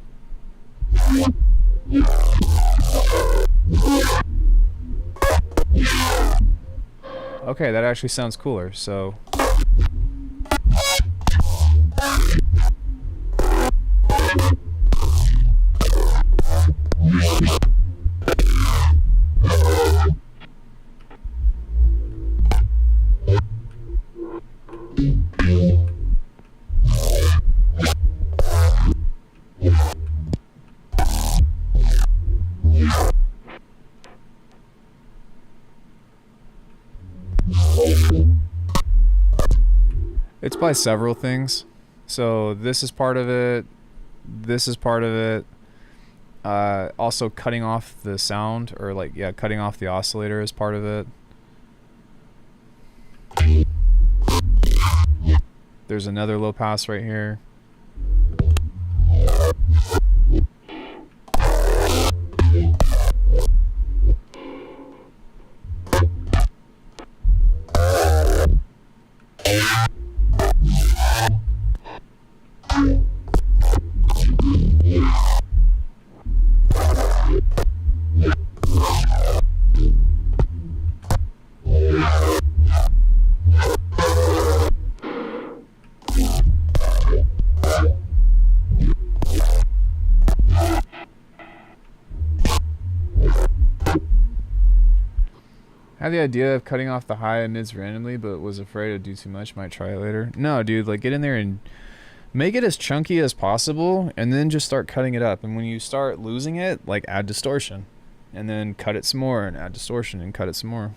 Okay, that actually sounds cooler, so... It's by several things. So this is part of it. This is part of it. Also cutting off the sound, or like, yeah, cutting off the oscillator is part of it. There's another low pass right here. I had the idea of cutting off the high and mids randomly, but was afraid to do too much. Might try it later. No, dude, like get in there and make it as chunky as possible, and then just start cutting it up. And when you start losing it, like add distortion, and then cut it some more, and add distortion, and cut it some more.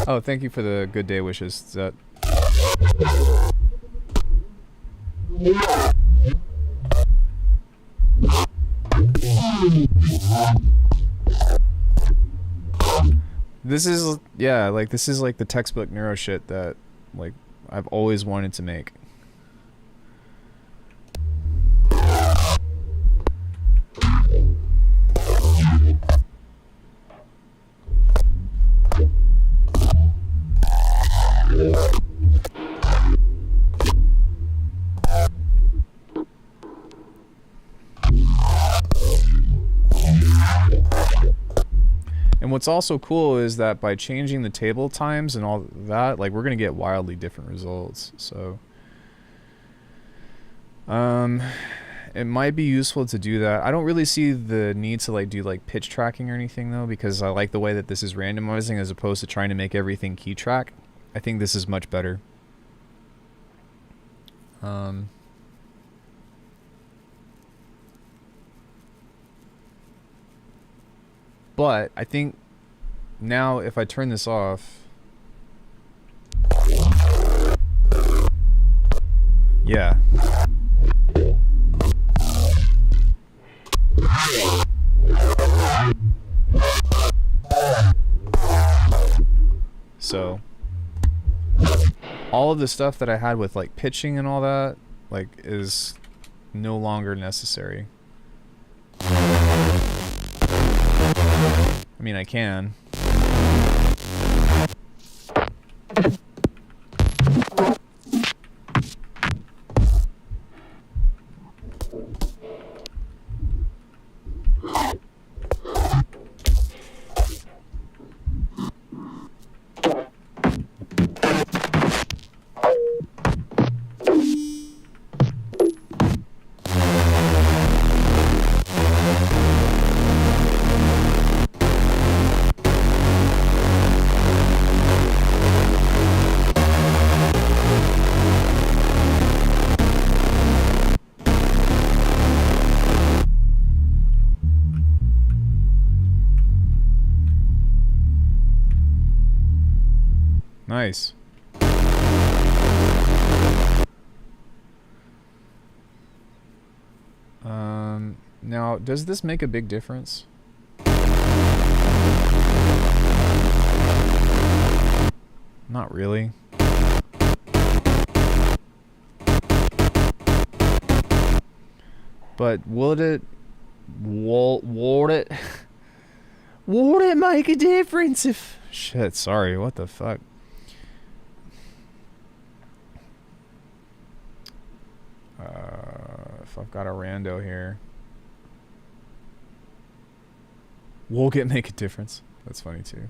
Oh, thank you for the good day wishes. Is that... This is, yeah, like this is like the textbook neuro shit that like I've always wanted to make. And what's also cool is that by changing the table times and all that, like we're gonna get wildly different results. So it might be useful to do that. I don't really see the need to like do like pitch tracking or anything though, because I like the way that this is randomizing as opposed to trying to make everything key track. I think this is much better. But I think now if I turn this off, yeah. So all of the stuff that I had with like pitching and all that, like, is no longer necessary. I mean, I can. Nice. Now, does this make a big difference? Not really. But would it would it make a difference if shit, sorry, what the fuck? If I've got a rando here. Will it make a difference? That's funny too.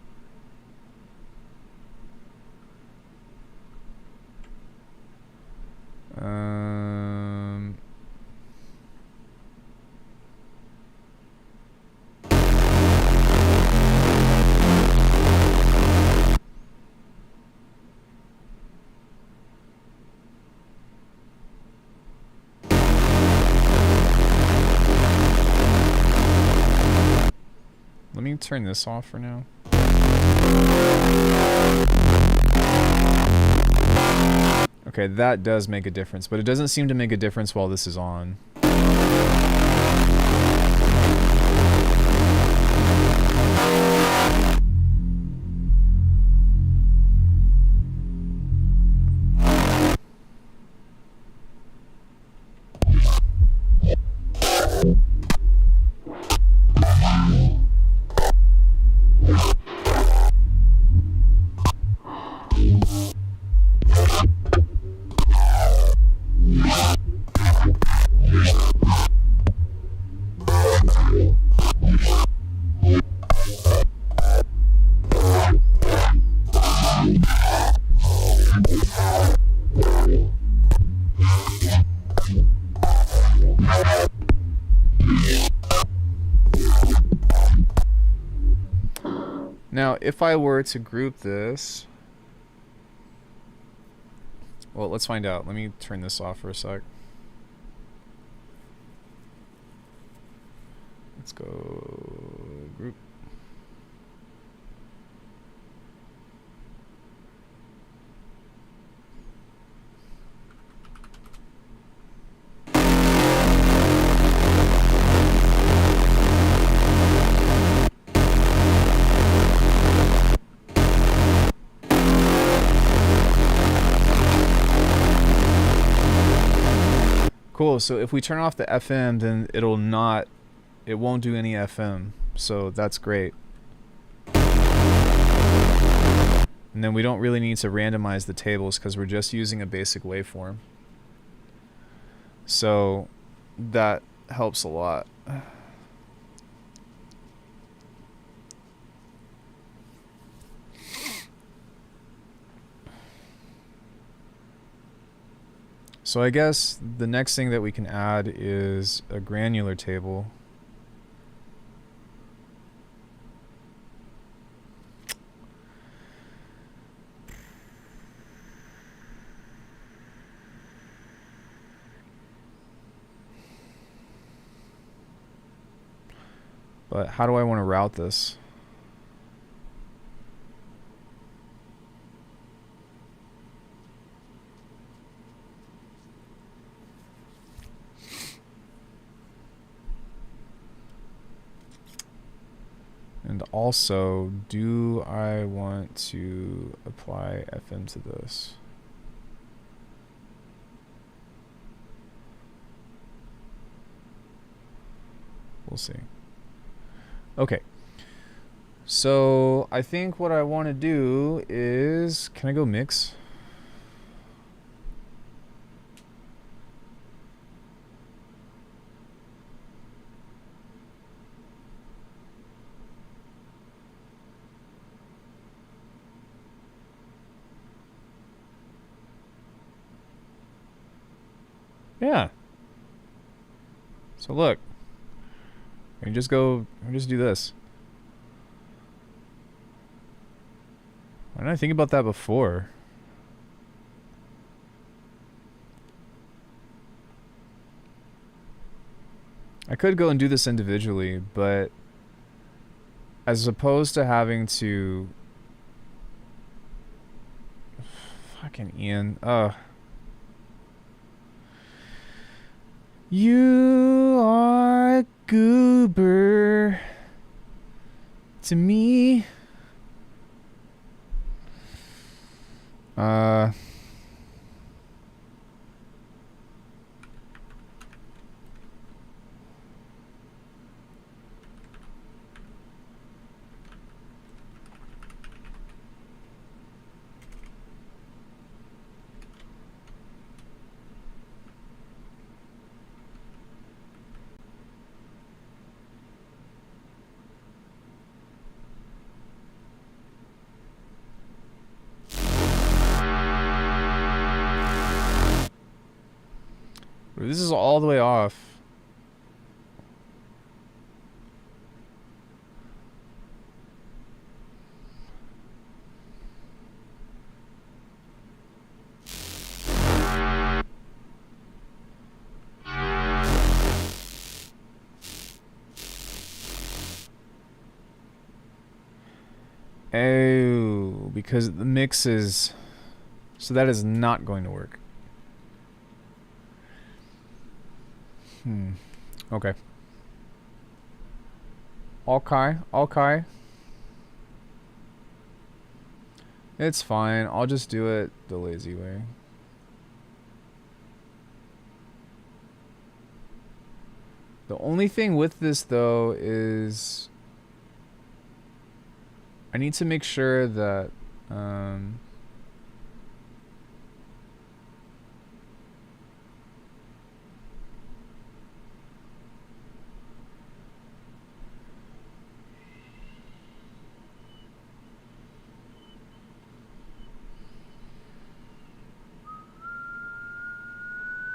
Let me turn this off for now. Okay, that does make a difference, but it doesn't seem to make a difference while this is on. Now, if I were to group this, well, let's find out. Let me turn this off for a sec. Let's go group. Cool, so if we turn off the FM, then it won't do any FM, so that's great. And then we don't really need to randomize the tables because we're just using a basic waveform. So that helps a lot. So I guess the next thing that we can add is a granular table. But how do I want to route this? And also, do I want to apply FM to this? We'll see. Okay. So I think what I want to do is, can I go mix? Yeah. So look, we just go, we just do this. Why didn't I think about that before? I could go and do this individually, but as opposed to having to... Fucking Ian. You are a goober to me. This is all the way off. Oh, because the mix is... So that is not going to work. Okay. Okay. It's fine. I'll just do it the lazy way. The only thing with this, though, is... I need to make sure that...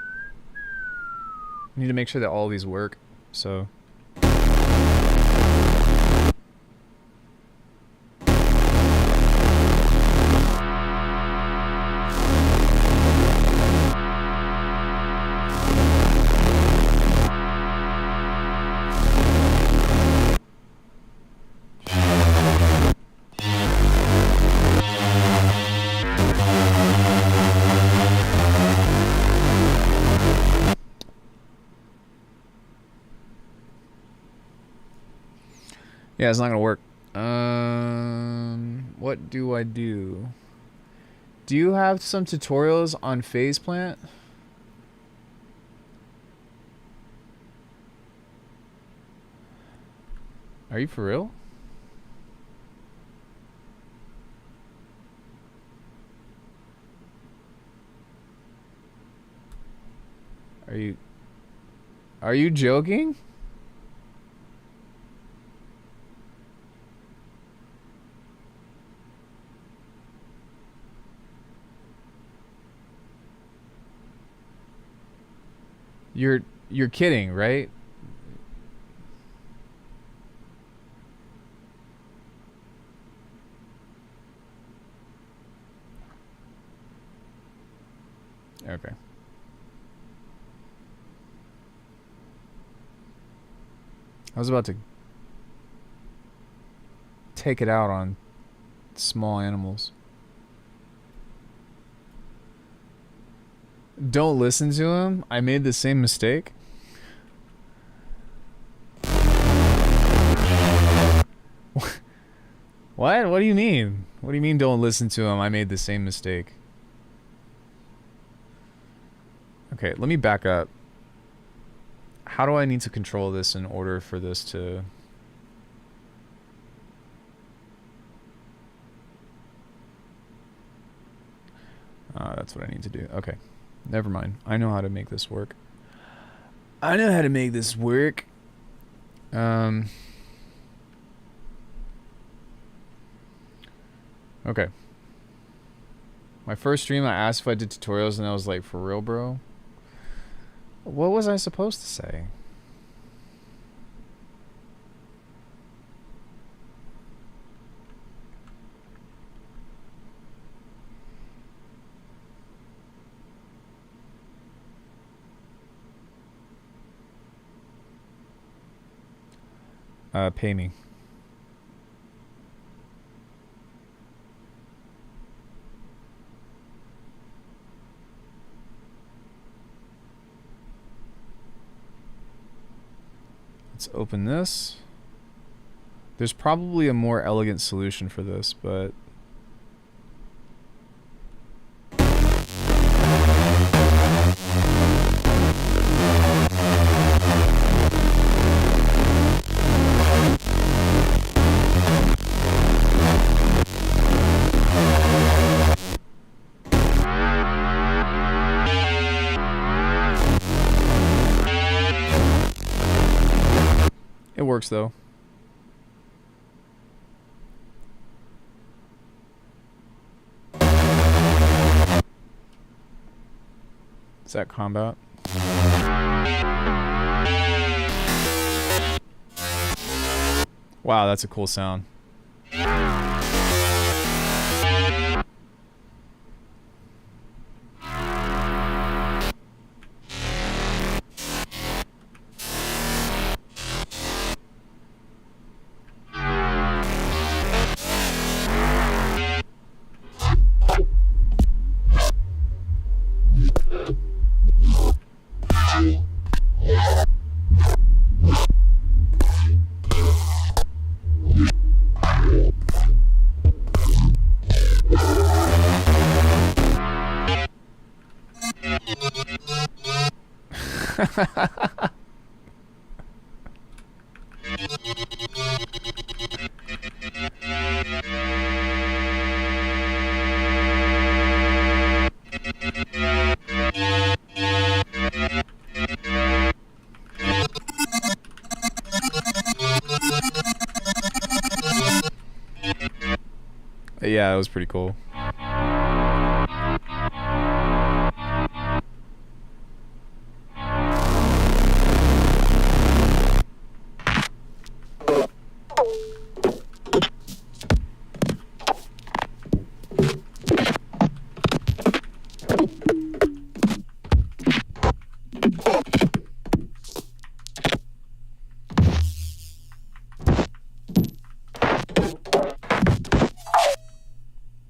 I need to make sure that all these work, so... Yeah, it's not gonna work. What do I do? Do you have some tutorials on phase plant? Are you for real? Are you joking? You're kidding, right? Okay. I was about to take it out on small animals. Don't listen to him. I made the same mistake. What? What do you mean? What do you mean don't listen to him? I made the same mistake. Okay, let me back up. How do I need to control this in order for this to... that's what I need to do. Okay. Never mind. I know how to make this work. Okay. My first stream, I asked if I did tutorials, and I was like, for real, bro? What was I supposed to say? Pay me. Let's open this. There's probably a more elegant solution for this, but... It works though. Is that combat? Wow, that's a cool sound. Yeah, it was pretty cool.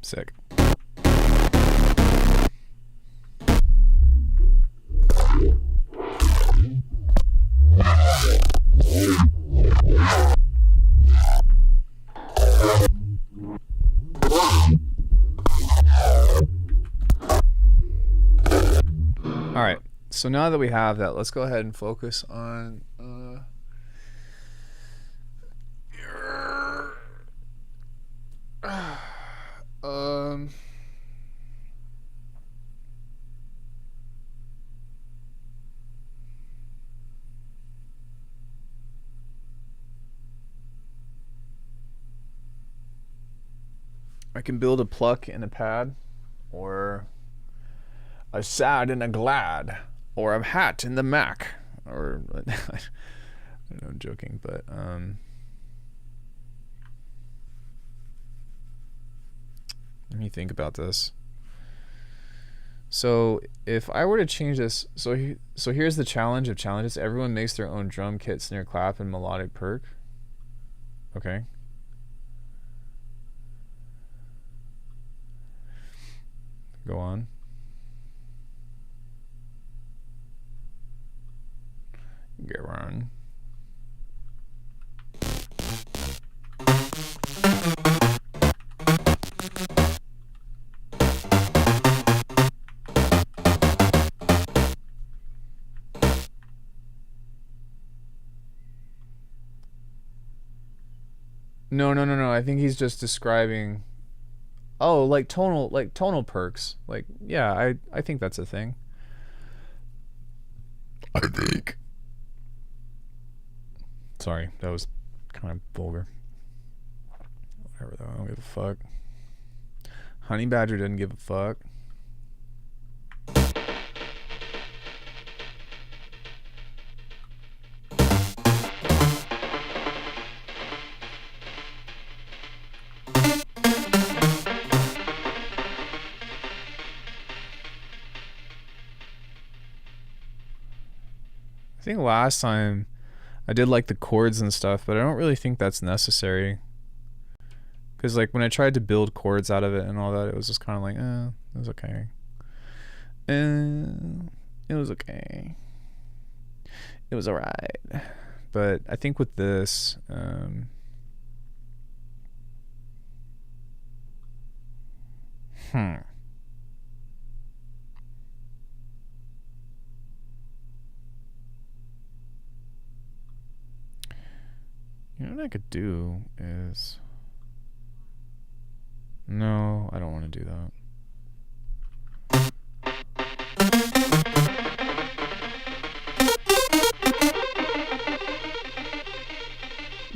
Sick. Alright, so now that we have that, let's go ahead and focus on I can build a pluck and a pad, or a sad and a glad, or a hat in the Mac, or I don't know, I'm joking, but let me think about this. So if I were to change this, so here's the challenge of challenges. Everyone makes their own drum kit, snare, clap, and melodic perk. Okay. Go on. Go on. No. I think he's just describing. Oh, like tonal perks. Like, yeah, I think that's a thing. I think. Sorry, that was kind of vulgar. Whatever though, I don't give a fuck. Honey Badger doesn't give a fuck. I think last time I did like the chords and stuff, but I don't really think that's necessary. Because like when I tried to build chords out of it and all that, it was just kind of like, it was okay. It was okay. It was alright. But I think with this, You know what I could do is... No, I don't want to do that.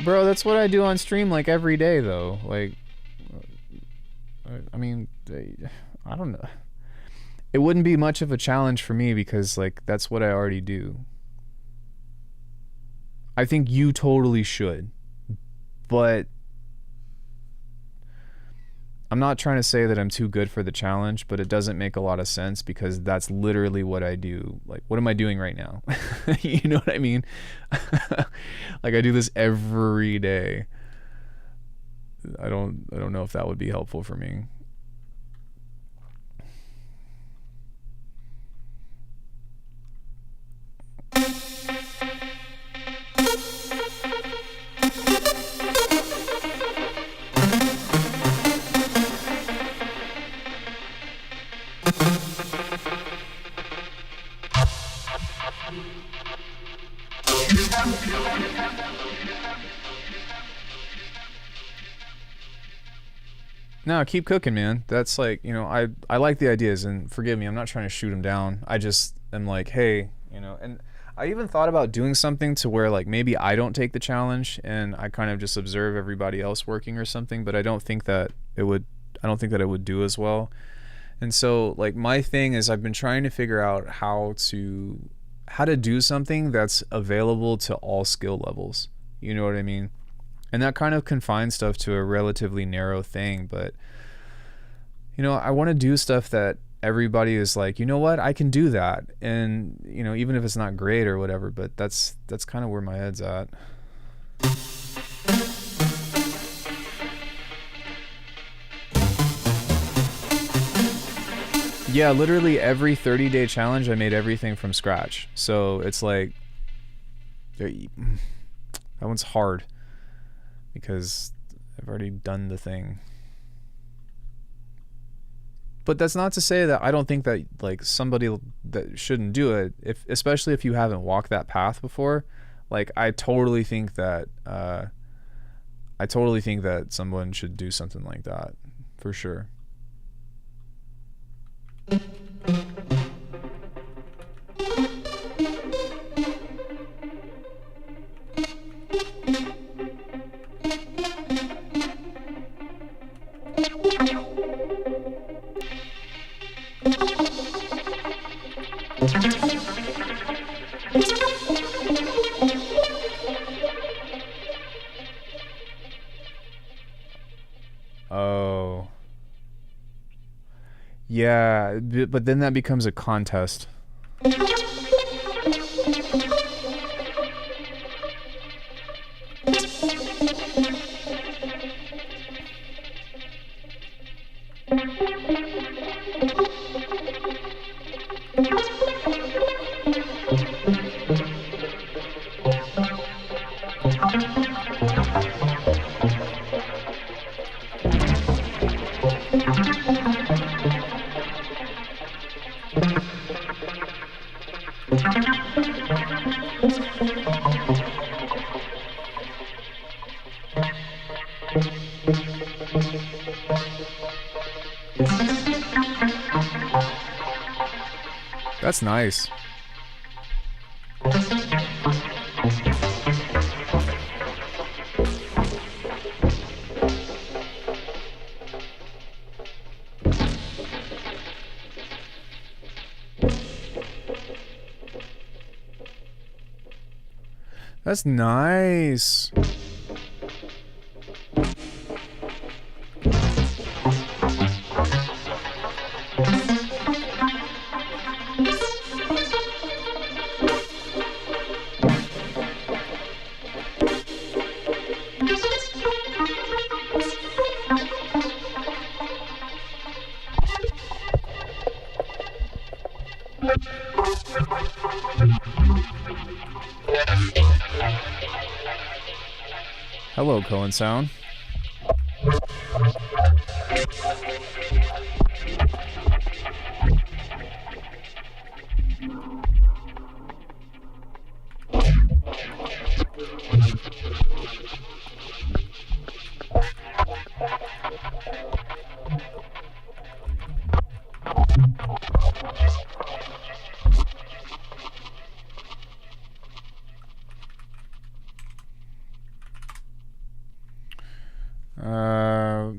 Bro, that's what I do on stream like every day though. Like, I mean, I don't know. It wouldn't be much of a challenge for me because like that's what I already do. I think you totally should. But I'm not trying to say that I'm too good for the challenge, but it doesn't make a lot of sense because that's literally what I do. Like, what am I doing right now? You know what I mean? Like, I do this every day. I don't know if that would be helpful for me. No, keep cooking, man. That's like, you know, I like the ideas, and forgive me, I'm not trying to shoot them down. I just am like, hey, you know, and I even thought about doing something to where like maybe I don't take the challenge and I kind of just observe everybody else working or something, but I don't think that it would do as well. And so like my thing is I've been trying to figure out how to do something that's available to all skill levels. You know what I mean? And that kind of confines stuff to a relatively narrow thing, but you know, I want to do stuff that everybody is like, you know what, I can do that. And you know, even if it's not great or whatever, but that's kind of where my head's at. Yeah, literally every 30-day challenge I made everything from scratch. So it's like that one's hard because I've already done the thing. But that's not to say that I don't think that like somebody that shouldn't do it, especially if you haven't walked that path before. Like I totally think that someone should do something like that for sure. Oh. Yeah, but then that becomes a contest. That's nice. That's nice. Hello, Cohen Sound.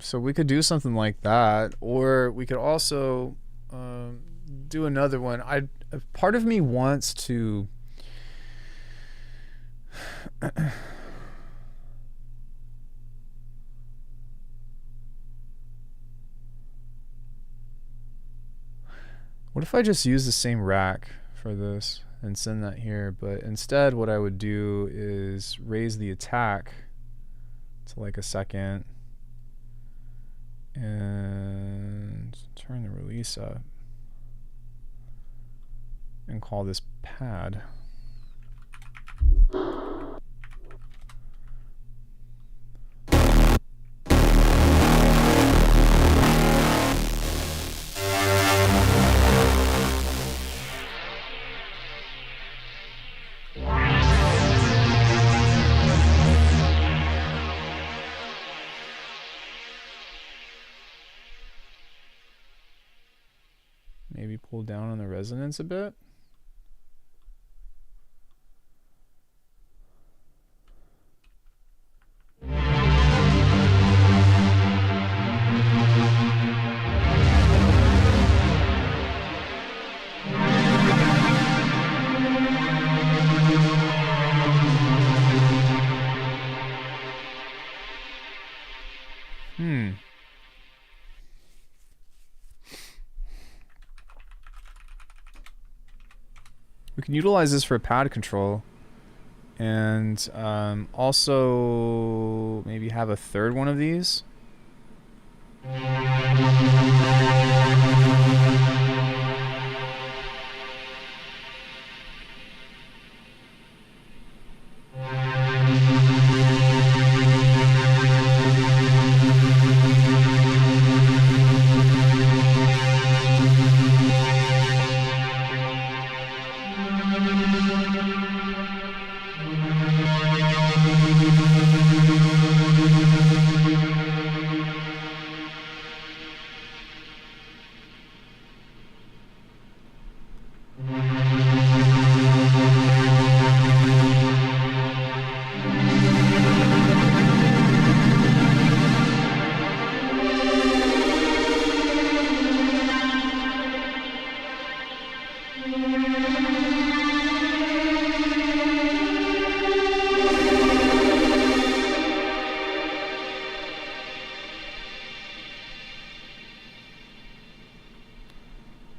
So we could do something like that, or we could also do another one. Part of me wants to what if I just use the same rack for this and send that here, but instead what I would do is raise the attack to like a second and turn the release up and call this pad. Maybe pull down on the resonance a bit. We can utilize this for pad control, and also maybe have a third one of these.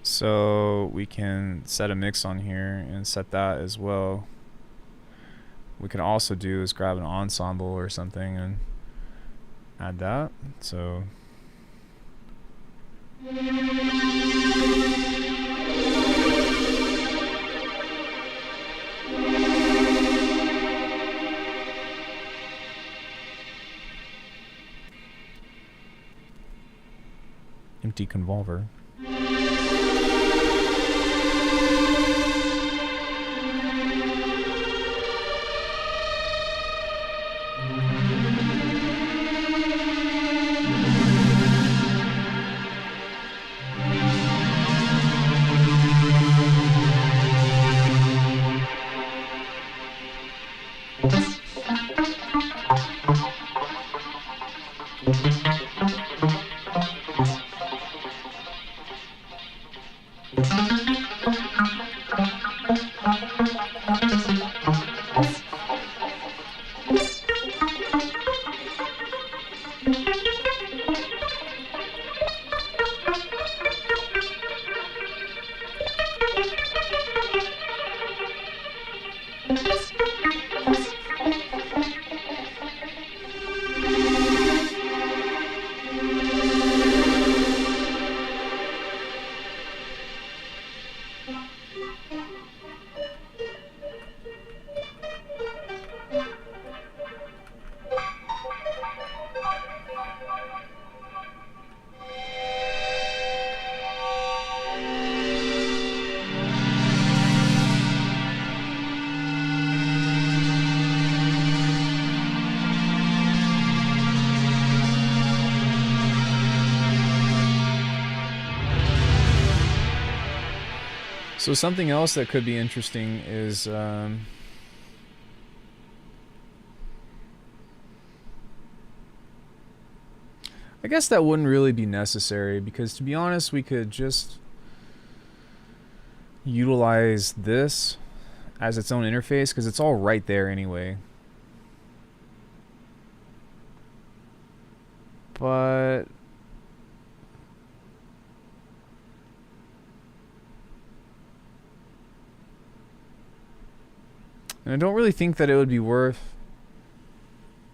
So we can set a mix on here and set that as well. We can also do is grab an ensemble or something and add that. So empty convolver. So something else that could be interesting is I guess that wouldn't really be necessary, because to be honest, we could just utilize this as its own interface, because it's all right there anyway. But and I don't really think that it would be worth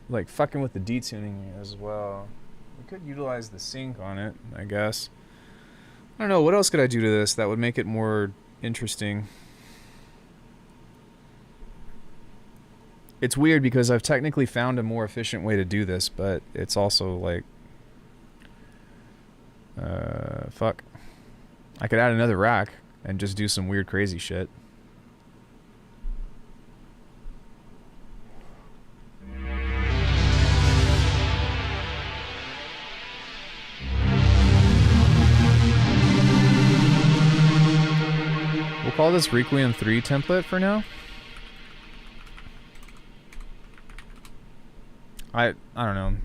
like fucking with the detuning as well. We could utilize the sync on it, I guess. I don't know, what else could I do to this that would make it more interesting? It's weird because I've technically found a more efficient way to do this, but it's also like fuck. I could add another rack and just do some weird crazy shit. We'll call this Requiem 3 template for now. I don't know.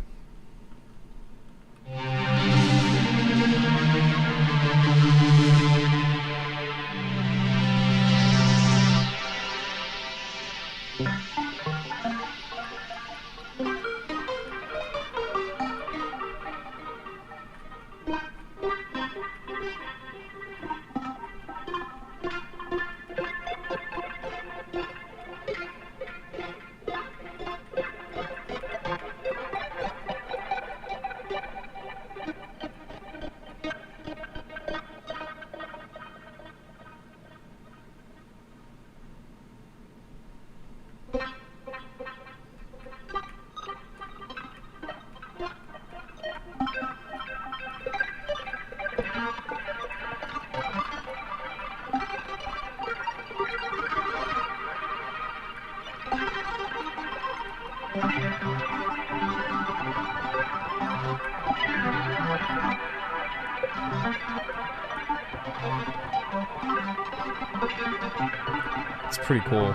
It's pretty cool.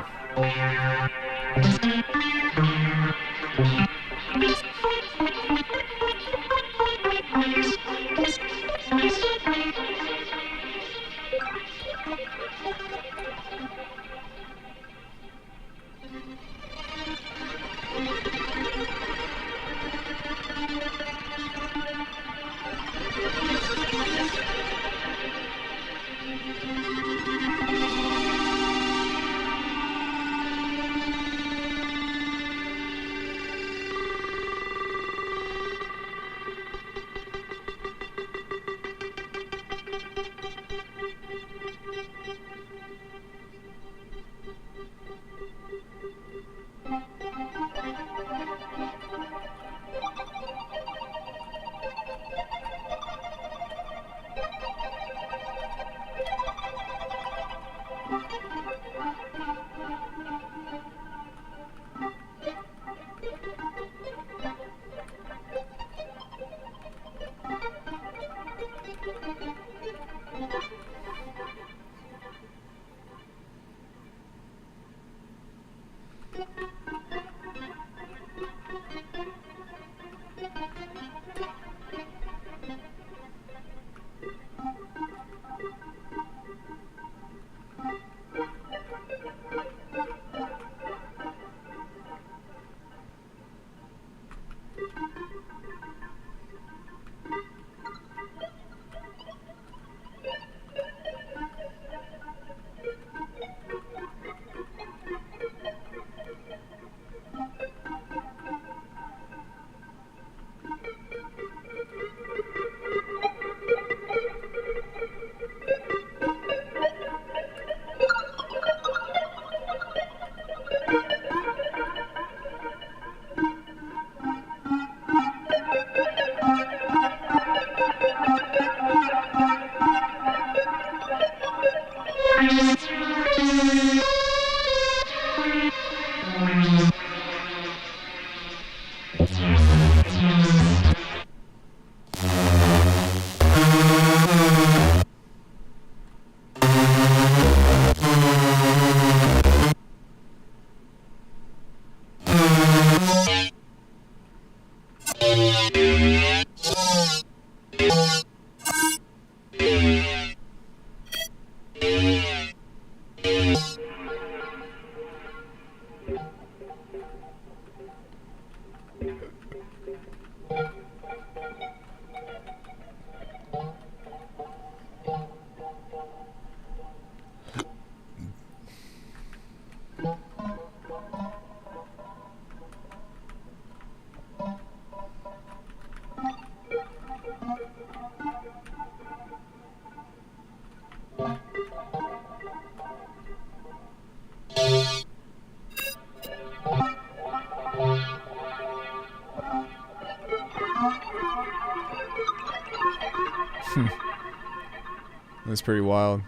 That's pretty wild.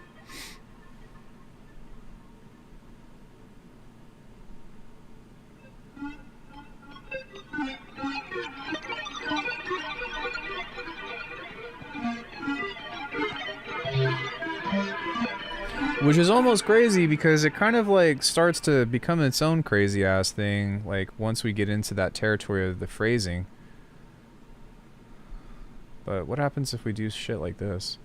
Which is almost crazy because it kind of like starts to become its own crazy ass thing, like once we get into that territory of the phrasing. But what happens if we do shit like this?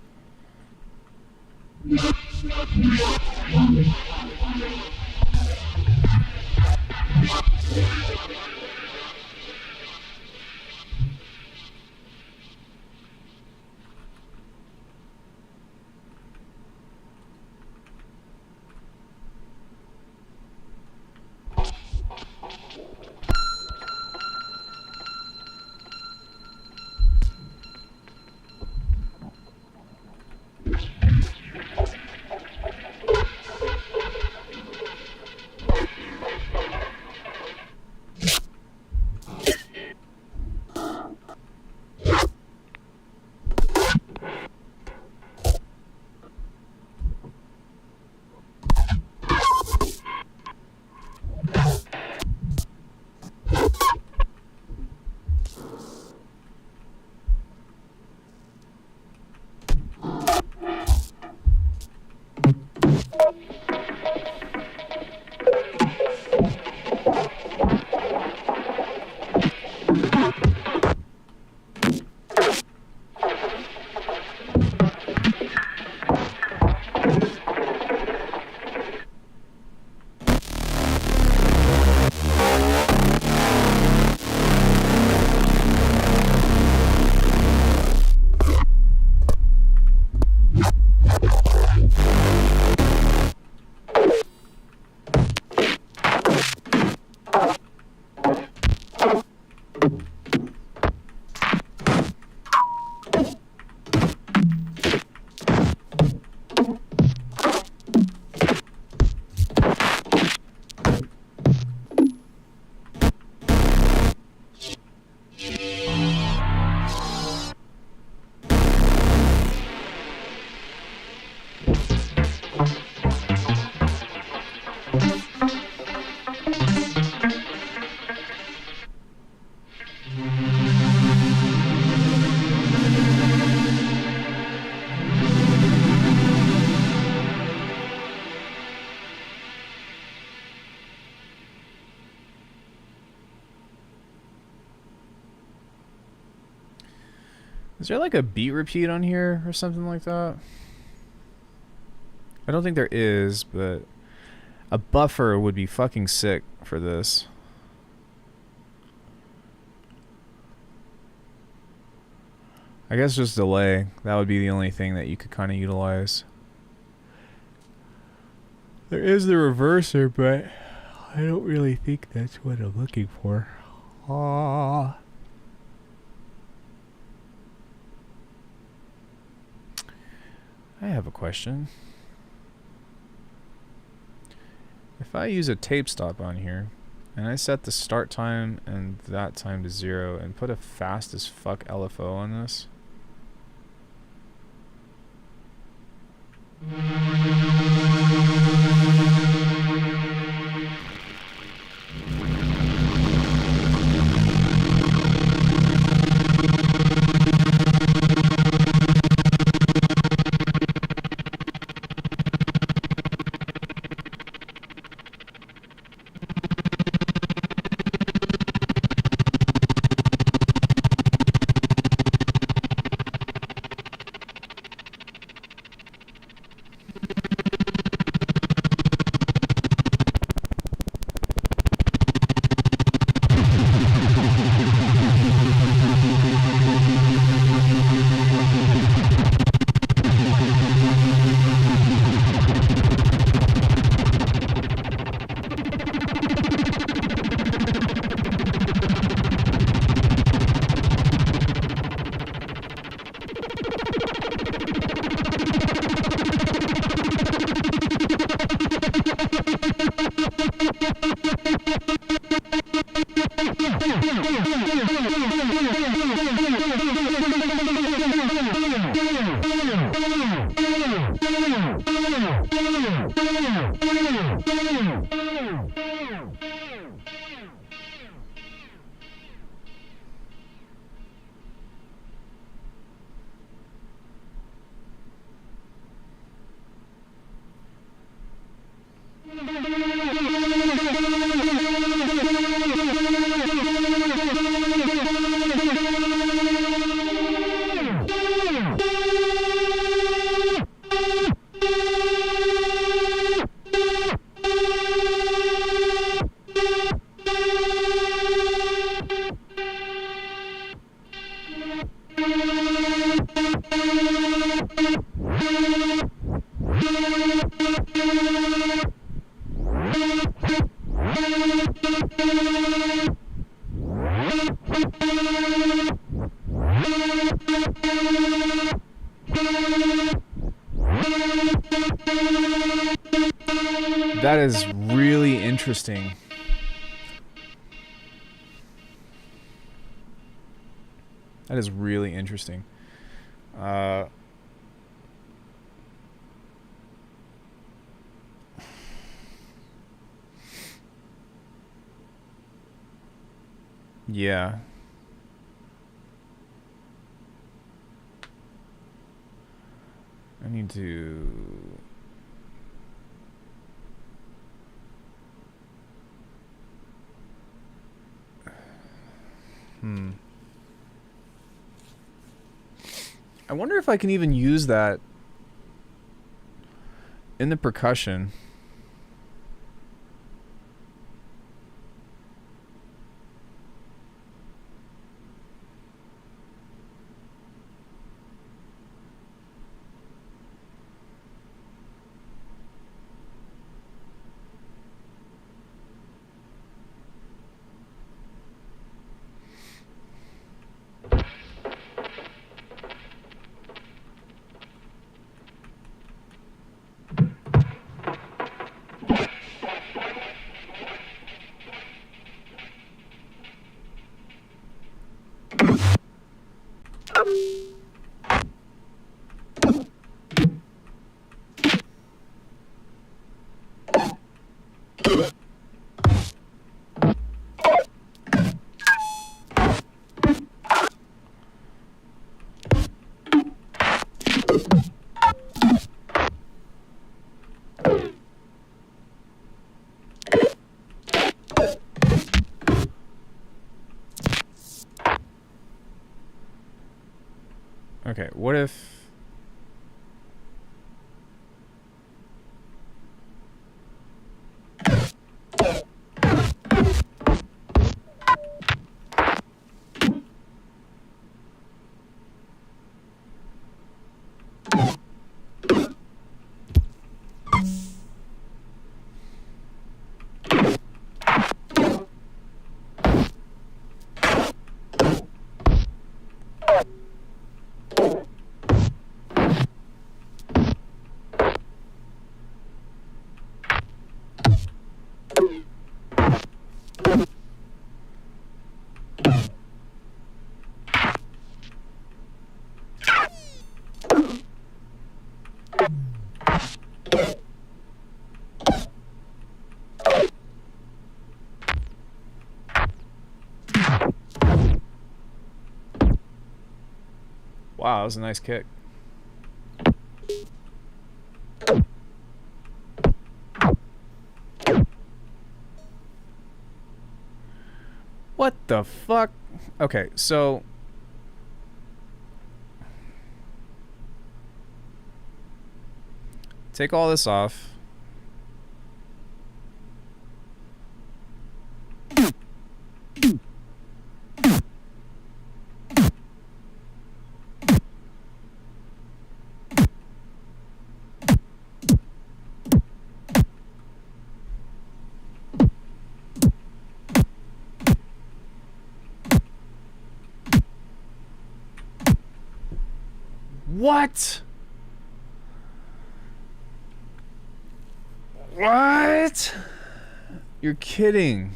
Is there like a beat repeat on here or something like that? I don't think there is, but a buffer would be fucking sick for this. I guess just delay. That would be the only thing that you could kind of utilize. There is the reverser, but I don't really think that's what I'm looking for. Ah. I have a question. If I use a tape stop on here, and I set the start time and that time to 0, and put a fast as fuck LFO on this. That is really interesting. That is really interesting. Yeah. I need to... I wonder if I can even use that in the percussion. Okay, what if... Wow, that was a nice kick. What the fuck? Okay, so... take all this off. What? What? You're kidding.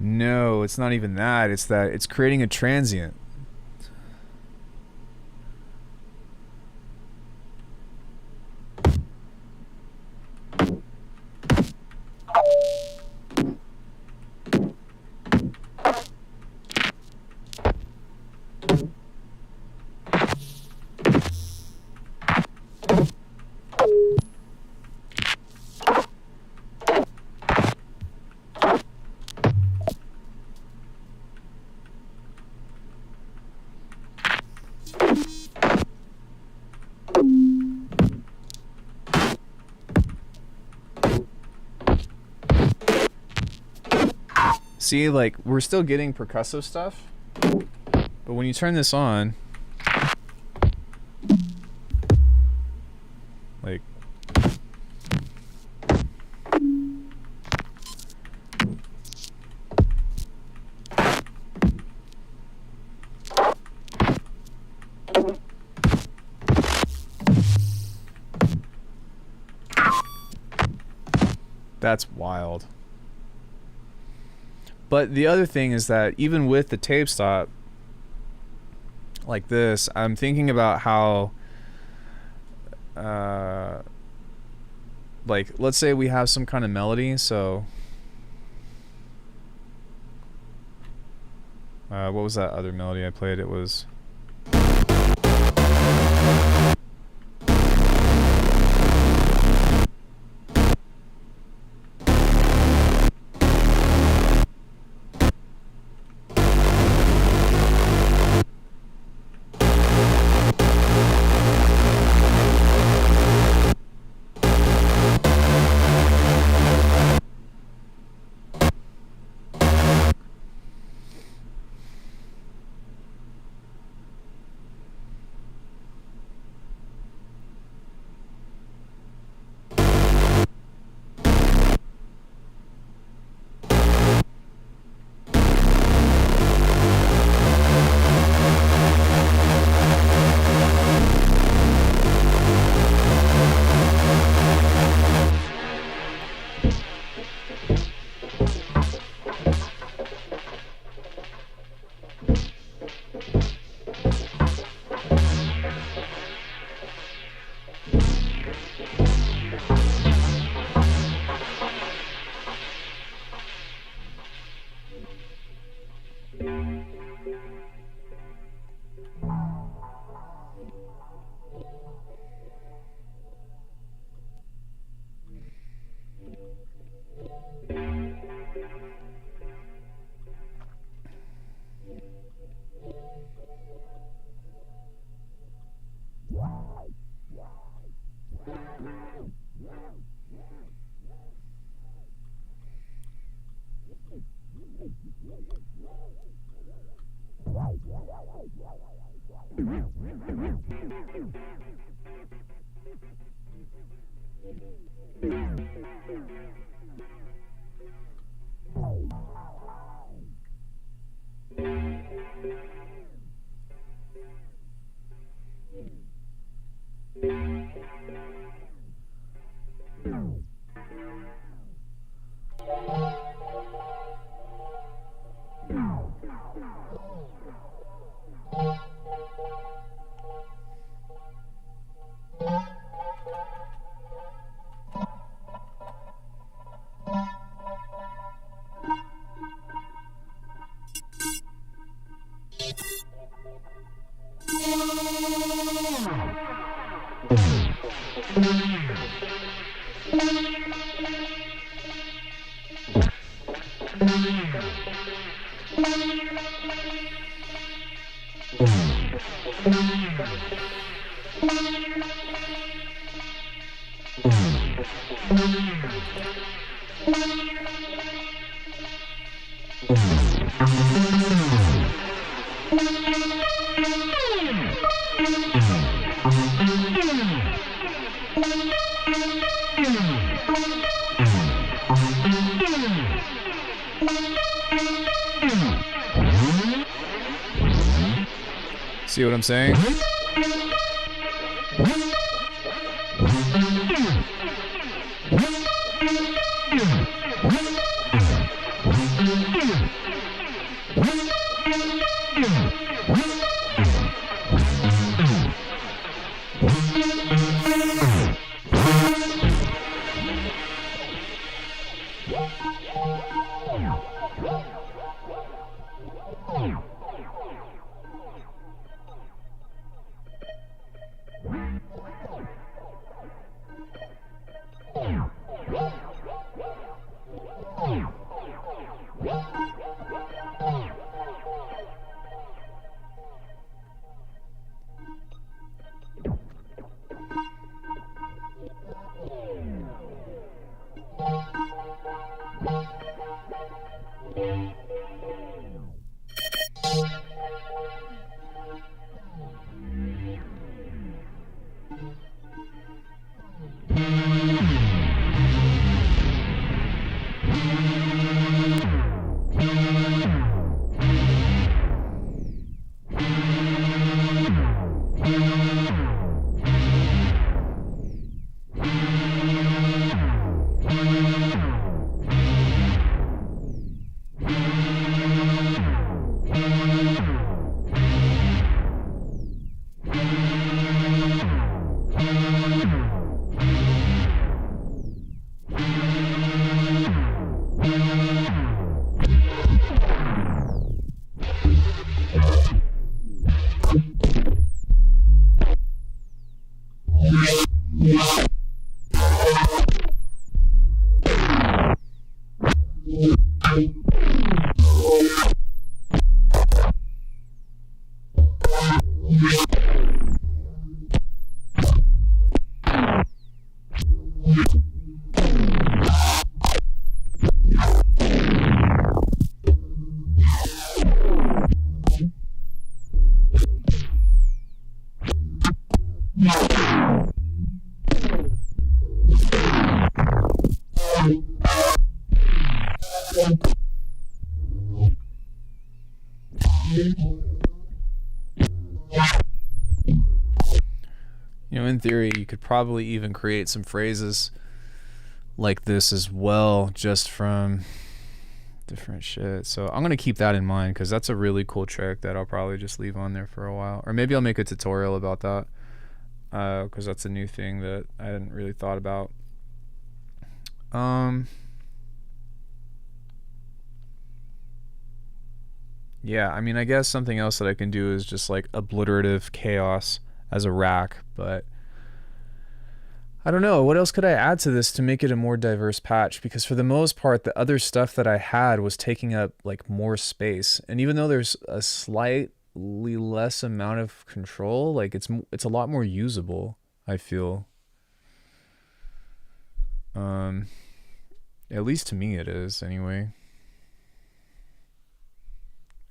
No, it's not even that. It's that it's creating a transient. See, like, we're still getting percussive stuff, but when you turn this on, like, that's wild. But the other thing is that even with the tape stop like this, I'm thinking about how like, let's say we have some kind of melody, so what was that other melody I played? It was see what I'm saying? You know, in theory, you could probably even create some phrases like this as well, just from different shit. So I'm gonna keep that in mind, because that's a really cool trick that I'll probably just leave on there for a while, or maybe I'll make a tutorial about that, because that's a new thing that I hadn't really thought about. Yeah, I mean, I guess something else that I can do is just like obliterative chaos as a rack, but I don't know, what else could I add to this to make it a more diverse patch? Because for the most part, the other stuff that I had was taking up like more space, and even though there's a slightly less amount of control, like it's a lot more usable, I feel. At least to me it is, anyway.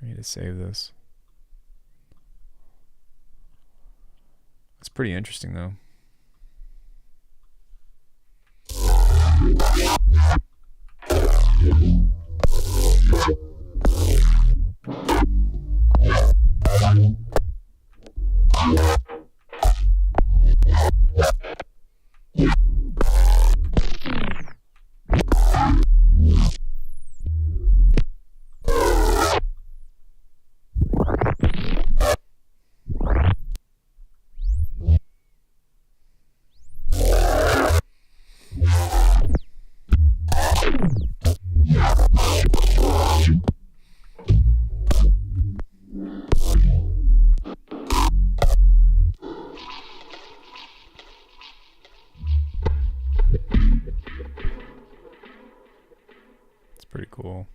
I need to save this. It's pretty interesting though. Pretty cool.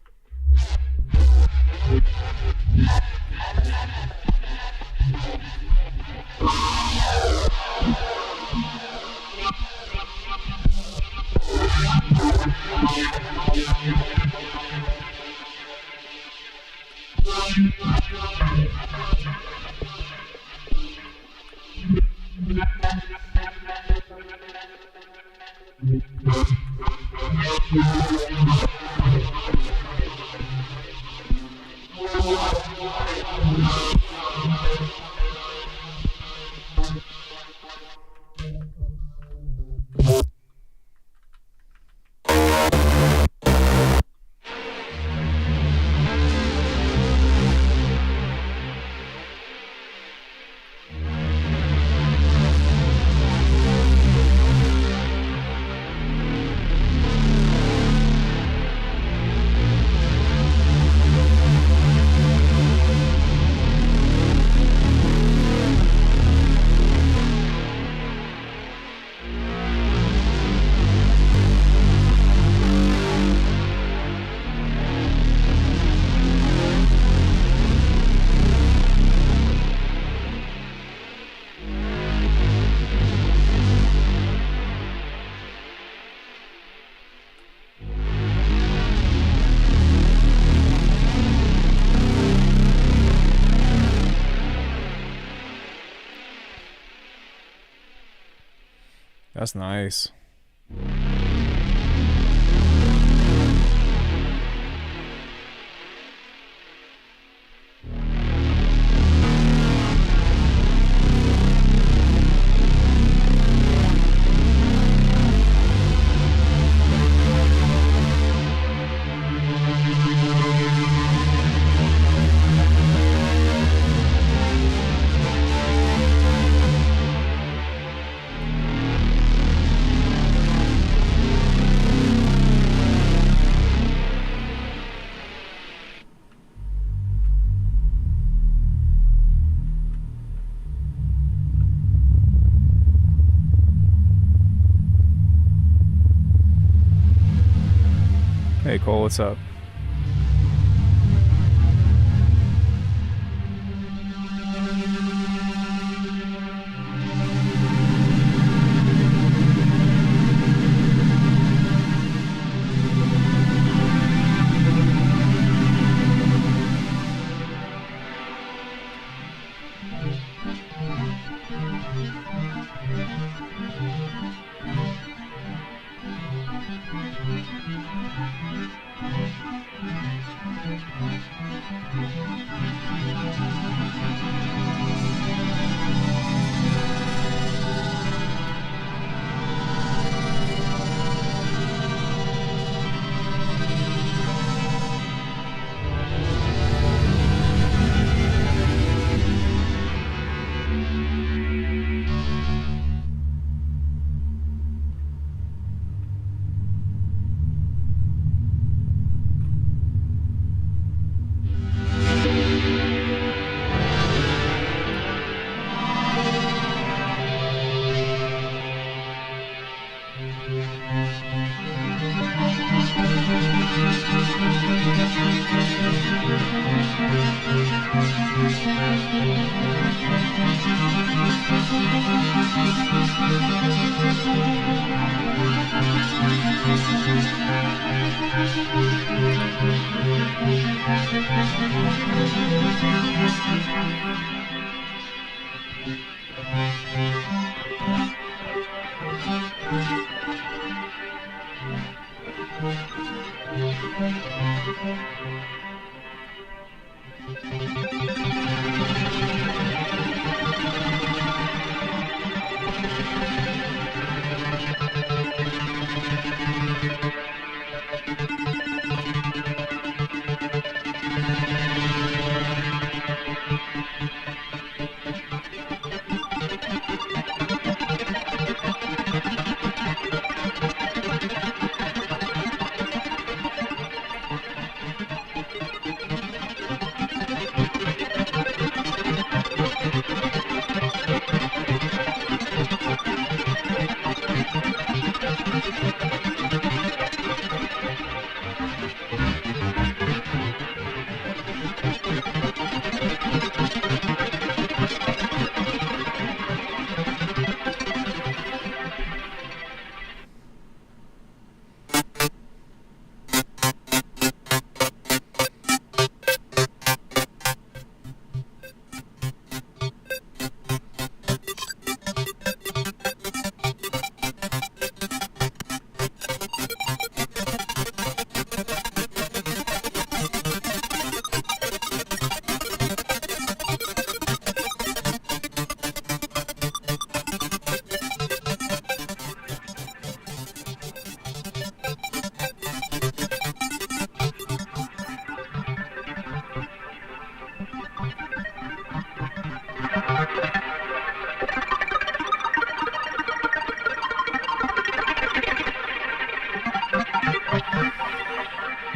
That's nice. Hey Cole, what's up?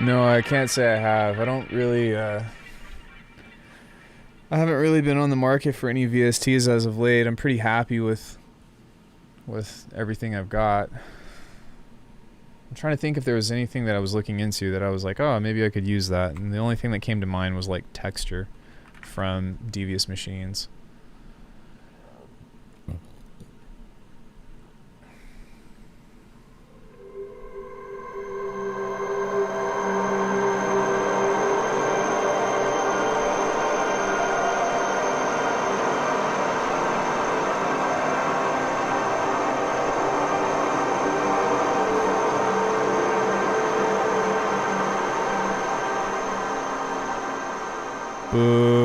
No, I can't say I have. I don't really, I haven't really been on the market for any VSTs as of late. I'm pretty happy with everything I've got. I'm trying to think if there was anything that I was looking into that I was like, oh, maybe I could use that. And the only thing that came to mind was like texture from Devious Machines. Boo.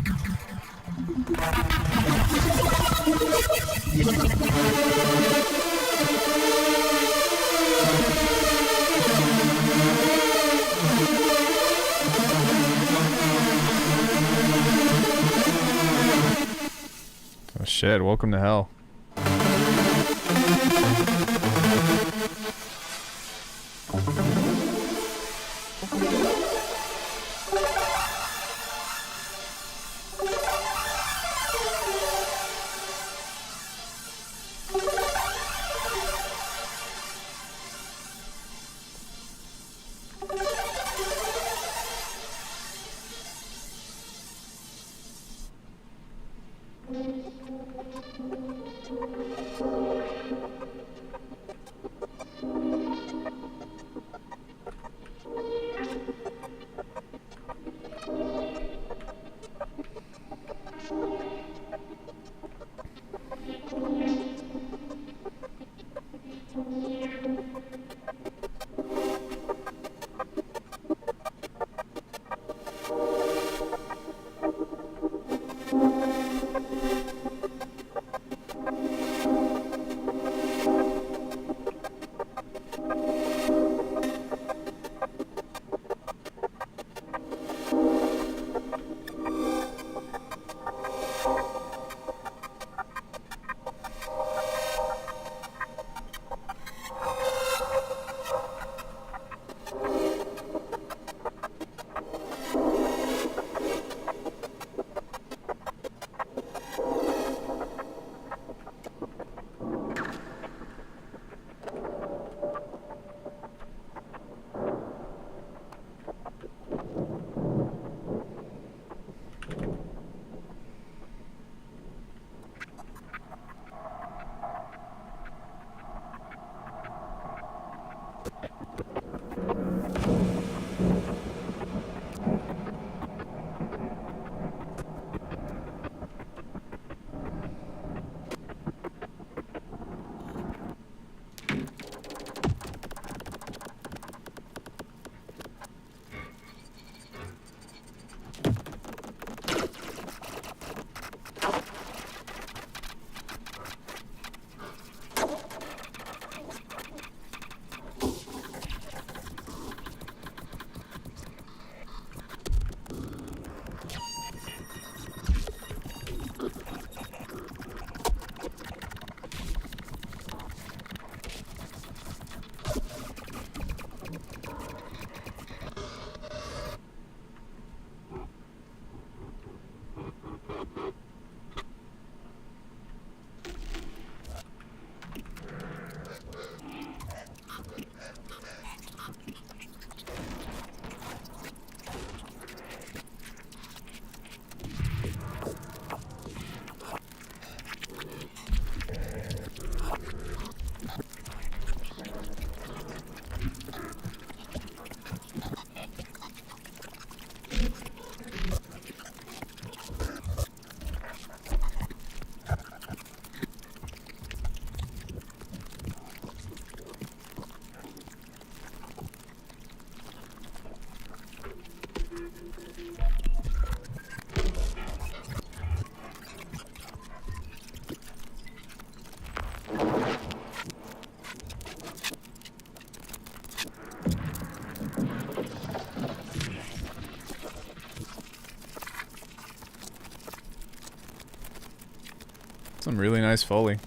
Oh shit, welcome to hell. Some really nice Foley.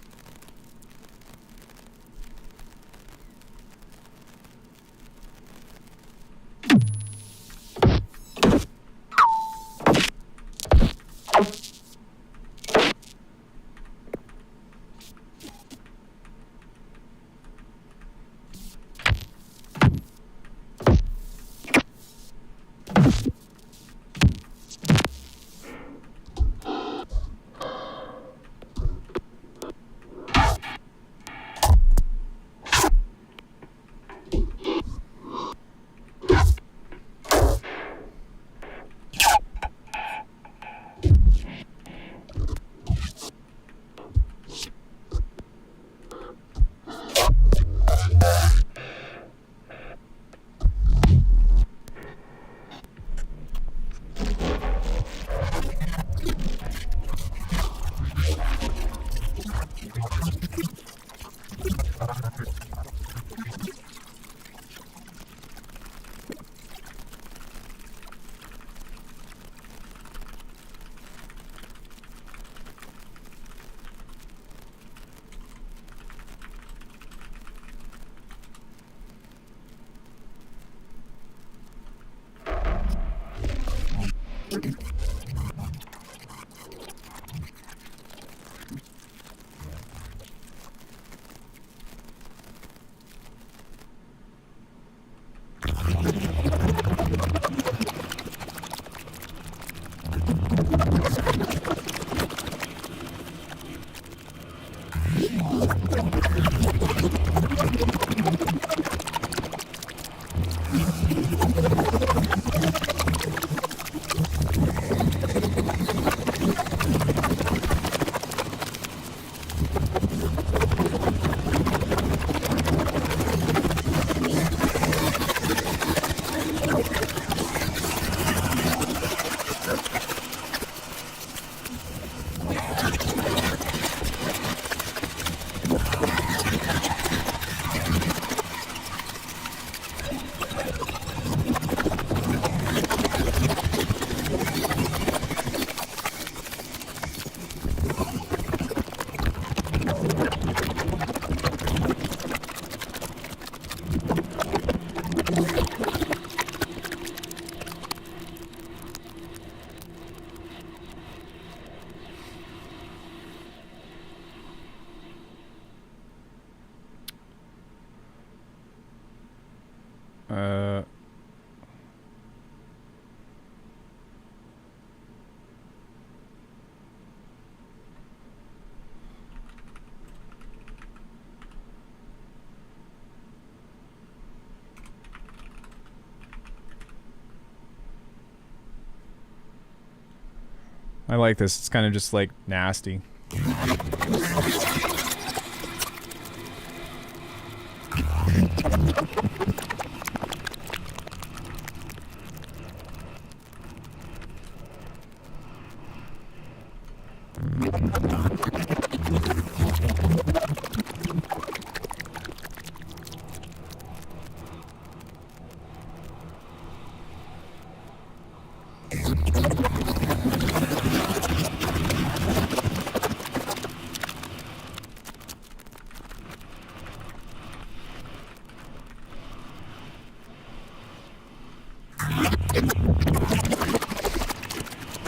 I like this. It's kind of just like nasty.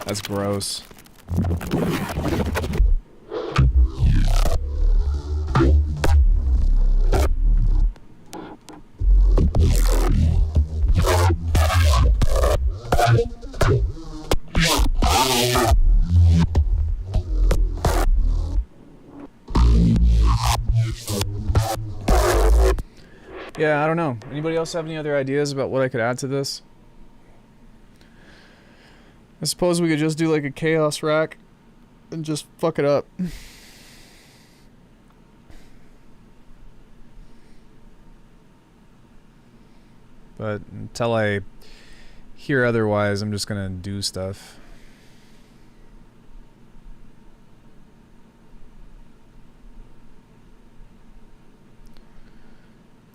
That's gross. Yeah, I don't know. Anybody else have any other ideas about what I could add to this? I suppose we could just do like a chaos rack and just fuck it up. But until I hear otherwise, I'm just gonna do stuff.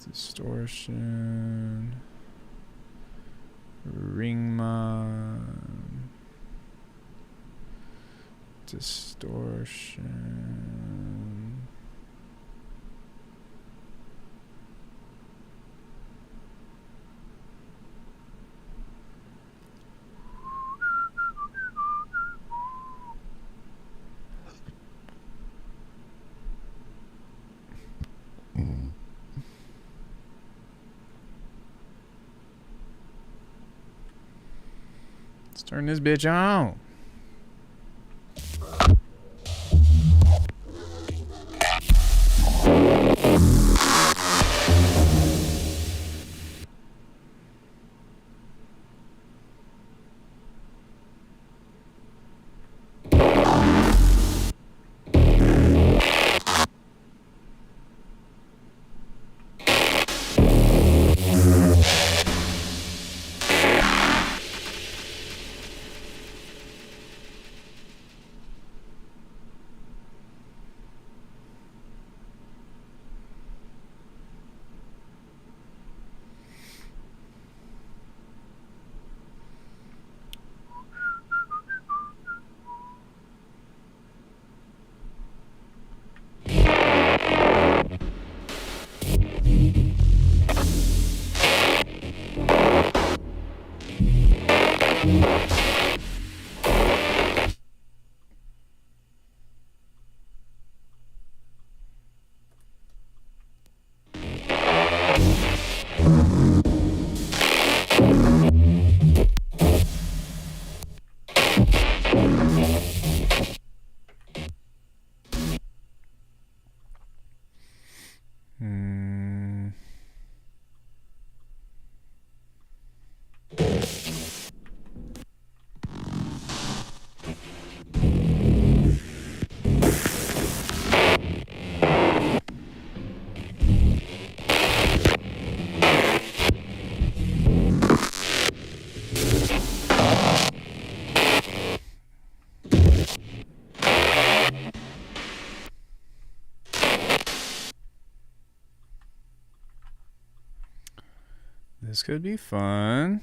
Distortion. Ringmon. Distortion. Let's turn this bitch on. This could be fun.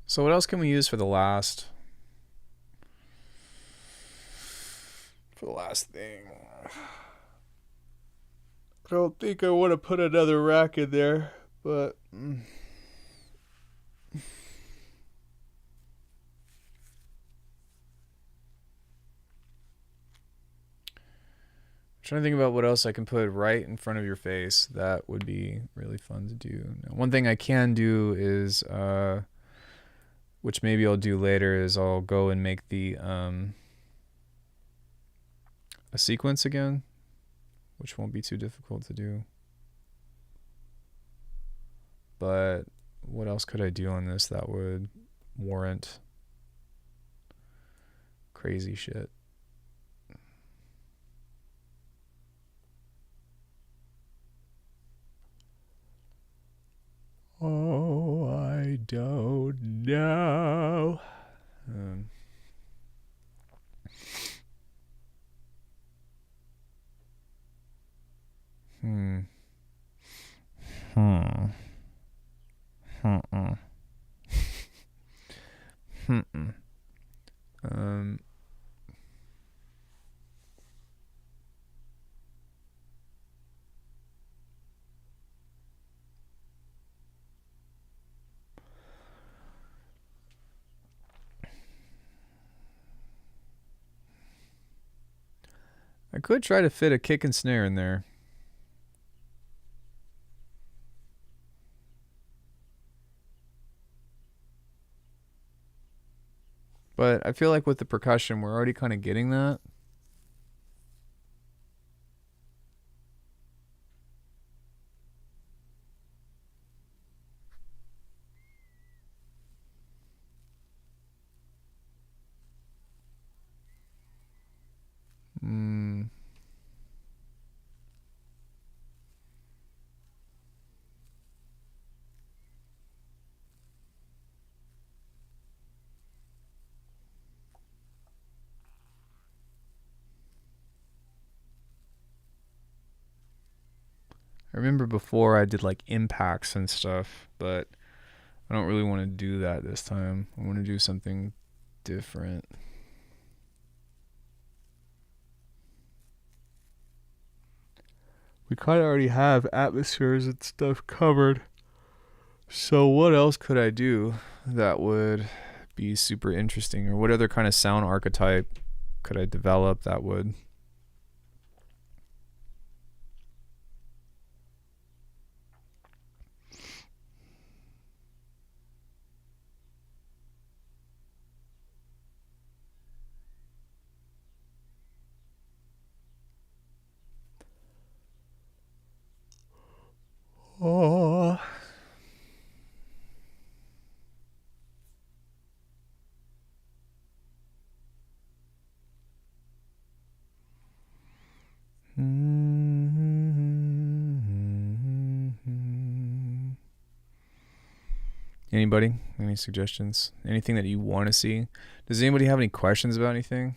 So what else can we use for the last thing? I don't think I want to put another rack in there, but trying to think about what else I can put right in front of your face. That would be really fun to do. Now, one thing I can do is, which maybe I'll do later, is I'll go and make the a sequence again, which won't be too difficult to do. But what else could I do on this that would warrant crazy shit? Oh, I don't know. I could try to fit a kick and snare in there. But I feel like with the percussion, we're already kind of getting that. I remember before I did like impacts and stuff, but I don't really want to do that this time. I want to do something different. We kind of already have atmospheres and stuff covered. So what else could I do that would be super interesting? Or what other kind of sound archetype could I develop that would... Oh. Anybody? Any suggestions? Anything that you want to see? Does anybody have any questions about anything?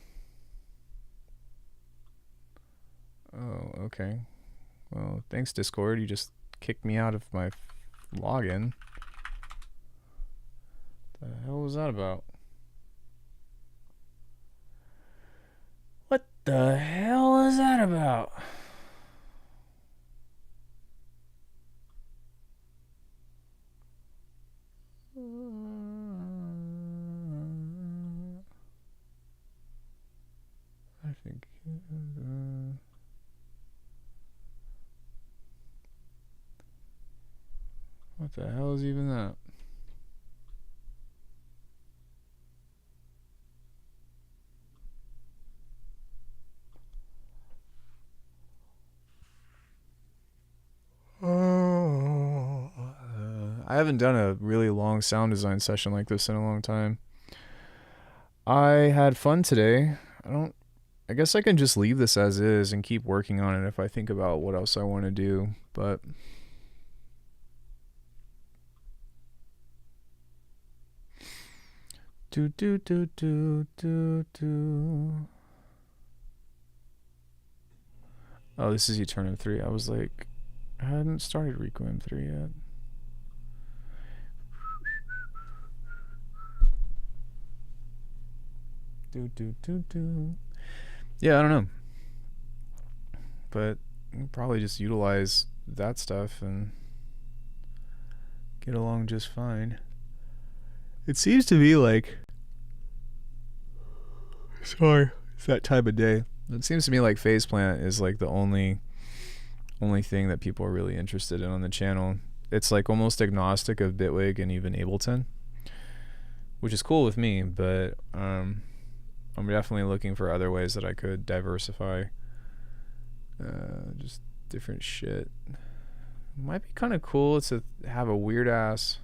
Oh, okay. Well, thanks, Discord. You just kicked me out of my login. What the hell was that about? What the hell is that about? I think... what the hell is even that? I haven't done a really long sound design session like this in a long time. I had fun today. I guess I can just leave this as is and keep working on it if I think about what else I want to do, but... Oh, this is Eternum 3. I was like, I hadn't started Requiem 3 yet. Yeah, I don't know. But we'll probably just utilize that stuff and get along just fine. It seems to be like... Sorry, it's that time of day. It seems to me like Faceplant is like the only thing that people are really interested in on the channel. It's like almost agnostic of Bitwig and even Ableton, which is cool with me, but I'm definitely looking for other ways that I could diversify just different shit. Might be kind of cool to have a weird ass...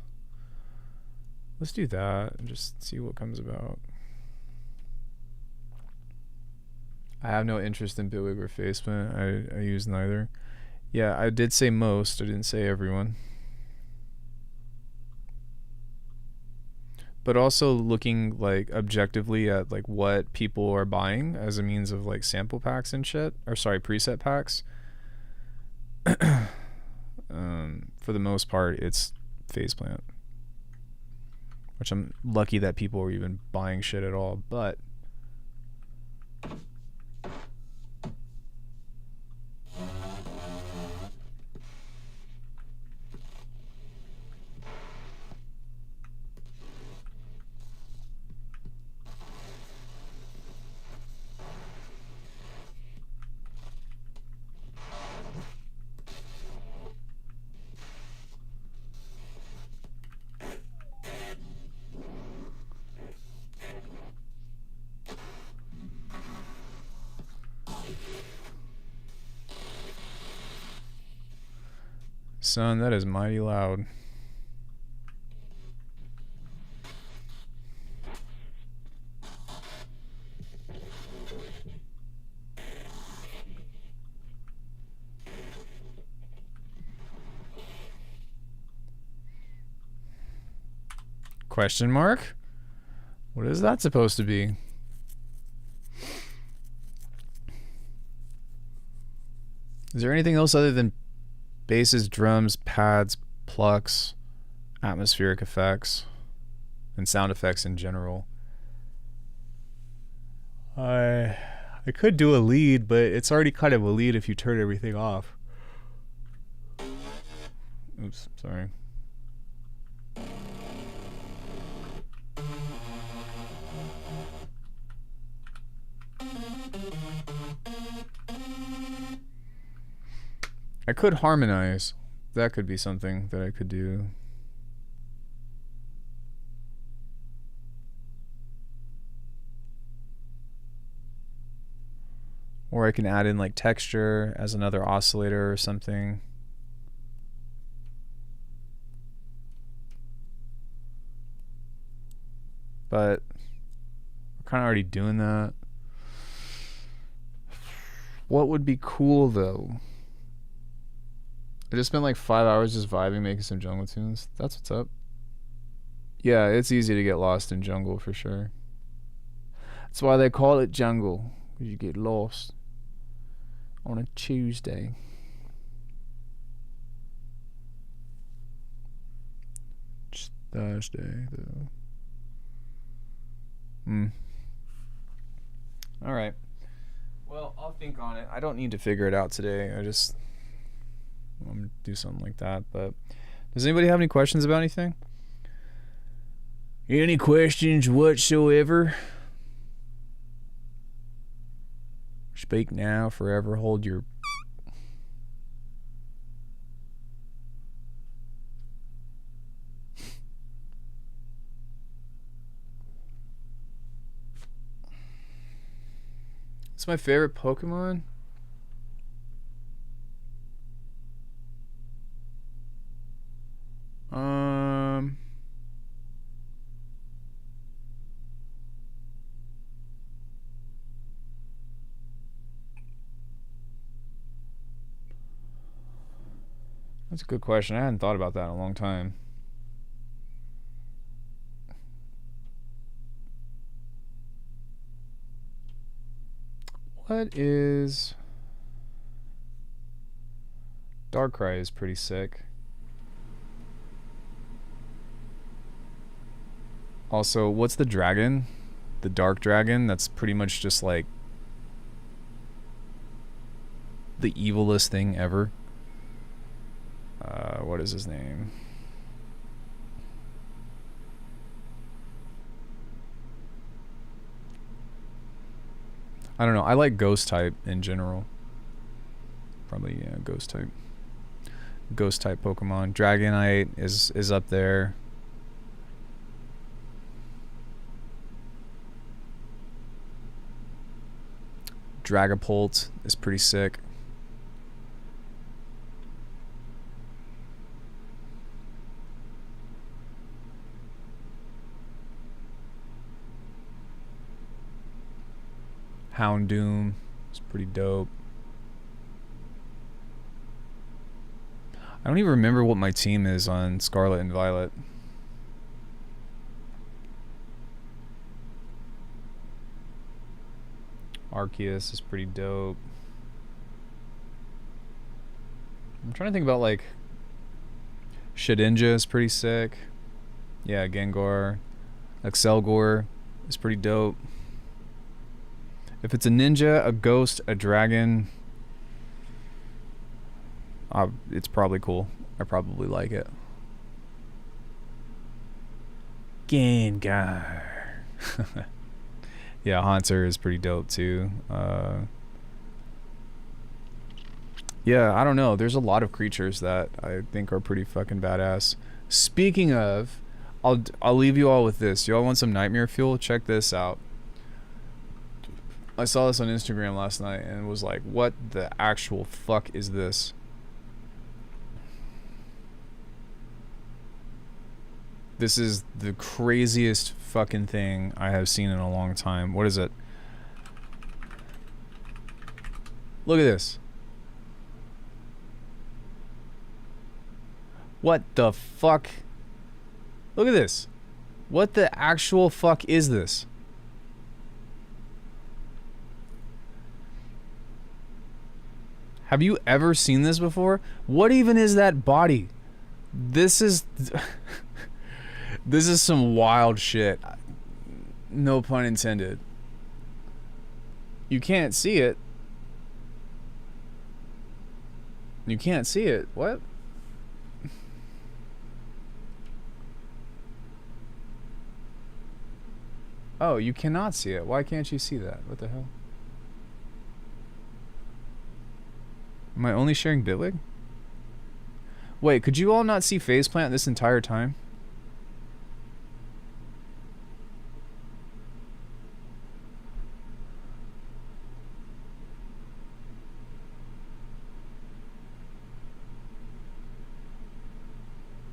Let's do that and just see what comes about. I have no interest in Bitwig or Faceplant. I use neither. Yeah, I did say most. I didn't say everyone. But also looking like objectively at like what people are buying as a means of like sample packs and shit. Or sorry, preset packs. For the most part, it's Faceplant. Which I'm lucky that people are even buying shit at all, but... Son, that is mighty loud. Question mark? What is that supposed to be? Is there anything else other than basses, drums, pads, plucks, atmospheric effects, and sound effects in general? I could do a lead, but it's already kind of a lead if you turn everything off. Oops, sorry. I could harmonize. That could be something that I could do. Or I can add in like texture as another oscillator or something. But we're kind of already doing that. What would be cool though? I just spent like 5 hours just vibing, making some jungle tunes. That's what's up. Yeah, it's easy to get lost in jungle for sure. That's why they call it jungle, because you get lost on a Tuesday. It's Thursday though. All right. Well, I'll think on it. I don't need to figure it out today. I'm gonna do something like that. But does anybody have any questions about anything? Any questions whatsoever? Speak now, forever hold your... It's my favorite Pokemon. That's a good question. I hadn't thought about that in a long time. What is... Darkrai is pretty sick. Also, what's the dragon? the dark dragon. That's pretty much just like the evilest thing ever. What is his name? I don't know. I like ghost type in general. Probably, yeah, ghost type. Ghost type Pokemon. Dragonite is up there. Dragapult is pretty sick. Houndoom is pretty dope. I don't even remember what my team is on Scarlet and Violet. Arceus is pretty dope. I'm trying to think about like Shedinja is pretty sick. Yeah, Gengar. Excelgor is pretty dope. If it's a ninja, a ghost, a dragon, it's probably cool. I probably like it. Gengar. Yeah, Haunter is pretty dope too. Yeah, I don't know. There's a lot of creatures that I think are pretty fucking badass. Speaking of, I'll leave you all with this. Y'all want some nightmare fuel? Check this out. I saw this on Instagram last night and was like, what the actual fuck is this? This is the craziest fucking thing I have seen in a long time. What is it? Look at this. What the fuck? Look at this. What the actual fuck is this? Have you ever seen this before? What even is that body? This is... This is some wild shit. No pun intended. You can't see it. You can't see it. What? Oh, you cannot see it. Why can't you see that? What the hell? Am I only sharing Bitwig? Wait, could you all not see Faceplant this entire time?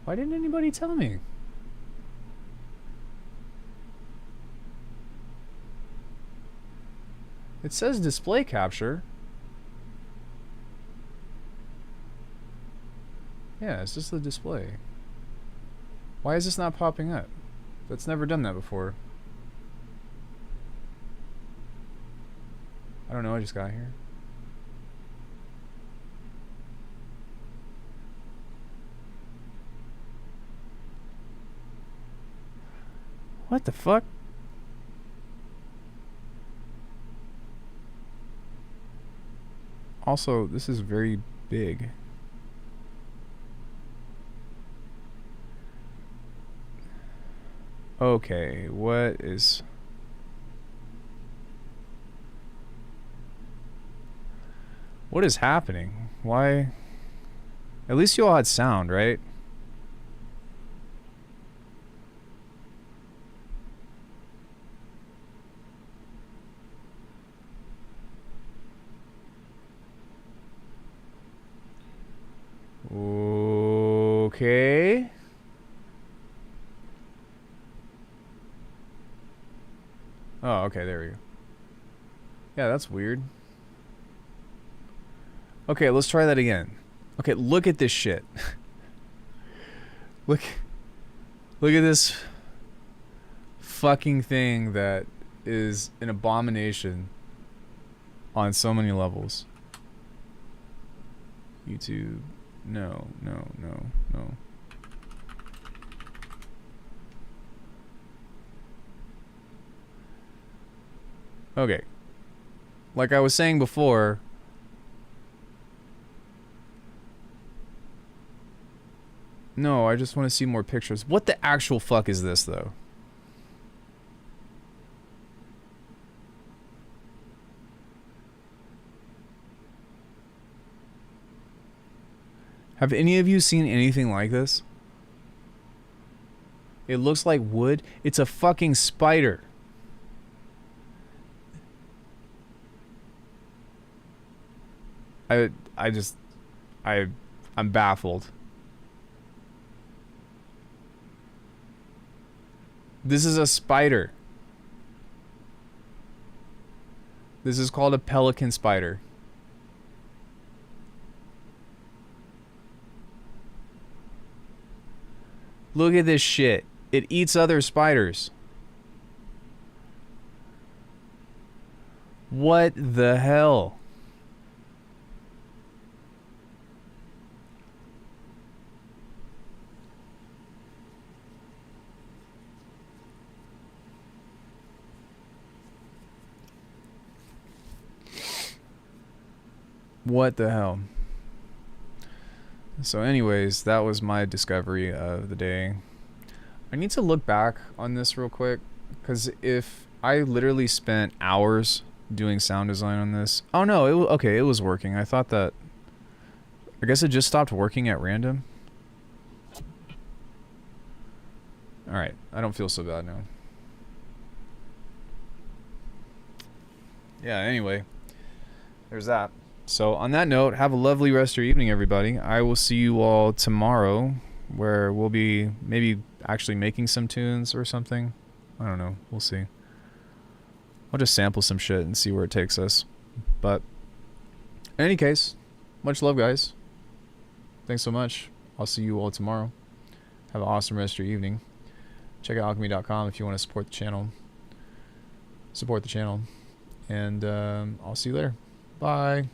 Why didn't anybody tell me? It says display capture. Yeah, it's just the display. Why is this not popping up? That's never done that before. I don't know, I just got here. What the fuck? Also, this is very big. Okay, what is... What is happening? Why? At least you all had sound, right? Okay. Oh, okay, there we go. Yeah, that's weird. Okay, let's try that again. Okay, look at this shit. Look at this fucking thing that is an abomination on so many levels. YouTube. No. Okay. Like I was saying before, no, I just want to see more pictures. What the actual fuck is this, though? Have any of you seen anything like this? It looks like wood. It's a fucking spider. I just I'm baffled. This is a spider. This is called a pelican spider. Look at this shit. It eats other spiders. What the hell? What the hell? So anyways, that was my discovery of the day. I need to look back on this real quick, because if I literally spent hours doing sound design on this. Oh no, okay, it was working. I thought that, I guess it just stopped working at random. Alright, I don't feel so bad now. Yeah, anyway, there's that. So on that note, have a lovely rest of your evening, everybody. I will see you all tomorrow, where we'll be maybe actually making some tunes or something. I don't know. We'll see. I'll just sample some shit and see where it takes us. But in any case, much love, guys. Thanks so much. I'll see you all tomorrow. Have an awesome rest of your evening. Check out alchemy.com if you want to support the channel. And I'll see you later. Bye.